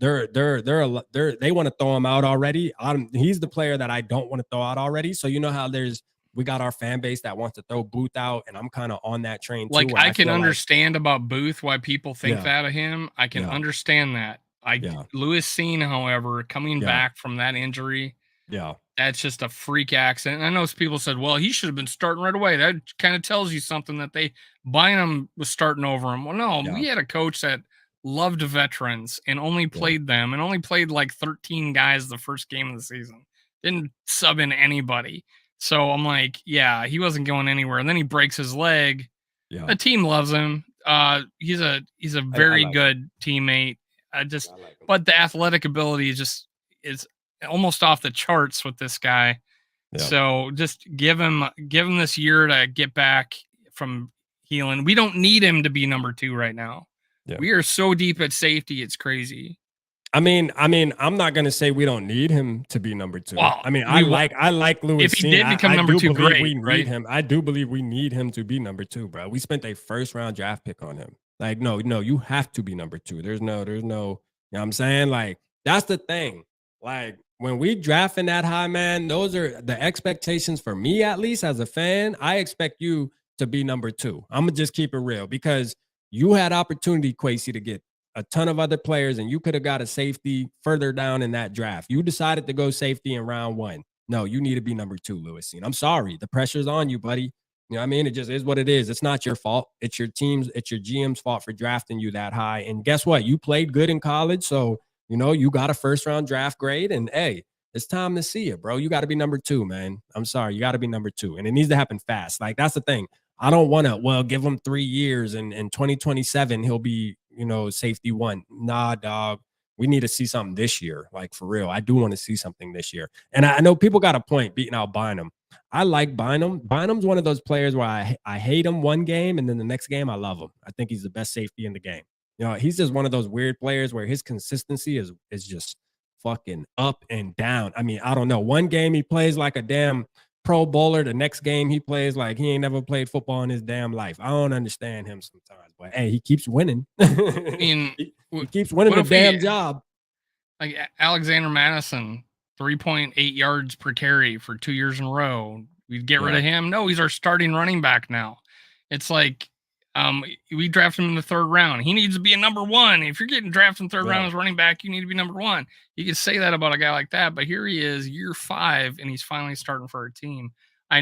they want to throw him out already. He's the player that I don't want to throw out already. So you know how we got our fan base that wants to throw Booth out, and I'm kind of on that train too. Like I can understand about Booth why people think that of him. I can understand that. Lewis Cine, however, coming back from that injury, that's just a freak accident. And I know people said, well, he should have been starting right away. That kind of tells you something that Bynum was starting over him. Well, no, we had a coach that loved veterans and only played them and only played like 13 guys the first game of the season. Didn't sub in anybody. So I'm like, yeah, he wasn't going anywhere. And then he breaks his leg. Yeah. The team loves him. He's a very good teammate. But the athletic ability is almost off the charts with this guy. Yeah. So just give him this year to get back from healing. We don't need him to be number 2 right now. Yeah. We are so deep at safety, it's crazy. I mean, I'm not gonna say we don't need him to be number 2. Well, I mean, I like Lewis. If he did become number 2, great. We need him. I do believe we need him to be number 2, bro. We spent a first-round draft pick on him. Like, no, you have to be number 2. There's no. You know what I'm saying? Like, that's the thing. Like, when we drafting that high, man, those are the expectations for me, at least as a fan. I expect you to be number 2. I'm gonna just keep it real because you had opportunity, Kwesi, to get a ton of other players, and you could have got a safety further down in that draft. You decided to go safety in round 1. No, you need to be number 2, Lewis Cine. I'm sorry. The pressure's on you, buddy. You know what I mean? It just is what it is. It's not your fault. It's your GM's fault for drafting you that high. And guess what? You played good in college. So, you know, you got a first-round draft grade. And, hey, it's time to see it, bro. You got to be number 2, man. I'm sorry. You got to be number 2. And it needs to happen fast. Like, that's the thing. I don't want to, give him 3 years and in 2027, he'll be, you know, safety 1. Nah, dog. We need to see something this year. Like, for real. I do want to see something this year. And I know people got a point beating out Bynum. I like Bynum. Bynum's one of those players where I hate him one game, and then the next game I love him. I think he's the best safety in the game. You know, he's just one of those weird players where his consistency is just fucking up and down. I mean, I don't know. One game he plays like a damn Pro Bowler. The next game he plays like he ain't never played football in his damn life. I don't understand him sometimes, but hey, he keeps winning. I mean, he keeps winning the damn job. Like Alexander Madison, 3.8 yards per carry for 2 years in a row. We'd get rid of him. No, he's our starting running back now. It's like we drafted him in the 3rd round. He needs to be a number 1. If you're getting drafted in the 3rd round as running back, you need to be number 1. You can say that about a guy like that, but here he is, year 5, and he's finally starting for our team. I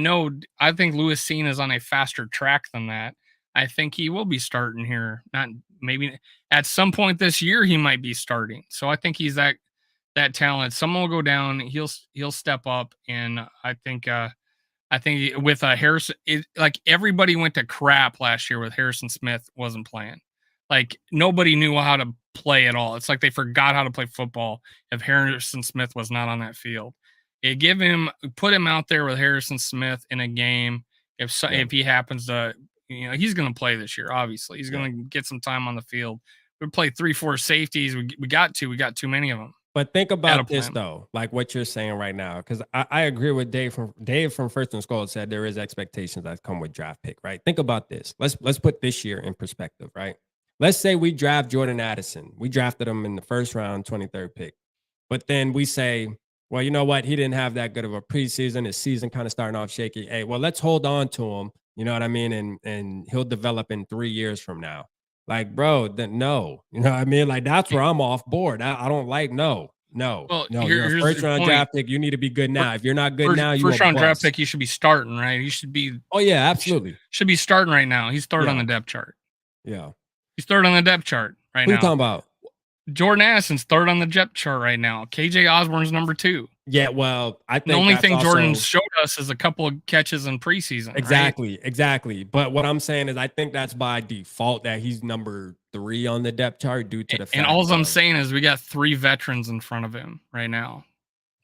think Lewis Cine is on a faster track than that. I think he will be starting here. Not maybe at some point this year he might be starting. So I think he's that talent. Someone will go down. He'll step up, and I think with Harrison, like everybody went to crap last year with Harrison Smith wasn't playing. Like nobody knew how to play at all. It's like they forgot how to play football if Harrison Smith was not on that field. Put him out there with Harrison Smith in a game. If he happens to, he's going to play this year. Obviously, he's going to get some time on the field. We played 3-4 safeties. We got too many of them. But think about this though, like what you're saying right now, because I agree with Dave from First and SKOL'd said there is expectations that come with draft pick, right? Think about this. Let's put this year in perspective, right? Let's say we draft Jordan Addison. We drafted him in the 1st round, 23rd pick. But then we say, well, you know what? He didn't have that good of a preseason. His season kind of starting off shaky. Hey, well, let's hold on to him. You know what I mean? And he'll develop in 3 years from now. Like, bro, then no. You know what I mean? Like, that's where I'm off board. I don't like no. Well, you're a 1st round draft pick. You need to be good now. If you're not good now, you 1st round draft pick, you should be starting, right? You should be. Oh, yeah, absolutely. Should be starting right now. He's 3rd on the depth chart. Yeah. He's 3rd on the depth chart right now. Who you talking about? Jordan Addison's 3rd on the depth chart right now. KJ Osborne's number 2. Yeah, well, I think the only thing Jordan showed us is a couple of catches in preseason. Exactly. But what I'm saying is, I think that's by default that he's number 3 on the depth chart due to the fact. And all I'm saying is, we got 3 veterans in front of him right now.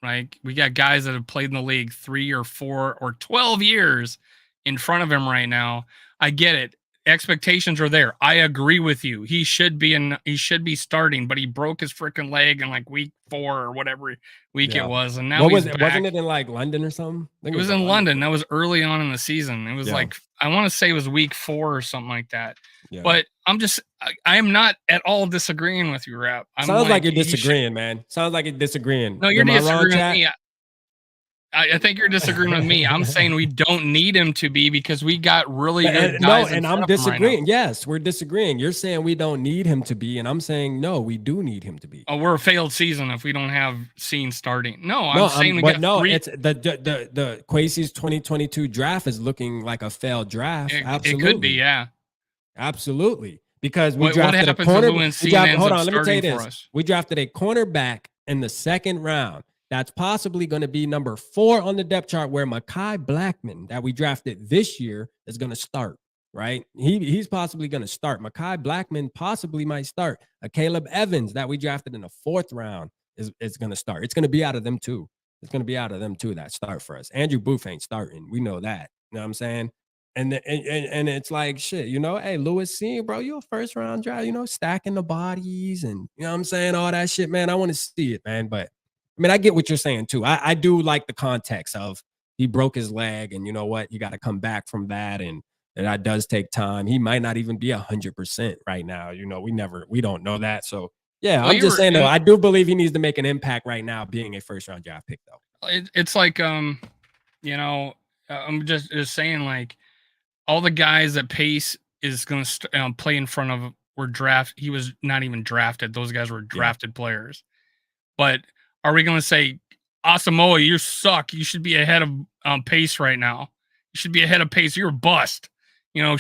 Like we got guys that have played in the league 3 or 4 or 12 years in front of him right now. I get it. Expectations are there. I agree with you. He should be starting, but he broke his freaking leg in like week 4 or whatever week it was. And now wasn't it in like London or something? It was in London. That was early on in the season. It was like, I want to say it was week 4 or something like that. Yeah. But I am not at all disagreeing with you, Rap. Sounds like you're disagreeing, man. Sounds like you're disagreeing. No, you're disagreeing with me. I think you're disagreeing with me. I'm saying we don't need him to be because we got really good guys. No, and I'm disagreeing. Right, yes, we're disagreeing. You're saying we don't need him to be, and I'm saying no, we do need him to be. Oh, we're a failed season if we don't have Cine starting. No, I'm saying we got it's the Kwesi's 2022 draft is looking like a failed draft. Absolutely, it could be, yeah, absolutely. Because we drafted a corner. Hold on, let me tell you this. We drafted a cornerback in the 2nd round. That's possibly going to be number 4 on the depth chart, where Mekhi Blackman that we drafted this year is going to start, right? He's possibly going to start. Mekhi Blackman possibly might start. Caleb Evans that we drafted in the 4th round is going to start. It's going to be out of them too. It's going to be out of them too that start for us. Andrew Booth ain't starting. We know that. You know what I'm saying? And it's like, shit, hey, Lewis Cine, bro, you're a 1st round draft, stacking the bodies and, you know what I'm saying, all that shit, man. I want to see it, man, but I mean, I get what you're saying too. I do like the context of he broke his leg, and you know what? You got to come back from that, and that does take time. He might not even be 100% right now. We don't know that. So yeah, I'm just saying though, I do believe he needs to make an impact right now, being a 1st round draft pick though. It's like I'm just saying, like, all the guys that Pace is going to play in front of were drafted. He was not even drafted. Those guys were drafted players, but. Are we going to say, Asamoah, you suck. You should be ahead of Pace right now. You should be ahead of Pace. You're a bust. Can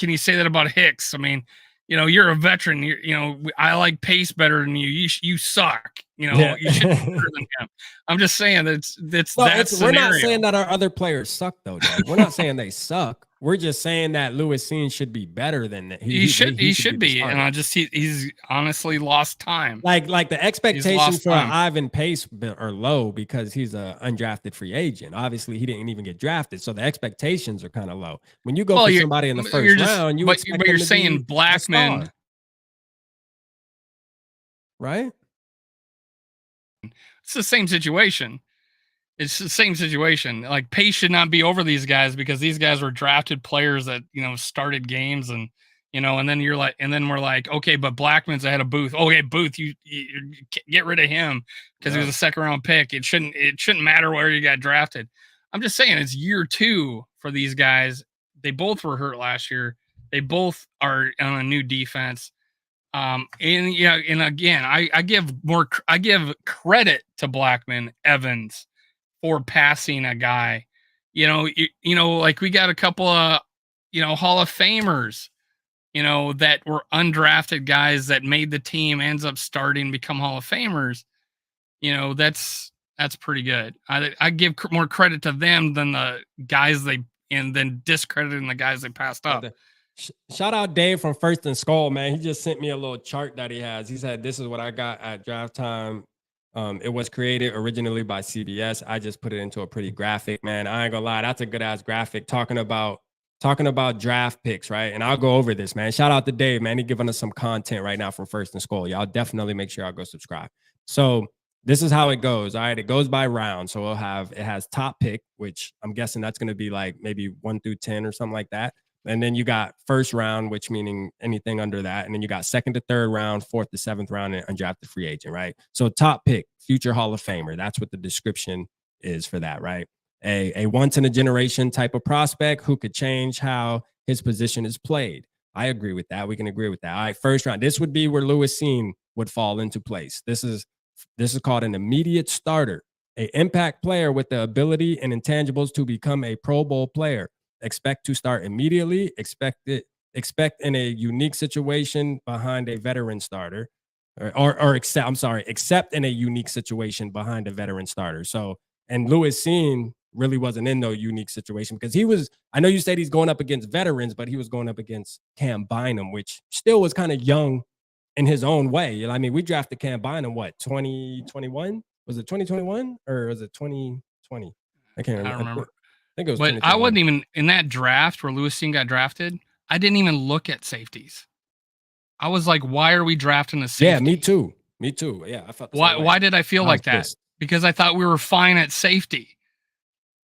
you say that about Hicks? I mean, you're a veteran. I like Pace better than you. You suck. You should be better than him. I'm just saying we're not saying that our other players suck though. We're not saying they suck. We're just saying that Lewis Cine should be better than that. He should be. And he's honestly lost time. Like the expectations for Ivan Pace are low because he's an undrafted free agent. Obviously, he didn't even get drafted, so the expectations are kind of low. When you go for somebody in the 1st round, but you're saying Blackman, right? It's the same situation. It's the same situation. Like Pace should not be over these guys because these guys were drafted players that, started games and, and then you're like, and then we're like, okay, but Blackman's ahead of Booth. Okay, Booth, you get rid of him because he was a second round pick. It shouldn't matter where you got drafted. I'm just saying it's year 2 for these guys. They both were hurt last year. They both are on a new defense. And again, I give credit to Blackman, Evans, for passing a guy. Like we got a couple of, Hall of Famers, that were undrafted guys that made the team, ends up starting, become Hall of Famers. That's pretty good. I give more credit to them than the guys and then discrediting the guys they passed up. Shout out Dave from First and SKOL'd, man. He just sent me a little chart that he has. He said, this is what I got at draft time. It was created originally by CBS. I just put it into a pretty graphic, man. I ain't gonna lie, that's a good ass graphic talking about draft picks, right? And I'll go over this, man. Shout out to Dave, man. He's giving us some content right now from First and SKOL'd. Y'all definitely make sure y'all go subscribe. So this is how it goes. All right, it goes by round. So it has top pick, which I'm guessing that's gonna be like maybe 1 through 10 or something like that. And then you got first round, which meaning anything under that. And then you got second to third round, fourth to seventh round, and undrafted free agent, right? So top pick, future Hall of Famer. That's what the description is for that, right? A once in a generation type of prospect who could change how his position is played. I agree with that. We can agree with that. All right, first round. This would be where Lewis Seen would fall into place. This is called an immediate starter, an impact player with the ability and intangibles to become a Pro Bowl player. Expect to start immediately. Expect in a unique situation behind a veteran starter, except in a unique situation behind a veteran starter. So, and Lewis Seen really wasn't in no unique situation because I know you said he's going up against veterans, but he was going up against Cam Bynum, which still was kind of young in his own way. I mean, we drafted Cam Bynum, 2021? Was it 2021 or was it 2020? I can't remember. I don't remember. I think it was. But I wasn't even in that draft where Lewis Seen got drafted. I didn't even look at safeties. I was like, why are we drafting a safety? Yeah, me too. Yeah, I felt. Why did I feel like that? Because I thought we were fine at safety.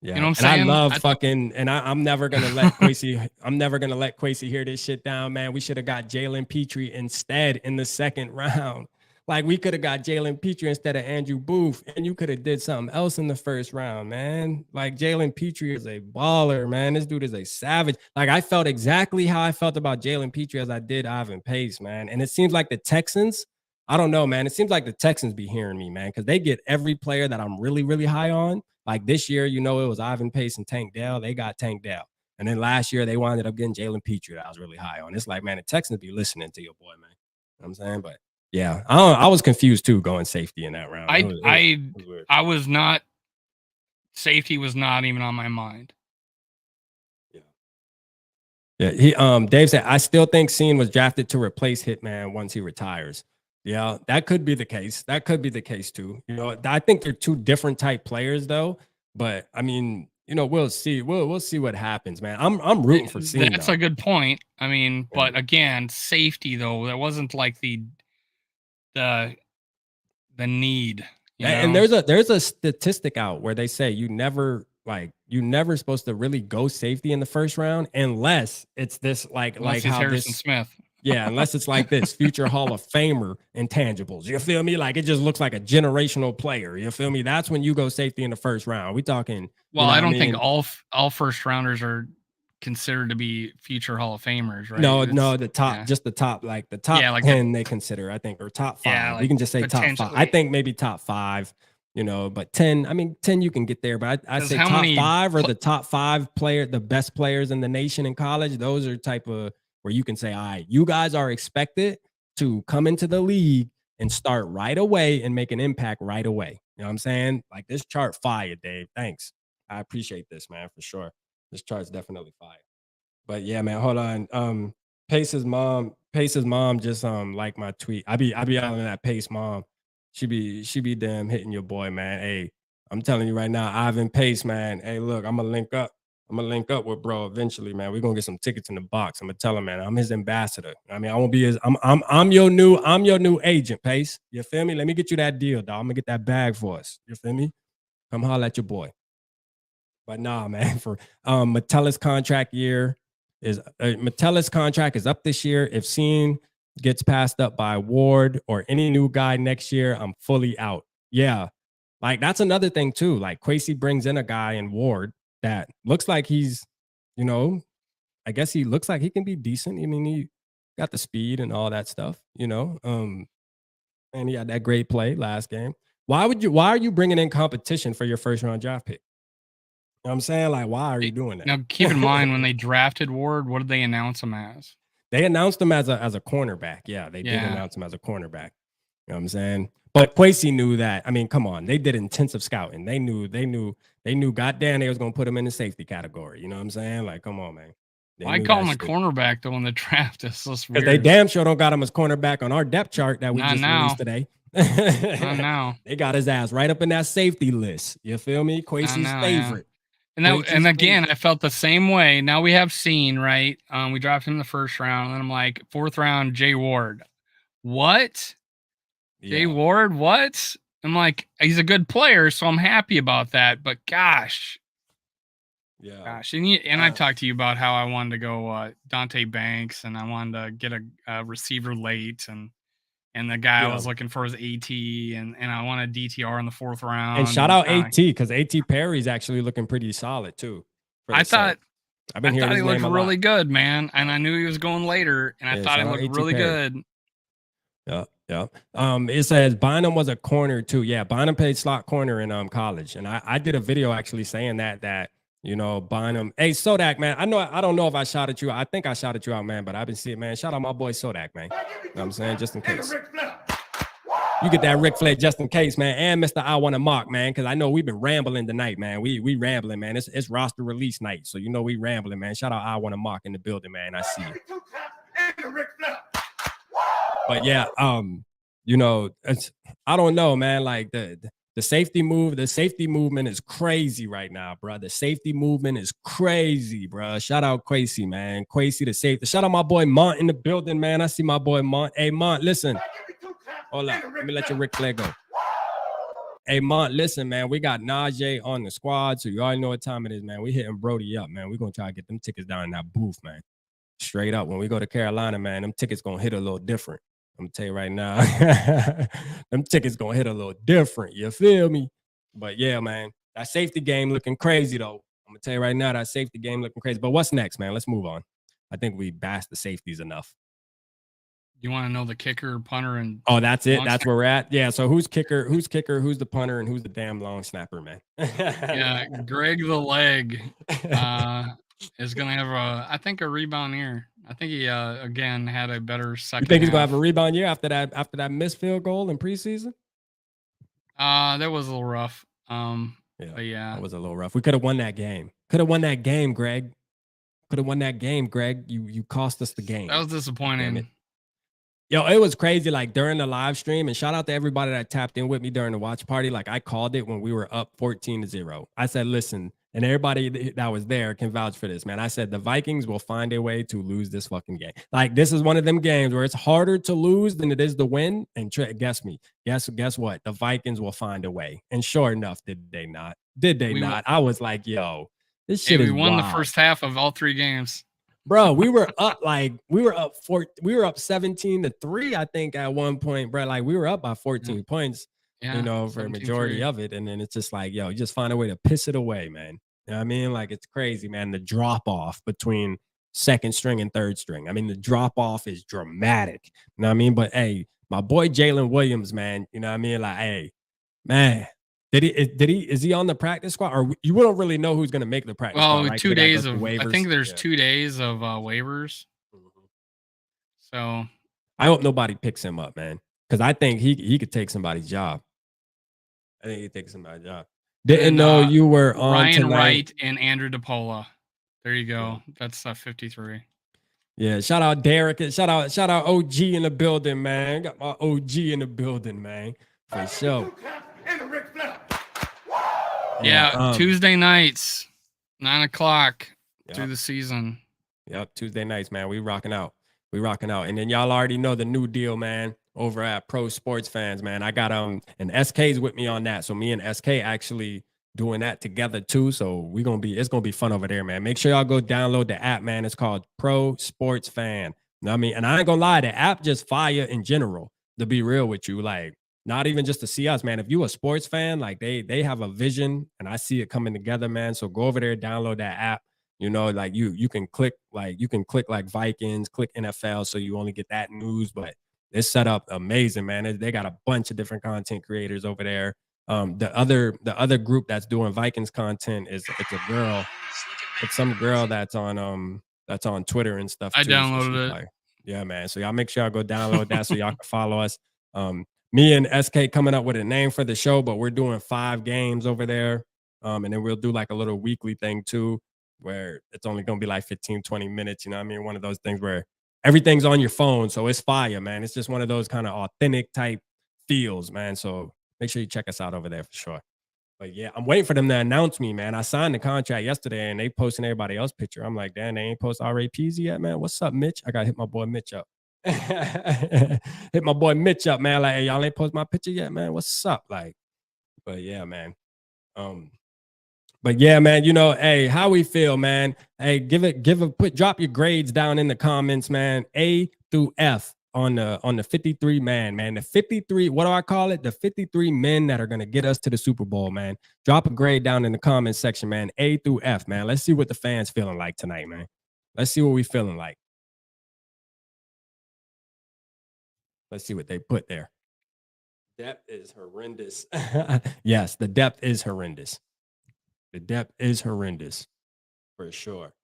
Yeah, you know what I'm saying? I love fucking, and I'm never gonna let Kwesi. I'm never gonna let Kwesi hear this shit down, man. We should have got Jalen Petrie instead in the second round. Like we could have got Jalen Petrie instead of Andrew Booth, and you could have did something else in the first round, man. Like Jalen Petrie is a baller, man. This dude is a savage. Like I felt exactly how I felt about Jalen Petrie as I did Ivan Pace, man. And it seems like the Texans, I don't know, man. It seems like the Texans be hearing me, man, because they get every player that I'm really, really high on. Like this year, it was Ivan Pace and Tank Dell. They got Tank Dell. And then last year, they wound up getting Jalen Petrie that I was really high on. It's like, man, the Texans be listening to your boy, man. You know what I'm saying? But yeah, I was confused too going safety in that round. I was not. Safety was not even on my mind. Yeah. Dave said, I still think Seen was drafted to replace Hitman once he retires. Yeah, that could be the case. That could be the case too. I think they're two different type players though. But I mean, we'll see. We'll see what happens, man. I'm rooting for Seen. That's a good point. I mean, but again, safety though, that wasn't like the need. And there's a statistic out where they say you never supposed to really go safety in the first round unless it's this unless it's how Harrison Smith. Yeah, unless it's like this future Hall of Famer intangibles. You feel me? Like it just looks like a generational player. You feel me? That's when you go safety in the first round. We talking. Well, I don't think all first rounders are considered to be future Hall of Famers, right? No, the top, just the top, like the top 10 they consider, I think, or top 5. Yeah, we can just say top 5. I think maybe top 5. But 10, I mean, 10 you can get there, but I say top 5 or the top 5 player, the best players in the nation in college. Those are type of where you can say, all right, you guys are expected to come into the league and start right away and make an impact right away. You know what I'm saying? Like this chart fire, Dave. Thanks. I appreciate this, man, for sure. This chart's definitely fire. But yeah, man, hold on. Pace's mom just liked my tweet. I be yelling at Pace mom. She be damn hitting your boy, man. Hey, I'm telling you right now, Ivan Pace, man. Hey, look, I'm gonna link up. I'm gonna link up with bro eventually, man. We're gonna get some tickets in the box. I'm gonna tell him, man, I'm his ambassador. I mean, I won't be his. I'm your new agent, Pace. You feel me? Let me get you that deal, dog. I'm gonna get that bag for us. You feel me? Come holler at your boy. But nah, man. For Metellus contract is up this year. If Scene gets passed up by Ward or any new guy next year, I'm fully out. Yeah, like that's another thing too. Like Kwesi brings in a guy in Ward that looks like he's, I guess he looks like he can be decent. I mean, he got the speed and all that stuff, and he had that great play last game. Why are you bringing in competition for your first round draft pick? You know what I'm saying? Like, why are you doing that? Now, keep in mind, when they drafted Ward, what did they announce him as? They announced him as a cornerback. Yeah, they did announce him as a cornerback. You know what I'm saying? But Kwesi knew that. I mean, come on. They did intensive scouting. They knew goddamn they was going to put him in the safety category. You know what I'm saying? Like, come on, man. I call him a cornerback, though, in the draft. It's just weird. They damn sure don't got him as cornerback on our depth chart that we just released today. Not now. They got his ass right up in that safety list. You feel me? Kwesi's favorite. Yeah. And again, I felt the same way. Now we have Scene, right? We drafted him in the first round, and I'm like, 4th round, Jay Ward. What? Yeah. Jay Ward? What? I'm like, he's a good player, so I'm happy about that. But gosh. Yeah. Gosh. And I talked to you about how I wanted to go Dante Banks, and I wanted to get a receiver late, and the guy I was looking for is AT, and I want a DTR in the 4th round. And shout out AT, because AT Perry's actually looking pretty solid too. I thought he looked really good, man. And I knew he was going later, and I thought he looked really good. Yeah. It says Bynum was a corner too. Yeah, Bynum played slot corner in college. And I did a video actually saying that Bynum. Hey, Sodak, man. I don't know if I shouted you. I think I shouted you out, man, but I've been seeing, man. Shout out my boy Sodak, man. You know what I'm saying? Just in case. You get that Ric Flair just in case, man. And Mr. I Want to Mock, man, because I know we've been rambling tonight, man. We rambling, man. It's roster release night. So we rambling, man. Shout out I Want to Mock in the building, man. I see you. But yeah, I don't know, man. Like the safety movement is crazy right now, bro. The safety movement is crazy, bro. Shout out Kwesi, man. Kwesi the safety. Shout out my boy Mont in the building, man. I see my boy Mont. Hey, Mont, listen. Hold up. Let me let your Ric Flair go. Hey, Mont, listen, man. We got Najee on the squad, so you already know what time it is, man. We hitting Brody up, man. We're going to try to get them tickets down in that booth, man. Straight up. When we go to Carolina, man, them tickets going to hit a little different. I'm gonna tell you right now, them tickets gonna hit a little different. You feel me? But yeah, man, that safety game looking crazy though. I'm gonna tell you right now, that safety game looking crazy. But what's next, man? Let's move on. I think we bashed the safeties enough. You want to know the kicker, punter, and that's it. That's where we're at. Yeah. So who's kicker? Who's the punter, and who's the damn long snapper, man? Yeah, Greg the leg is gonna have a rebound here. I think he again had a better second. You think he's gonna have a rebound year after that missed field goal in preseason? That was a little rough. But yeah, that was a little rough. We could have won that game. Could have won that game, Greg. Could have won that game, Greg. You cost us the game. That was disappointing. Yo, it was crazy. Like during the live stream, and shout out to everybody that tapped in with me during the watch party. Like I called it when we were up 14-0. I said, listen. And everybody that was there can vouch for this, man. I said the Vikings will find a way to lose this fucking game. Like this is one of them games where it's harder to lose than it is to win. And guess what? The Vikings will find a way. And sure enough, did they not? I was like, yo, this shit is wild. We won the first half of all 3 games. Bro, we were up 17-3, I think, at one point, bro. Like we were up by 14 points. Yeah, for a majority of it. And then it's just like, yo, you just find a way to piss it away, man. You know what I mean? Like, it's crazy, man. The drop-off between second string and third string. I mean, the drop-off is dramatic. You know what I mean? But, hey, my boy Jalen Williams, man, you know what I mean? Like, hey, man, is he on the practice squad? Or you don't really know who's going to make the practice squad, right? 2 days of waivers. I think there's 2 days of waivers. So I hope nobody picks him up, man. Because I think he could take somebody's job. Didn't know you were on Ryan tonight. Wright and Andrew DePola. There you go. That's 53. Yeah, shout out Derek. Shout out OG in the building, man. Got my OG in the building, man. For sure. Yeah, Tuesday nights. 9 o'clock through Yep. the season. Yep. Tuesday nights, man. We rocking out. We rocking out. And then y'all already know the new deal, man, over at Pro Sports Fans, man. I got and SK's with me on that. So me and SK actually doing that together too. So it's gonna be fun over there, man. Make sure y'all go download the app, man. It's called Pro Sports Fan. You know what I mean? And I ain't gonna lie, the app just fire in general, to be real with you. Like, not even just to see us, man. If you a sports fan, like they have a vision and I see it coming together, man. So go over there, download that app. You know, like you can click like Vikings, click NFL, so you only get that news. But it's set up amazing, man. They got a bunch of different content creators over there. The other group that's doing Vikings content it's a girl. It's some girl that's on Twitter and stuff I too. So she's downloaded it. like, yeah, man. So y'all make sure y'all go download that so y'all can follow us. Me and SK coming up with a name for the show, but we're doing 5 games over there. And then we'll do like a little weekly thing too, where it's only going to be like 15, 20 minutes. You know what I mean? One of those things where everything's on your phone. So it's fire, man. It's just one of those kind of authentic type feels, man. So make sure you check us out over there for sure. But yeah, I'm waiting for them to announce me, man. I signed the contract yesterday and they posting everybody else's picture. I'm like, damn, they ain't post RAPZ yet, man. What's up, Mitch? I got to hit my boy Mitch up. Hit my boy Mitch up, man. Like, hey, y'all ain't post my picture yet, man. What's up? Like, but yeah, man. But yeah, man, you know, hey, how we feel, man. Hey, drop your grades down in the comments, man. A through F on the 53 man. The 53, what do I call it? The 53 men that are gonna get us to the Super Bowl, man. Drop a grade down in the comments section, man. A through F, man. Let's see what the fans feeling like tonight, man. Let's see what we feeling like. Let's see what they put there. Depth is horrendous. Yes, the depth is horrendous. The depth is horrendous for sure.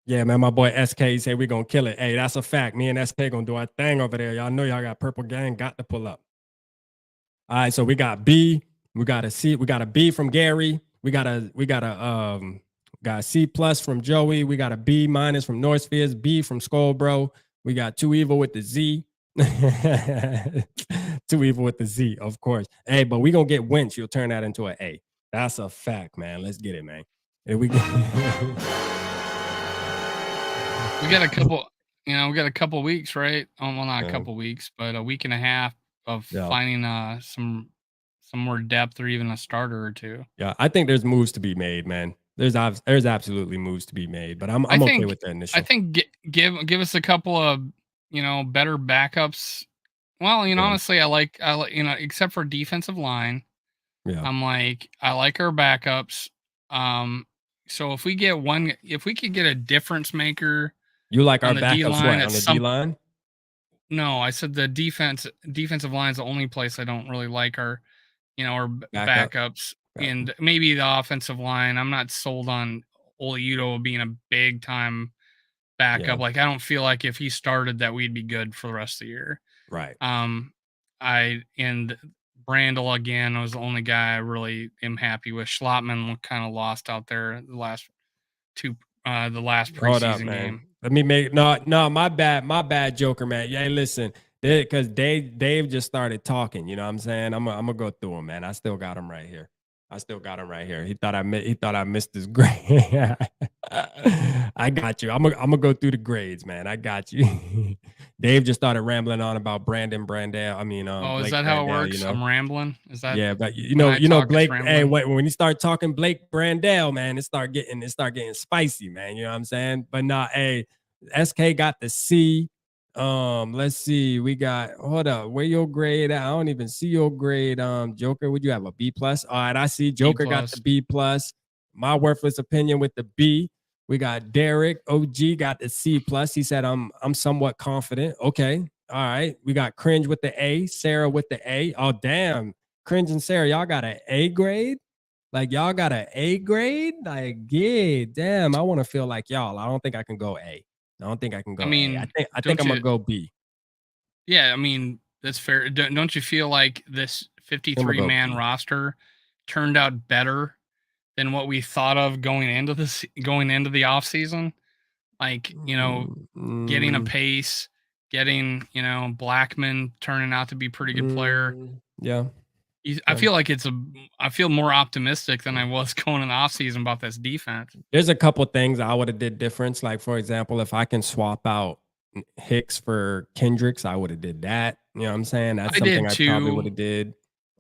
Yeah, man, my boy SK said we're going to kill it. Hey, that's a fact. Me and SK going to do our thing over there. Y'all know y'all got Purple Gang, got to pull up. All right, so we got B, we got a C, we got a B from Gary. We got a C plus from Joey. We got a B minus from Northfields, B from SKOL'd, bro. We got Too Evil with the Z. Too Evil with the Z, of course. Hey, but we going to get Winch. You'll turn that into an A. That's a fact, man. Let's get it, man. And we got a couple, we got a couple weeks, right? Well, not a couple weeks, but a week and a half of finding some more depth or even a starter or two. Yeah, I think there's moves to be made, man. There's absolutely moves to be made, but I'm okay with the initial. I think give us a couple of better backups. Well, honestly, I like except for defensive line. Yeah, I like our backups. So if we could get a difference maker. You like our backups what, on the D line? No, I said the defensive line is the only place I don't really like our backups. And maybe the offensive line. I'm not sold on Oliudo being a big time backup. Like, I don't feel like if he started that we'd be good for the rest of the year. Right. And Brandel again was the only guy I really am happy with. Schlotman kind of lost out there the last preseason game. Let me make my bad, Joker, man. Yeah, listen, because Dave just started talking. You know what I'm saying? I'm gonna go through him, man. I still got him right here. He thought I missed his grade. I got you. I'm gonna go through the grades, man. I got you. Dave just started rambling on about Brandel. I mean, is that how it works? I'm rambling. Is that? Yeah, but you know, Blake. Hey, when you start talking Blake Brandel, man, it start getting spicy, man. You know what I'm saying? But nah, hey, SK got the C. Let's see. We got, hold up, where your grade at? I don't even see your grade. Joker, would you have a B plus? All right, I see Joker got the B plus. My worthless opinion with the B. We got Derek OG got the C plus. He said I'm somewhat confident. Okay. All right. We got Cringe with the A, Sarah with the A. Oh, damn. Cringe and Sarah, y'all got an A grade? Like, y'all got an A grade? Like, yeah, damn. I want to feel like y'all. I don't think I can go A. I don't think I can go. I mean, I think I'm gonna go B. Yeah, I mean that's fair. Don't you feel like this 53-man roster turned out better than what we thought of going into the off season? Like, getting a pace, getting Blackman turning out to be a pretty good player. Yeah. I feel like I feel more optimistic than I was going in the offseason about this defense. There's a couple things I would have did different. Like, for example, if I can swap out Hicks for Kendricks, I would have did that. You know what I'm saying? That's I something did I probably would too. have did.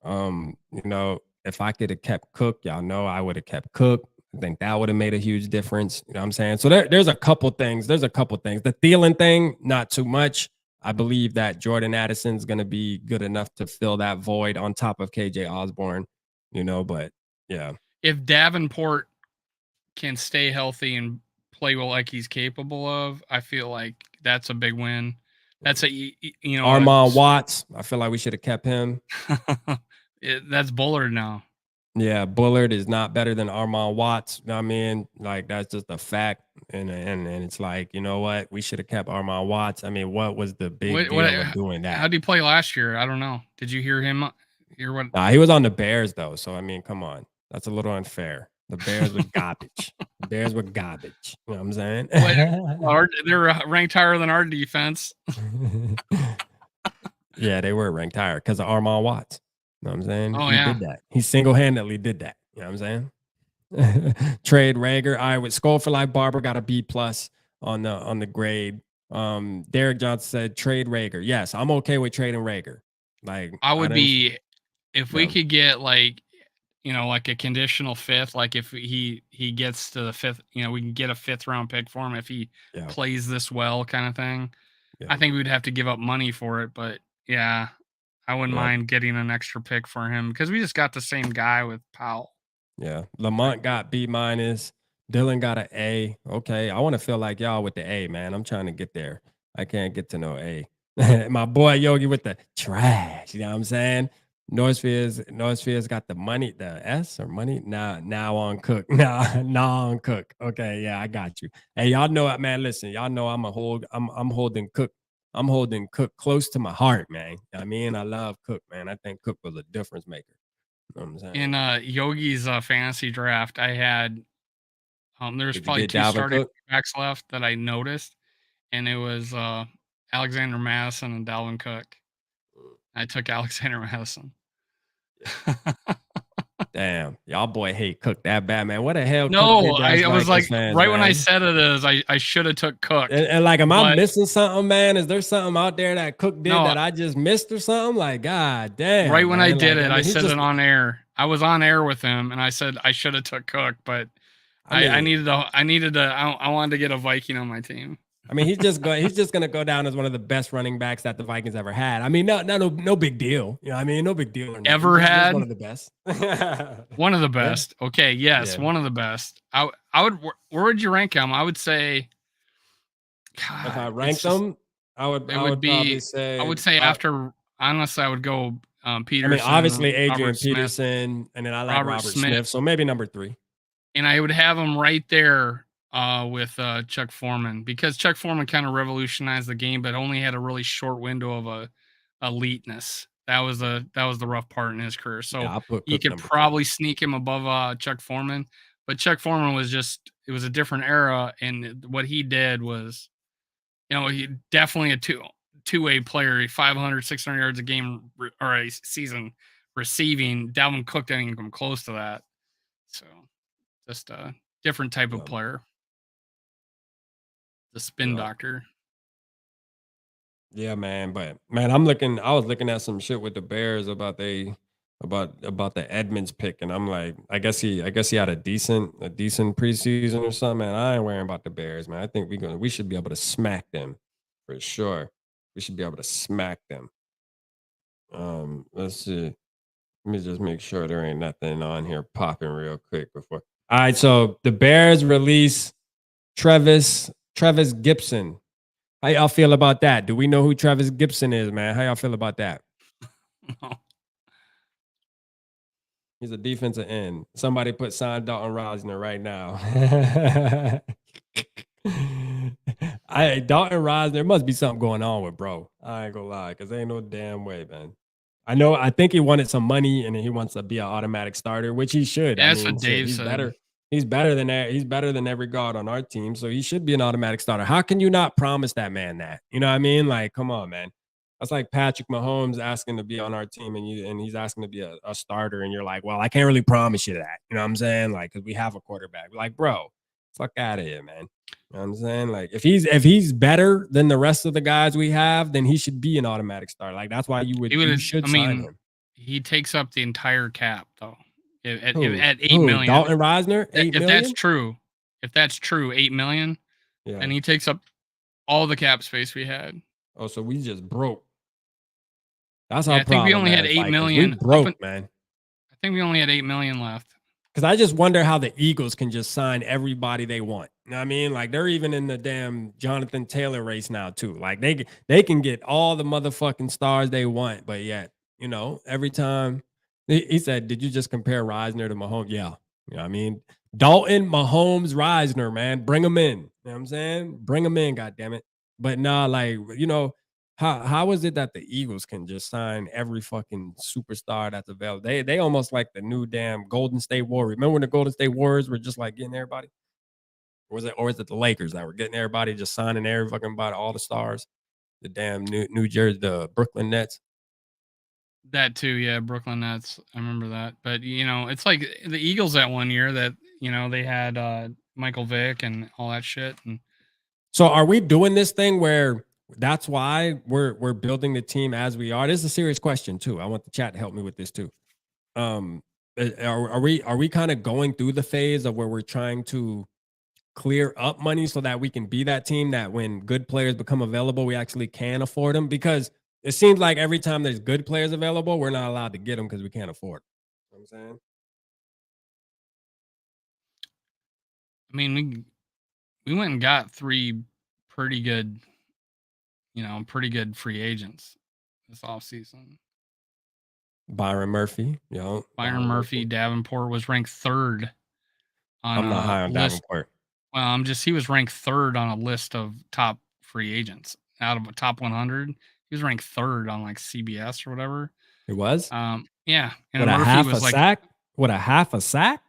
You know, if I could have kept Cook, y'all know I would have kept Cook. I think that would have made a huge difference. You know what I'm saying? So there's a couple things. There's a couple things. The Thielen thing, not too much. I believe that Jordan Addison's going to be good enough to fill that void on top of KJ Osborne, you know, but yeah. If Davenport can stay healthy and play well like he's capable of, I feel like that's a big win. That's Armand Watts. I feel like we should have kept him. That's Bullard now. Yeah, Bullard is not better than Armand Watts. You know what I mean, like that's just a fact. And it's like, you know what? We should have kept Armand Watts. I mean, what was the big deal of doing that? How did he play last year? I don't know. Did you hear him? Nah, he was on the Bears though. So I mean, come on, that's a little unfair. The Bears were garbage. The Bears were garbage. You know what I'm saying? They're ranked higher than our defense. Yeah, they were ranked higher because of Armand Watts. You know what I'm saying? Oh, he did that. He single-handedly did that. You know what I'm saying? Trade Rager. All right, with SKOL'd for Life Barber got a B+ on the grade. Derek Johnson said trade Rager. Yes, I'm okay with trading Rager. Like I would be if we could get like like a conditional fifth, like if he gets to the fifth, we can get a 5th round pick for him if he plays this well, kind of thing. Yeah. I think we'd have to give up money for it, but yeah, I wouldn't mind getting an extra pick for him because we just got the same guy with Powell. Yeah, Lamont got B-. Dylan got an A. Okay, I want to feel like y'all with the A, man. I'm trying to get there. I can't get to no A. My boy Yogi with the trash. You know what I'm saying? Northfield's got the money, the S or money. Now on Cook. Now on Cook. Okay, yeah, I got you. Hey, y'all know it, man. Listen, y'all know I'm holding Cook. I'm holding Cook close to my heart, man. I mean, I love Cook, man. I think Cook was a difference maker. You know what I'm saying? In Yogi's fantasy draft, I had there's probably 2 starting backs left that I noticed, and it was Alexander Madison and Dalvin Cook. I took Alexander Madison. Damn, y'all boy hate Cook that bad, man. What the hell? No, I was like, fans, right, man. When I said it is, I should have took Cook. And like, am I missing something, man? Is there something out there that Cook did that I just missed or something? Like, god damn. Right when I did it, I said it on air. I was on air with him, and I said I should have took Cook, but I wanted to get a Viking on my team. I mean, he's just gonna go down as one of the best running backs that the Vikings ever had. I mean, no big deal. You know what I mean? No big deal. Ever had one of the best. One of the best. Yeah. Okay, yes, one of the best. I would. Where would you rank him? I would say. God, if I ranked them, I would probably say. I would say after. Honestly, I would go Peterson. I mean, obviously Adrian Peterson, and then I like Robert Smith. So maybe number 3. And I would have him right there. With Chuck Foreman, because Chuck Foreman kind of revolutionized the game, but only had a really short window of eliteness. That was the rough part in his career. So you could probably sneak him above Chuck Foreman, but Chuck Foreman was it was a different era, and what he did was, he definitely a two-way player, 500, 600 yards a game or a season receiving. Dalvin Cook didn't even come close to that. So just a different type of player. The spin doctor. Yeah, man. But man, I was looking at some shit with the Bears about the Edmonds pick, and I'm like, I guess he had a decent preseason or something. Man, I ain't worrying about the Bears, man. I think we should be able to smack them for sure. We should be able to smack them. Let's see. Let me just make sure there ain't nothing on here popping real quick before. All right, so the Bears release Travis Gibson. How y'all feel about that? Do we know who Travis Gibson is, man? How y'all feel about that? No. He's a defensive end. Somebody put sign Dalton Rosner right now. Dalton Rosner, there must be something going on with bro. I ain't gonna lie, because ain't no damn way, man. I think he wanted some money and he wants to be an automatic starter, which he should. Yeah, that's what Dave said. He's better than that. He's better than every guard on our team, so he should be an automatic starter. How can you not promise that man that? You know what I mean? Like, come on, man. That's like Patrick Mahomes asking to be on our team, and he's asking to be a starter, and you're like, well, I can't really promise you that. You know what I'm saying? Like, because we have a quarterback. Like, bro, fuck out of here, man. You know what I'm saying? Like, if he's better than the rest of the guys we have, then he should be an automatic starter. Like, that's why you should sign him. He takes up the entire cap though. At Who? 8 million. Dalton Reisner, $8 million? If that's true, 8 million, Yeah. and he takes up all the cap space we had. Oh, so we just broke. That's our I think problem. we only had 8 million. We broke, man. I think we only had 8 million left. Because I just wonder how the Eagles can just sign everybody they want. You know what I mean? Like, they're even in the damn Jonathan Taylor race now, too. Like, they can get all the motherfucking stars they want, but yet, you know, every time he said, did you just compare Reisner to Mahomes? Yeah. You know what I mean? Dalton, Mahomes, Reisner, man. Bring them in. You know what I'm saying? Bring them in, goddammit. But nah, like, you know, how is it that the Eagles can just sign every fucking superstar that's available? They almost like the new damn Golden State Warriors. Remember when the Golden State Warriors were just like getting everybody? Or is it the Lakers that were getting everybody, just signing every fucking body, all the stars? The damn New Jersey, the Brooklyn Nets. That too, yeah, Brooklyn Nets. I remember that. But you know, it's like the Eagles that one year that, you know, they had Michael Vick and all that shit. And so are we doing this thing where that's why we're building the team as we are? This is a serious question too. I want the chat to help me with this too. Are we kind of going through the phase of where we're trying to clear up money so that we can be that team that when good players become available, we actually can afford them? Because it seems like every time there's good players available, we're not allowed to get them because we can't afford them. You know what I'm saying? I mean, we went and got 3 pretty good, you know, pretty good free agents this offseason. Byron Murphy, you know. Byron Murphy, Davenport was ranked 3rd on I'm not high on list. Davenport. Well, he was ranked 3rd on a list of top free agents out of a top 100. He was ranked 3rd on like CBS or whatever. It was? Yeah. And With a Murphy half was a like sack? With a half a sack?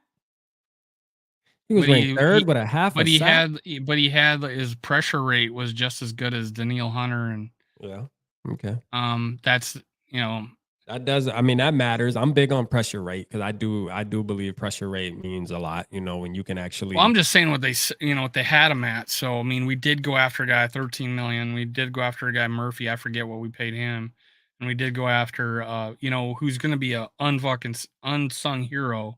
He was ranked 3rd with a half a sack? But he had his pressure rate was just as good as Daniil Hunter. And yeah. Okay. That's, you know, that does. I mean, that matters. I'm big on pressure rate because I do believe pressure rate means a lot. You know, when you can actually. Well, I'm just saying what they had him at. So I mean, we did go after a guy 13 million. We did go after a guy Murphy. I forget what we paid him, and we did go after you know, who's going to be a unsung hero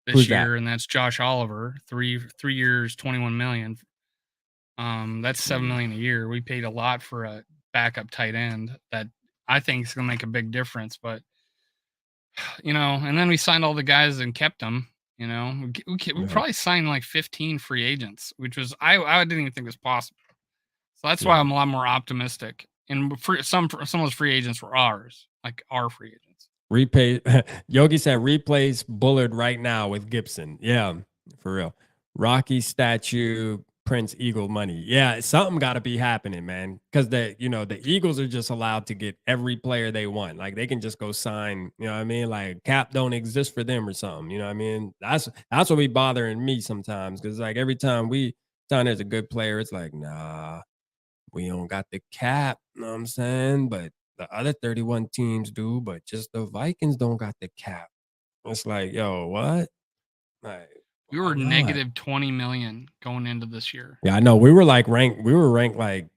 this year, and that's Josh Oliver. 3 years, 21 million. That's $7 million a year. We paid a lot for a backup tight end that I think is going to make a big difference. But you know, and then we signed all the guys and kept them. You know, we probably signed like 15 free agents, which was I didn't even think was possible. So that's why I'm a lot more optimistic. And some of those free agents were ours, like our free agents. Yogi said replace Bullard right now with Gibson. Yeah, for real. Rocky statue, Prince Eagle money. Yeah, something got to be happening, man. Because the Eagles are just allowed to get every player they want. Like they can just go sign. You know what I mean? Like cap don't exist for them or something. You know what I mean? That's what be bothering me sometimes. Because like every time we sign as a good player, it's like nah, we don't got the cap. You know what I'm saying? But the other 31 teams do. But just the Vikings don't got the cap. It's like, yo, what? Like. We were negative 20 million going into this year. Yeah, I know. We were ranked like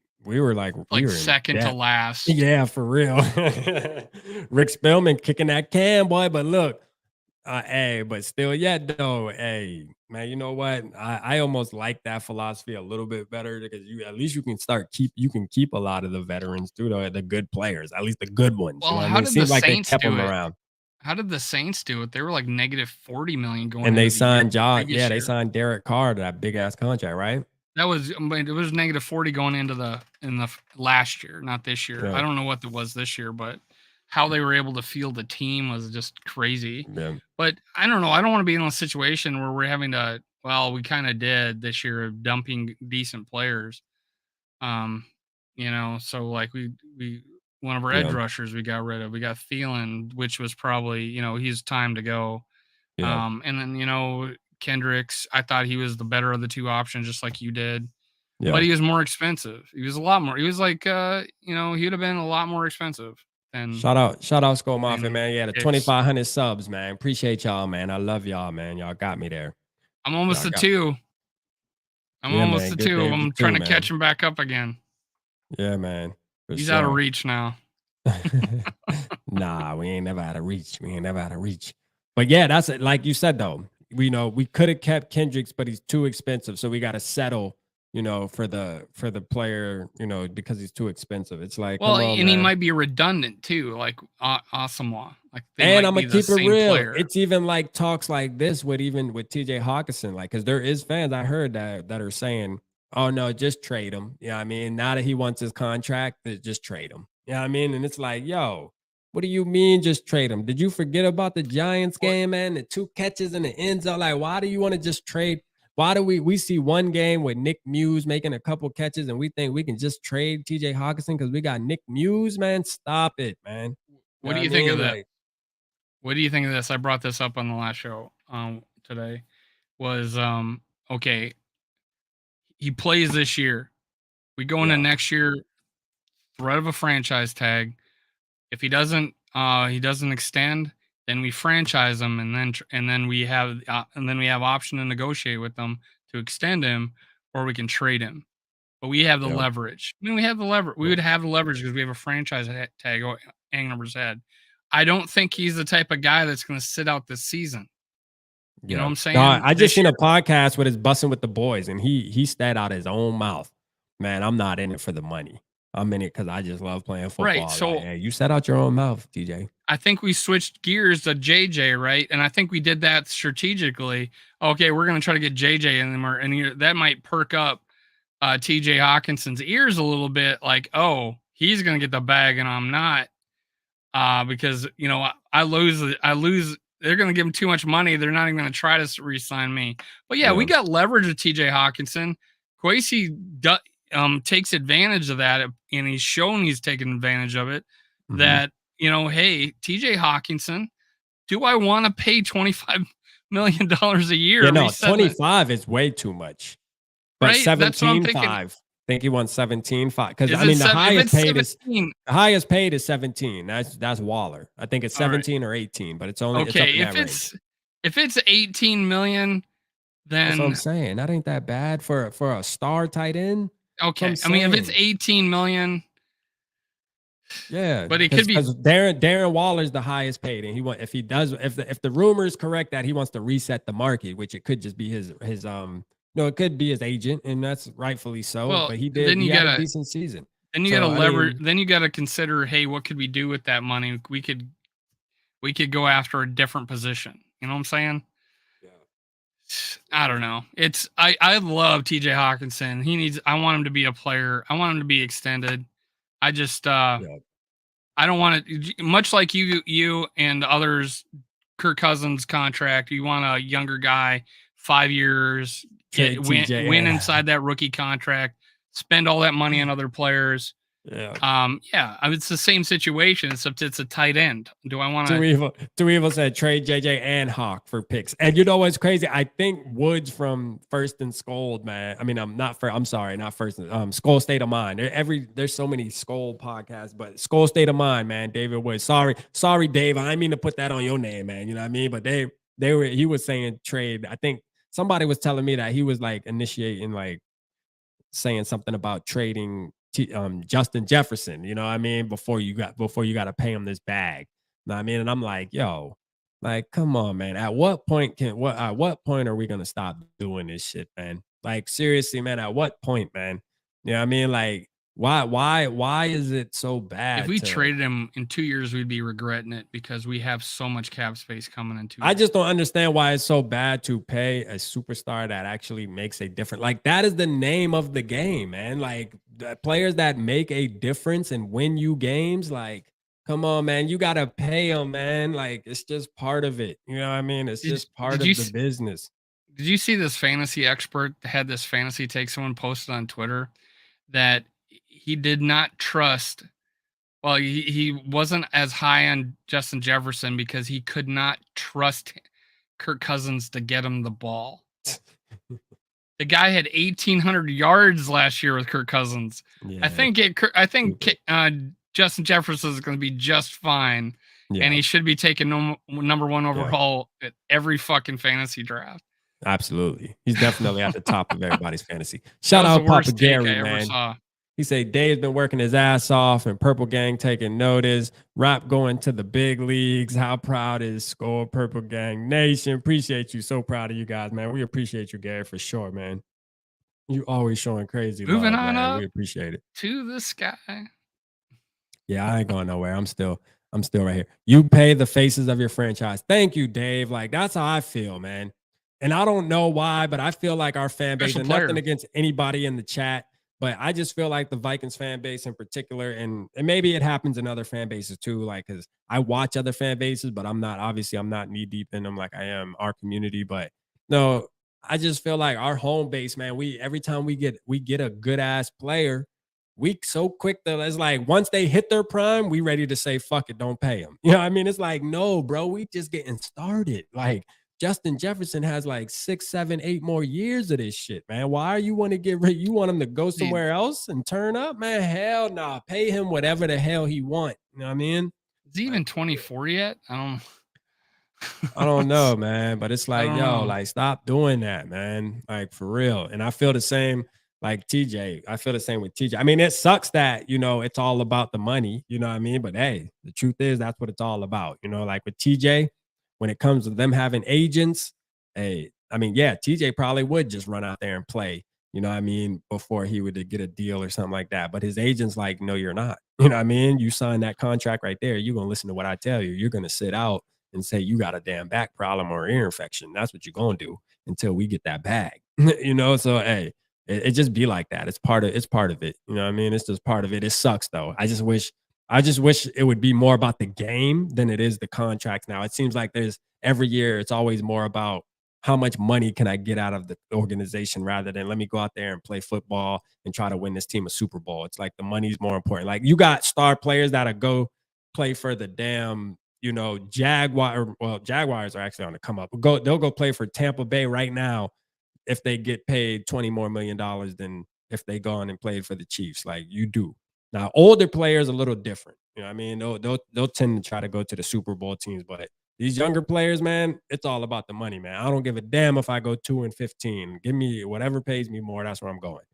second to last. Yeah, for real. Rick Spellman kicking that can, boy. But look, hey, but still yet though, hey, man, you know what? I almost like that philosophy a little bit better because you can keep a lot of the veterans too, the good players, at least the good ones. Well, you know how did the Saints kept do them it? around. How did the Saints do it? They were like negative 40 million going. And they signed Josh. Yeah, they signed Derek Carr to that big ass contract, right? It was negative 40 going into the last year, not this year. Yeah. I don't know what it was this year, but how they were able to field the team was just crazy. Yeah. But I don't know. I don't want to be in a situation where we're having to. Well, we kind of did this year of dumping decent players. You know, so like we one of our edge rushers we got rid of. We got Thielen, which was probably, you know, he's time to go. Yeah. And then, you know, Kendricks, I thought he was the better of the two options, just like you did. Yeah. But he was more expensive. He was a lot more. He was like, you know, he'd have been a lot more expensive than. Shout out, SKOL'd Mafia, than man. Yeah, the Hicks. 2,500 subs, man. Appreciate y'all, man. I love y'all, man. Y'all got me there. I'm almost Y'all to got 2. I'm Yeah, almost man. to Good 2. day I'm for trying two, to catch man. him back up again. Yeah, man. For He's out of sure. reach now. Nah, we ain't never out of reach. We ain't never out of reach. But yeah, that's it. Like you said, though, we know we could have kept Kendricks, but he's too expensive. So we got to settle, you know, for the player, you know, because he's too expensive. It's like, Well, come on, and man. he might be redundant too, like Asamoah. Like they And might I'm be gonna the keep it same real. player. It's even like talks like this with TJ Hawkinson, like because there is fans I heard that are saying, "Oh no, just trade him." Yeah, I mean, now that he wants his contract, just trade him. Yeah, I mean, and it's like, yo, what do you mean just trade him? Did you forget about the Giants game, man? The 2 catches in the end zone. Like, why do you want to just trade? Why do we see one game with Nick Muse making a couple catches and we think we can just trade TJ Hawkinson because we got Nick Muse, man? Stop it, man. What do I you think of mean? that? Like, What do you think of this? I brought this up on the last show today. Was okay. He plays this year. We go into Yeah. next year, threat of a franchise tag. If he doesn't extend, then we franchise him, and then we have option to negotiate with them to extend him, or we can trade him. But we have the Yeah. leverage. I mean, we have the leverage. We would have the leverage because we have a franchise tag hanging over his head. I don't think he's the type of guy that's going to sit out this season. You know what I'm saying? No, I just This seen year- a podcast with his Bussin' with the Boys, and he said out his own mouth, "Man, I'm not in it for the money. I'm in it because I just love playing football." Right, so- like, hey, you said out your own mouth, TJ. I think we switched gears to JJ, right? And I think we did that strategically. Okay, we're going to try to get JJ in there, and that might perk up TJ Hawkinson's ears a little bit. Like, oh, he's going to get the bag, and I'm not, because you know I lose. They're going to give him too much money. They're not even going to try to re-sign me. But yeah, we got leverage with TJ Hawkinson. Kwesi takes advantage of that, and he's shown he's taken advantage of it. Mhm. That, you know, hey, TJ Hawkinson, do I want to pay $25 million a year? Yeah, no, 25 is way too much. But Right? That's what I'm 17.5. thinking. I think he won 17.5 because Is I mean it the highest paid 17? the highest paid is 17. That's Waller. I think it's All right. 17 or 18, but it's only Okay. it's up in that range. If it's 18 million, That's what I'm then saying. That ain't that bad for a star tight end. okay. That's what I I'm mean, if it's saying. 18 million, Yeah, but it could be because Darren Waller's the highest paid, and if the rumor is correct that he wants to reset the market, which it could just be his no, it could be his agent, and that's rightfully so. Well, but he then you had gotta- a decent season. then you So, got to I lever. mean- Then you got to consider, hey, what could we do with that money? We could go after a different position. You know what I'm saying? Yeah. I don't know. I love TJ Hawkinson. I want him to be a player. I want him to be extended. I just I don't want it, much like you and others, Kirk Cousins contract. You want a younger guy, 5 years, win inside that rookie contract, spend all that money on other players. Yeah. I mean, it's the same situation, except it's a tight end. Do I want to? Two evil said trade JJ and Hawk for picks. And you know what's crazy? I think Woods from First and SKOL'd, man. I mean, I'm sorry, not First. SKOL'd State of Mind. There's so many SKOL'd podcasts, but SKOL'd State of Mind, man. David Woods. Sorry, Dave. I didn't mean to put that on your name, man. You know what I mean? But he was saying trade. I think somebody was telling me that he was like initiating, like saying something about trading Justin Jefferson, you know what I mean? Before you got to pay him this bag. You know what I mean? And I'm like, yo, like, come on, man. At what point are we gonna stop doing this shit, man? Like, seriously, man, at what point, man? You know what I mean? Like, why is it so bad? If we traded him in 2 years, we'd be regretting it because we have so much cap space coming in 2 years. I just don't understand why it's so bad to pay a superstar that actually makes a difference. Like, that is the name of the game, man. Like, the players that make a difference and win you games, like, come on, man. You got to pay them, man. Like, it's just part of it. You know what I mean? It's just part of the business. Did you see this fantasy expert had this fantasy take? Someone posted on Twitter that he did not trust. Well, he wasn't as high on Justin Jefferson because he could not trust Kirk Cousins to get him the ball. The guy had 1,800 yards last year with Kirk Cousins. Yeah. I think Justin Jefferson is going to be just fine, and he should be taking number 1 overall at every fucking fantasy draft. Absolutely. He's definitely at the top of everybody's fantasy. Shout out Papa Gary, man. He said Dave's been working his ass off and Purple Gang taking notice. Rap going to the big leagues. How proud is SKOL'd Purple Gang Nation? Appreciate you. So proud of you guys, man. We appreciate you, Gary, for sure, man. You always showing crazy Moving love, on man. up We appreciate it. to the sky. Yeah, I ain't going nowhere. I'm still right here. You pay the faces of your franchise. Thank you, Dave. Like, that's how I feel, man. And I don't know why, but I feel like our fan base, and nothing against anybody in the chat, but I just feel like the Vikings fan base in particular, and maybe it happens in other fan bases too, like, because I watch other fan bases, but I'm not knee deep in them like I am our community. But no, I just feel like our home base, man, every time we get a good ass player, we so quick that it's like once they hit their prime, we ready to say fuck it, don't pay them. You know what I mean? It's like, no, bro, we just getting started. Like, Justin Jefferson has like 6, 7, 8 more years of this shit, man. Why you want to get rid? You want him to go somewhere else and turn up, man? Hell nah. Pay him whatever the hell he want. You know what I mean? Is he even 24 yet? I don't know, man. But it's like, yo, like, stop doing that, man. Like, for real. And I feel the same. Like TJ, I feel the same with TJ. I mean, it sucks that, you know, it's all about the money, you know what I mean? But hey, the truth is that's what it's all about. You know, like with TJ, when it comes to them having agents, hey, I mean, yeah, TJ probably would just run out there and play, you know what I mean, before he would get a deal or something like that. But his agent's like, no, you're not. You know what I mean? You sign that contract right there. You're going to listen to what I tell you. You're going to sit out and say you got a damn back problem or ear infection. That's what you're going to do until we get that bag, you know? So, hey, it just be like that. It's part of it. You know what I mean? It's just part of it. It sucks though. I just wish it would be more about the game than it is the contracts now. It seems like there's every year it's always more about how much money can I get out of the organization rather than let me go out there and play football and try to win this team a Super Bowl. It's like the money's more important. Like you got star players that'll go play for the damn, you know, Jaguars are actually on the come up. They'll go play for Tampa Bay right now if they get paid $20 more million than if they go on and played for the Chiefs. Like you do. Now, older players a little different. You know what I mean? They'll tend to try to go to the Super Bowl teams, but these younger players, man, it's all about the money, man. I don't give a damn if I go 2-15. Give me whatever pays me more. That's where I'm going.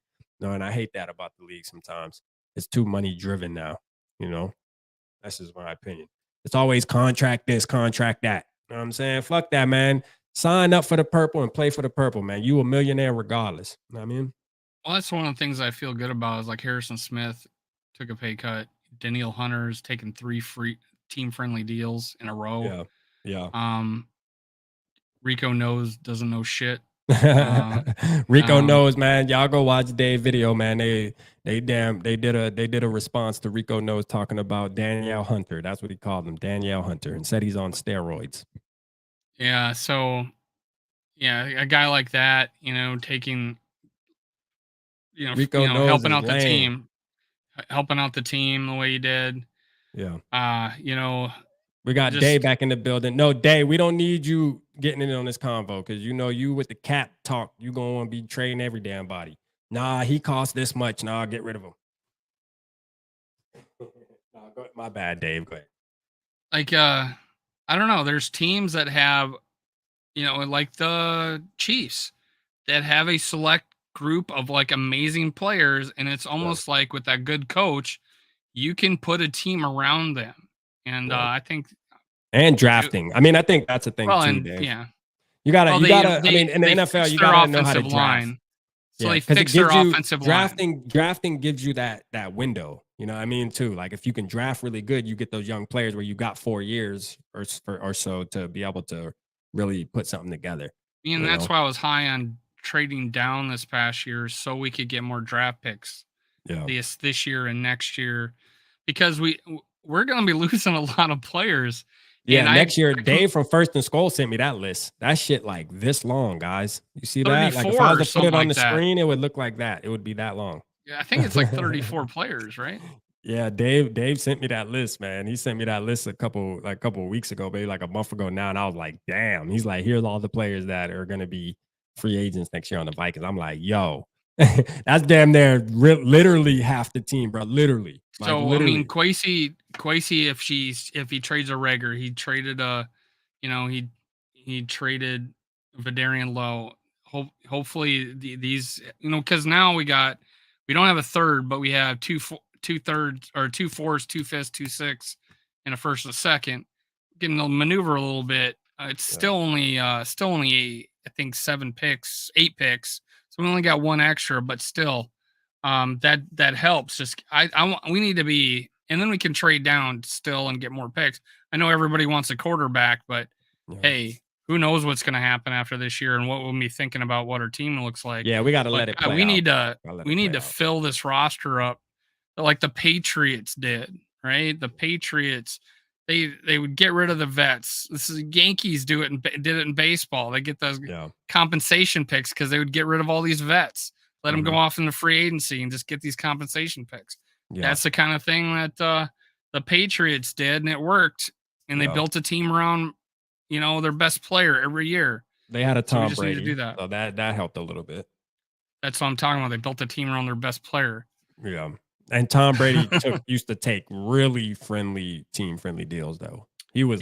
No, and I hate that about the league sometimes. It's too money driven now. You know, that's just my opinion. It's always contract this, contract that. You know what I'm saying? Fuck that, man. Sign up for the purple and play for the purple, man. You a millionaire regardless. You know what I mean? Well, that's one of the things I feel good about is like Harrison Smith took a pay cut. Danielle Hunter's taken 3 free team-friendly deals in a row. Yeah. Rico doesn't know shit. Rico knows, man. Y'all go watch Dave's video, man. They did a response to Rico knows talking about Danielle Hunter. That's what he called him, Danielle Hunter, and said he's on steroids. Yeah, so yeah, a guy like that, you know, taking Rico knows helping out the team the way he did. Yeah. You know, we got Dave back in the building. No, Dave, we don't need you getting in on this convo because you know you with the cap talk, you gonna want to be trading every damn body. Nah, he costs this much. Nah, get rid of him. My bad, Dave. Go ahead. Like I don't know. There's teams that have, you know, like the Chiefs that have a select group of like amazing players, and it's almost like with that good coach, you can put a team around them. And I think and drafting. I mean, I think that's a thing too, Dave. Yeah. You gotta. I mean, in the NFL, you gotta know how to draft. Line. So they fix their offensive line. Drafting gives you that window. You know what I mean, too. Like if you can draft really good, you get those young players where you got 4 years or so to be able to really put something together. And that's why I was high on trading down this past year so we could get more draft picks. Yeah. This year and next year, because we're going to be losing a lot of players. Yeah, and next year, Dave from First and SKOL'd sent me that list. That shit like this long, guys. You see that? Like if I was to put it on the screen, it would look like that. It would be that long. Yeah, I think it's like 34 players, right? Yeah, Dave sent me that list, man. He sent me that list a couple of weeks ago, maybe like a month ago now, and I was like, damn. He's like, here's all the players that are going to be free agents next year on the Vikings. I'm like, yo, that's damn near literally half the team, bro. Literally. So Like, literally. I mean, Kwesi, if he trades a Rager, he traded he traded Vidarian Lowe. Hopefully these, because now we don't have a third, but we have two thirds or 2 4s, 2 5ths, 2 6, and a first and a second. Getting to maneuver a little bit. It's still only I think 8 picks. So we only got one extra, but still, that helps. Just we need to be, and then we can trade down still and get more picks. I know everybody wants a quarterback, but hey, who knows what's going to happen after this year and what we'll be thinking about what our team looks like. Yeah, we got to let it play. We need to fill this roster up like the Patriots did, right? The Patriots, they would get rid of the vets. This is Yankees did it in baseball. They get those compensation picks because they would get rid of all these vets, let them go off in the free agency and just get these compensation picks. That's the kind of thing that the Patriots did, and it worked. And they built a team around, their best player every year. They had a Tom Brady. Need to do that. So that helped a little bit. That's what I'm talking about. They built a team around their best player. Yeah. And Tom Brady used to take really team-friendly deals, though. He was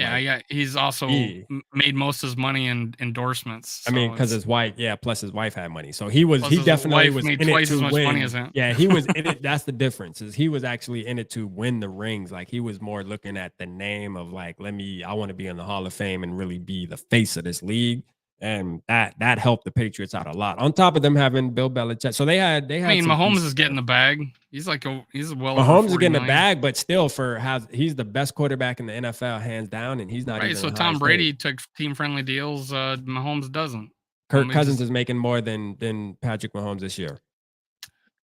he's also made most of his money in endorsements. So because his wife, plus his wife had money. So he definitely was in it to win. Money as him. Yeah, he was in it. That's the difference. Is he was actually in it to win the rings. Like he was more looking at the name of like, I want to be in the Hall of Fame and really be the face of this league. And that helped the Patriots out a lot. On top of them having Bill Belichick, so they had. I mean, Mahomes is getting the bag. He's well. Mahomes is getting the bag, but still, he's the best quarterback in the NFL, hands down, and he's not. Right. So Tom Brady took team-friendly deals. Mahomes doesn't. Kirk Cousins is making more than Patrick Mahomes this year.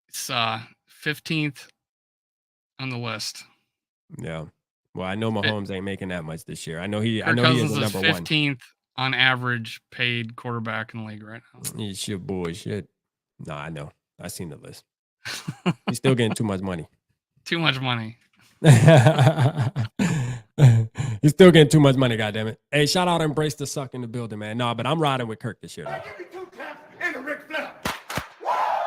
It's 15th on the list. Yeah. Well, I know Mahomes ain't making that much this year. I know he is the number 15th. On average, paid quarterback in the league right now. He's shit bullshit. No, I know. I seen the list. He's still getting too much money. Too much money. He's still getting too much money, goddammit. Hey, shout out Embrace the Suck in the building, man. No, but I'm riding with Kirk this year.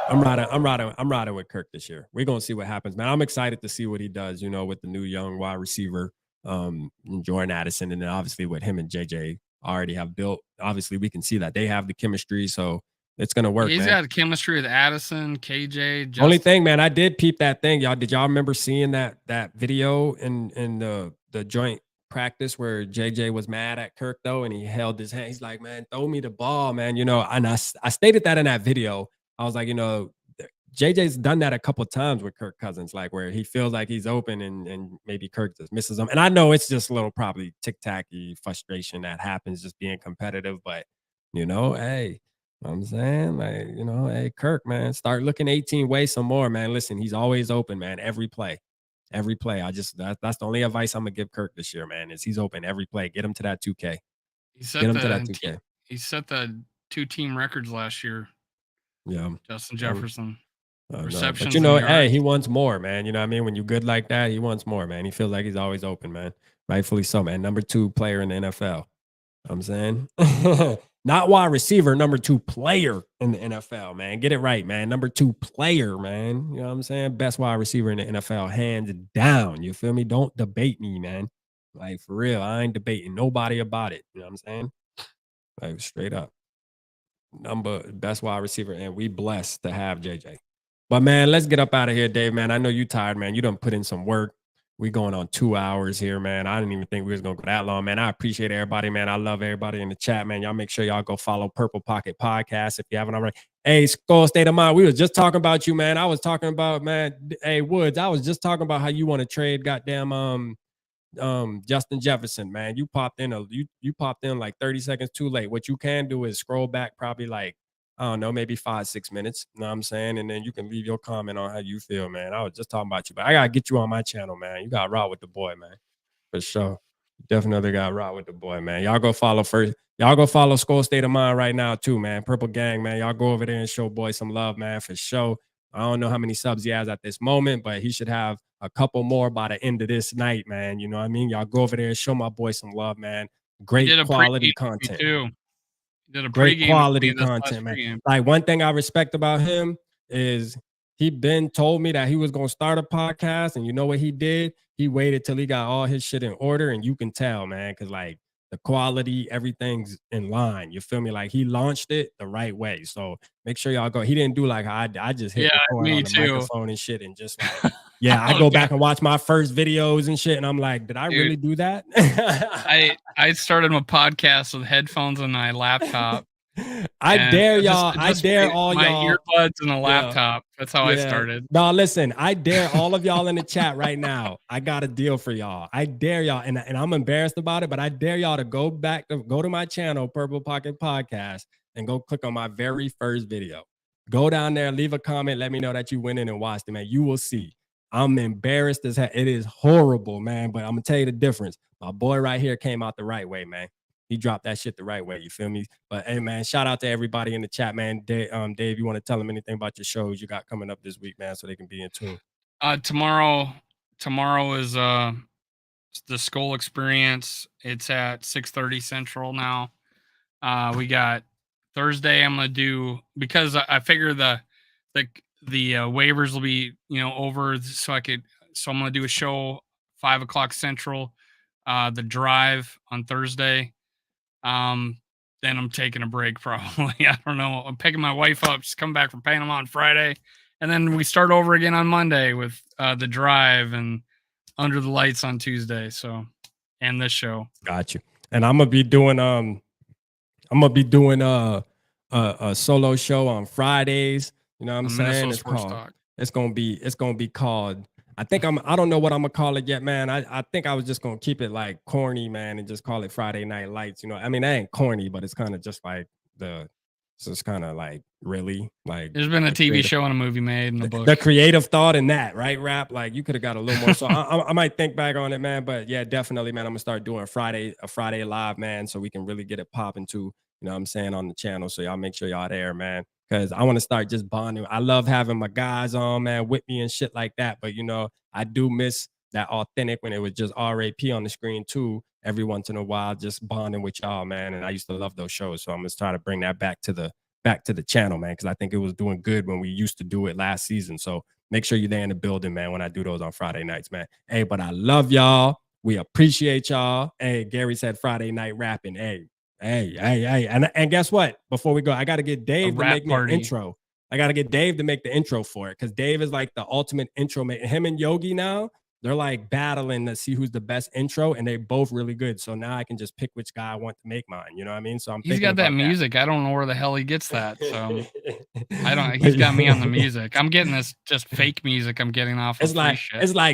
I'm riding with Kirk this year. We're gonna see what happens, man. I'm excited to see what he does, with the new young wide receiver, Jordan Addison, and then obviously with him and JJ already have built. Obviously, we can see that they have the chemistry, so it's gonna work. He's got chemistry with Addison, KJ. Justin. Only thing, man, I did peep that thing, y'all. Did y'all remember seeing that video in the joint practice where JJ was mad at Kirk though, and he held his hand. He's like, "Man, throw me the ball, man." And I stated that in that video. I was like, JJ's done that a couple of times with Kirk Cousins, like where he feels like he's open and maybe Kirk just misses him. And I know it's just a little probably tic-tacky frustration that happens just being competitive, but hey, I'm saying, like, hey, Kirk, man, start looking 18 ways some more, man. Listen, he's always open, man, every play. That's the only advice I'm gonna give Kirk this year, man, is he's open every play. Get him to that 2K. He set the 2 team records last year. Yeah. Justin Jefferson. Receptions, but hey, he wants more, man. You know what I mean? When you're good like that, he wants more, man. He feels like he's always open, man. Rightfully so, man. Number 2 player in the NFL. I'm saying, not wide receiver, number 2 player in the NFL, man. Get it right, man. Number 2 player, man. You know what I'm saying? Best wide receiver in the NFL, hands down. You feel me? Don't debate me, man. Like, for real, I ain't debating nobody about it. You know what I'm saying? Like, straight up. Best wide receiver, and we blessed to have JJ. But, man, let's get up out of here, Dave, man. I know you tired, man. You done put in some work. We going on 2 hours here, man. I didn't even think we was going to go that long, man. I appreciate everybody, man. I love everybody in the chat, man. Y'all make sure y'all go follow Purple Pocket Podcast if you haven't already. Hey, Skull State of Mind, we was just talking about you, man. I was talking about, man, hey, Woods, I was just talking about how you want to trade goddamn Justin Jefferson, man. You popped in you popped in like 30 seconds too late. What you can do is scroll back probably like, I don't know, maybe 5-6 minutes. You know what I'm saying? And then you can leave your comment on how you feel, man. I was just talking about you, but I got to get you on my channel, man. You got to ride with the boy, man. For sure. Definitely got to ride with the boy, man. Y'all go follow first. Y'all go follow Skull State of Mind right now, too, man. Purple Gang, man. Y'all go over there and show boy some love, man, for sure. I don't know how many subs he has at this moment, but he should have a couple more by the end of this night, man. You know what I mean? Y'all go over there and show my boy some love, man. Great quality content. Did a great pregame quality this last content, man. pregame. Like one thing I respect about him is he been told me that he was gonna start a podcast, and you know what he did? He waited till he got all his shit in order, and you can tell, man, because like the quality, everything's in line. You feel me? Like he launched it the right way. So make sure y'all go. He didn't do like I just hit record me on the too. microphone and shit, and just like yeah, I go back and watch my first videos and shit, and I'm like, did I really do that? I started my podcast with headphones on my laptop. I dare y'all. I dare my, all my y'all. earbuds and a laptop. That's how I started. No, listen, I dare all of y'all in the chat right now. I got a deal for y'all. I dare y'all, and I'm embarrassed about it, but I dare y'all to go to my channel, Purple Pocket Podcast, and go click on my very first video. Go down there, leave a comment, let me know that you went in and watched it, man. You will see. I'm embarrassed as hell. It is horrible, man, but I'm gonna tell you the difference. My boy right here came out the right way, man. He dropped that shit the right way. You feel me? But hey, man, shout out to everybody in the chat, man. Dave, you want to tell them anything about your shows you got coming up this week, man, so they can be in tune? Tomorrow is the SKOL'd experience. It's at 6:30 Central now. We got Thursday. I'm gonna do, because I figure the waivers will be over, so I'm gonna do a show 5 o'clock Central. The drive on Thursday. Then I'm taking a break probably. I don't know. I'm picking my wife up. She's coming back from Panama on Friday. And then we start over again on Monday with the drive and Under the Lights on Tuesday. So, and this show. Got you. And I'm gonna be doing a solo show on Fridays. You know what I'm saying? It's gonna be called. I don't know what I'm gonna call it yet, man. I think I was just gonna keep it like corny, man, and just call it Friday Night Lights. You know, I mean, that ain't corny, but it's kind of just like it's kind of like really like. There's been a TV show and a movie made in the book. The creative thought in that, right? Rap, like you could have got a little more. So I might think back on it, man. But yeah, definitely, man. I'm gonna start doing a Friday live, man, so we can really get it popping too. You know what I'm saying, on the channel. So y'all make sure y'all there, man. Because I want to start just bonding. I love having my guys on, man, with me and shit like that. But, you know, I do miss that authentic when it was just RAP on the screen, too. Every once in a while, just bonding with y'all, man. And I used to love those shows. So I'm going to try to bring that back to the channel, man, because I think it was doing good when we used to do it last season. So make sure you're there in the building, man, when I do those on Friday nights, man. Hey, but I love y'all. We appreciate y'all. Hey, Gary said Friday night rapping. Hey. And guess what? Before we go, I got to get Dave to make me an intro. I got to get Dave to make the intro for it, because Dave is like the ultimate intro maker. Him and Yogi now, they're like battling to see who's the best intro, and they're both really good. So now I can just pick which guy I want to make mine. You know what I mean? So he's got that music. I don't know where the hell he gets that. So he's got me on the music. I'm getting this just fake music I'm getting off. It's like,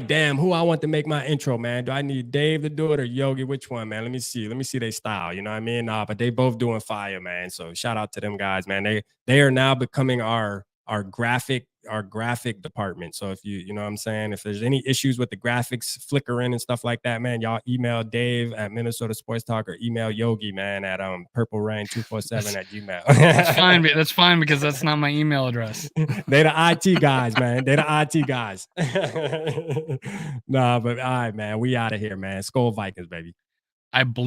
damn, who I want to make my intro, man? Do I need Dave to do it or Yogi? Which one, man? Let me see their style. You know what I mean? But they both doing fire, man. So shout out to them guys, man. They are now becoming our graphic department. So if you know what I'm saying, if there's any issues with the graphics flickering and stuff like that, man, y'all email Dave at Minnesota Sports Talk, or email Yogi, man, at purplerain247@gmail. That's fine because that's not my email address. They the IT guys, man. They the IT guys. Nah, but all right, man, we out of here, man. SKOL'd Vikings, baby. I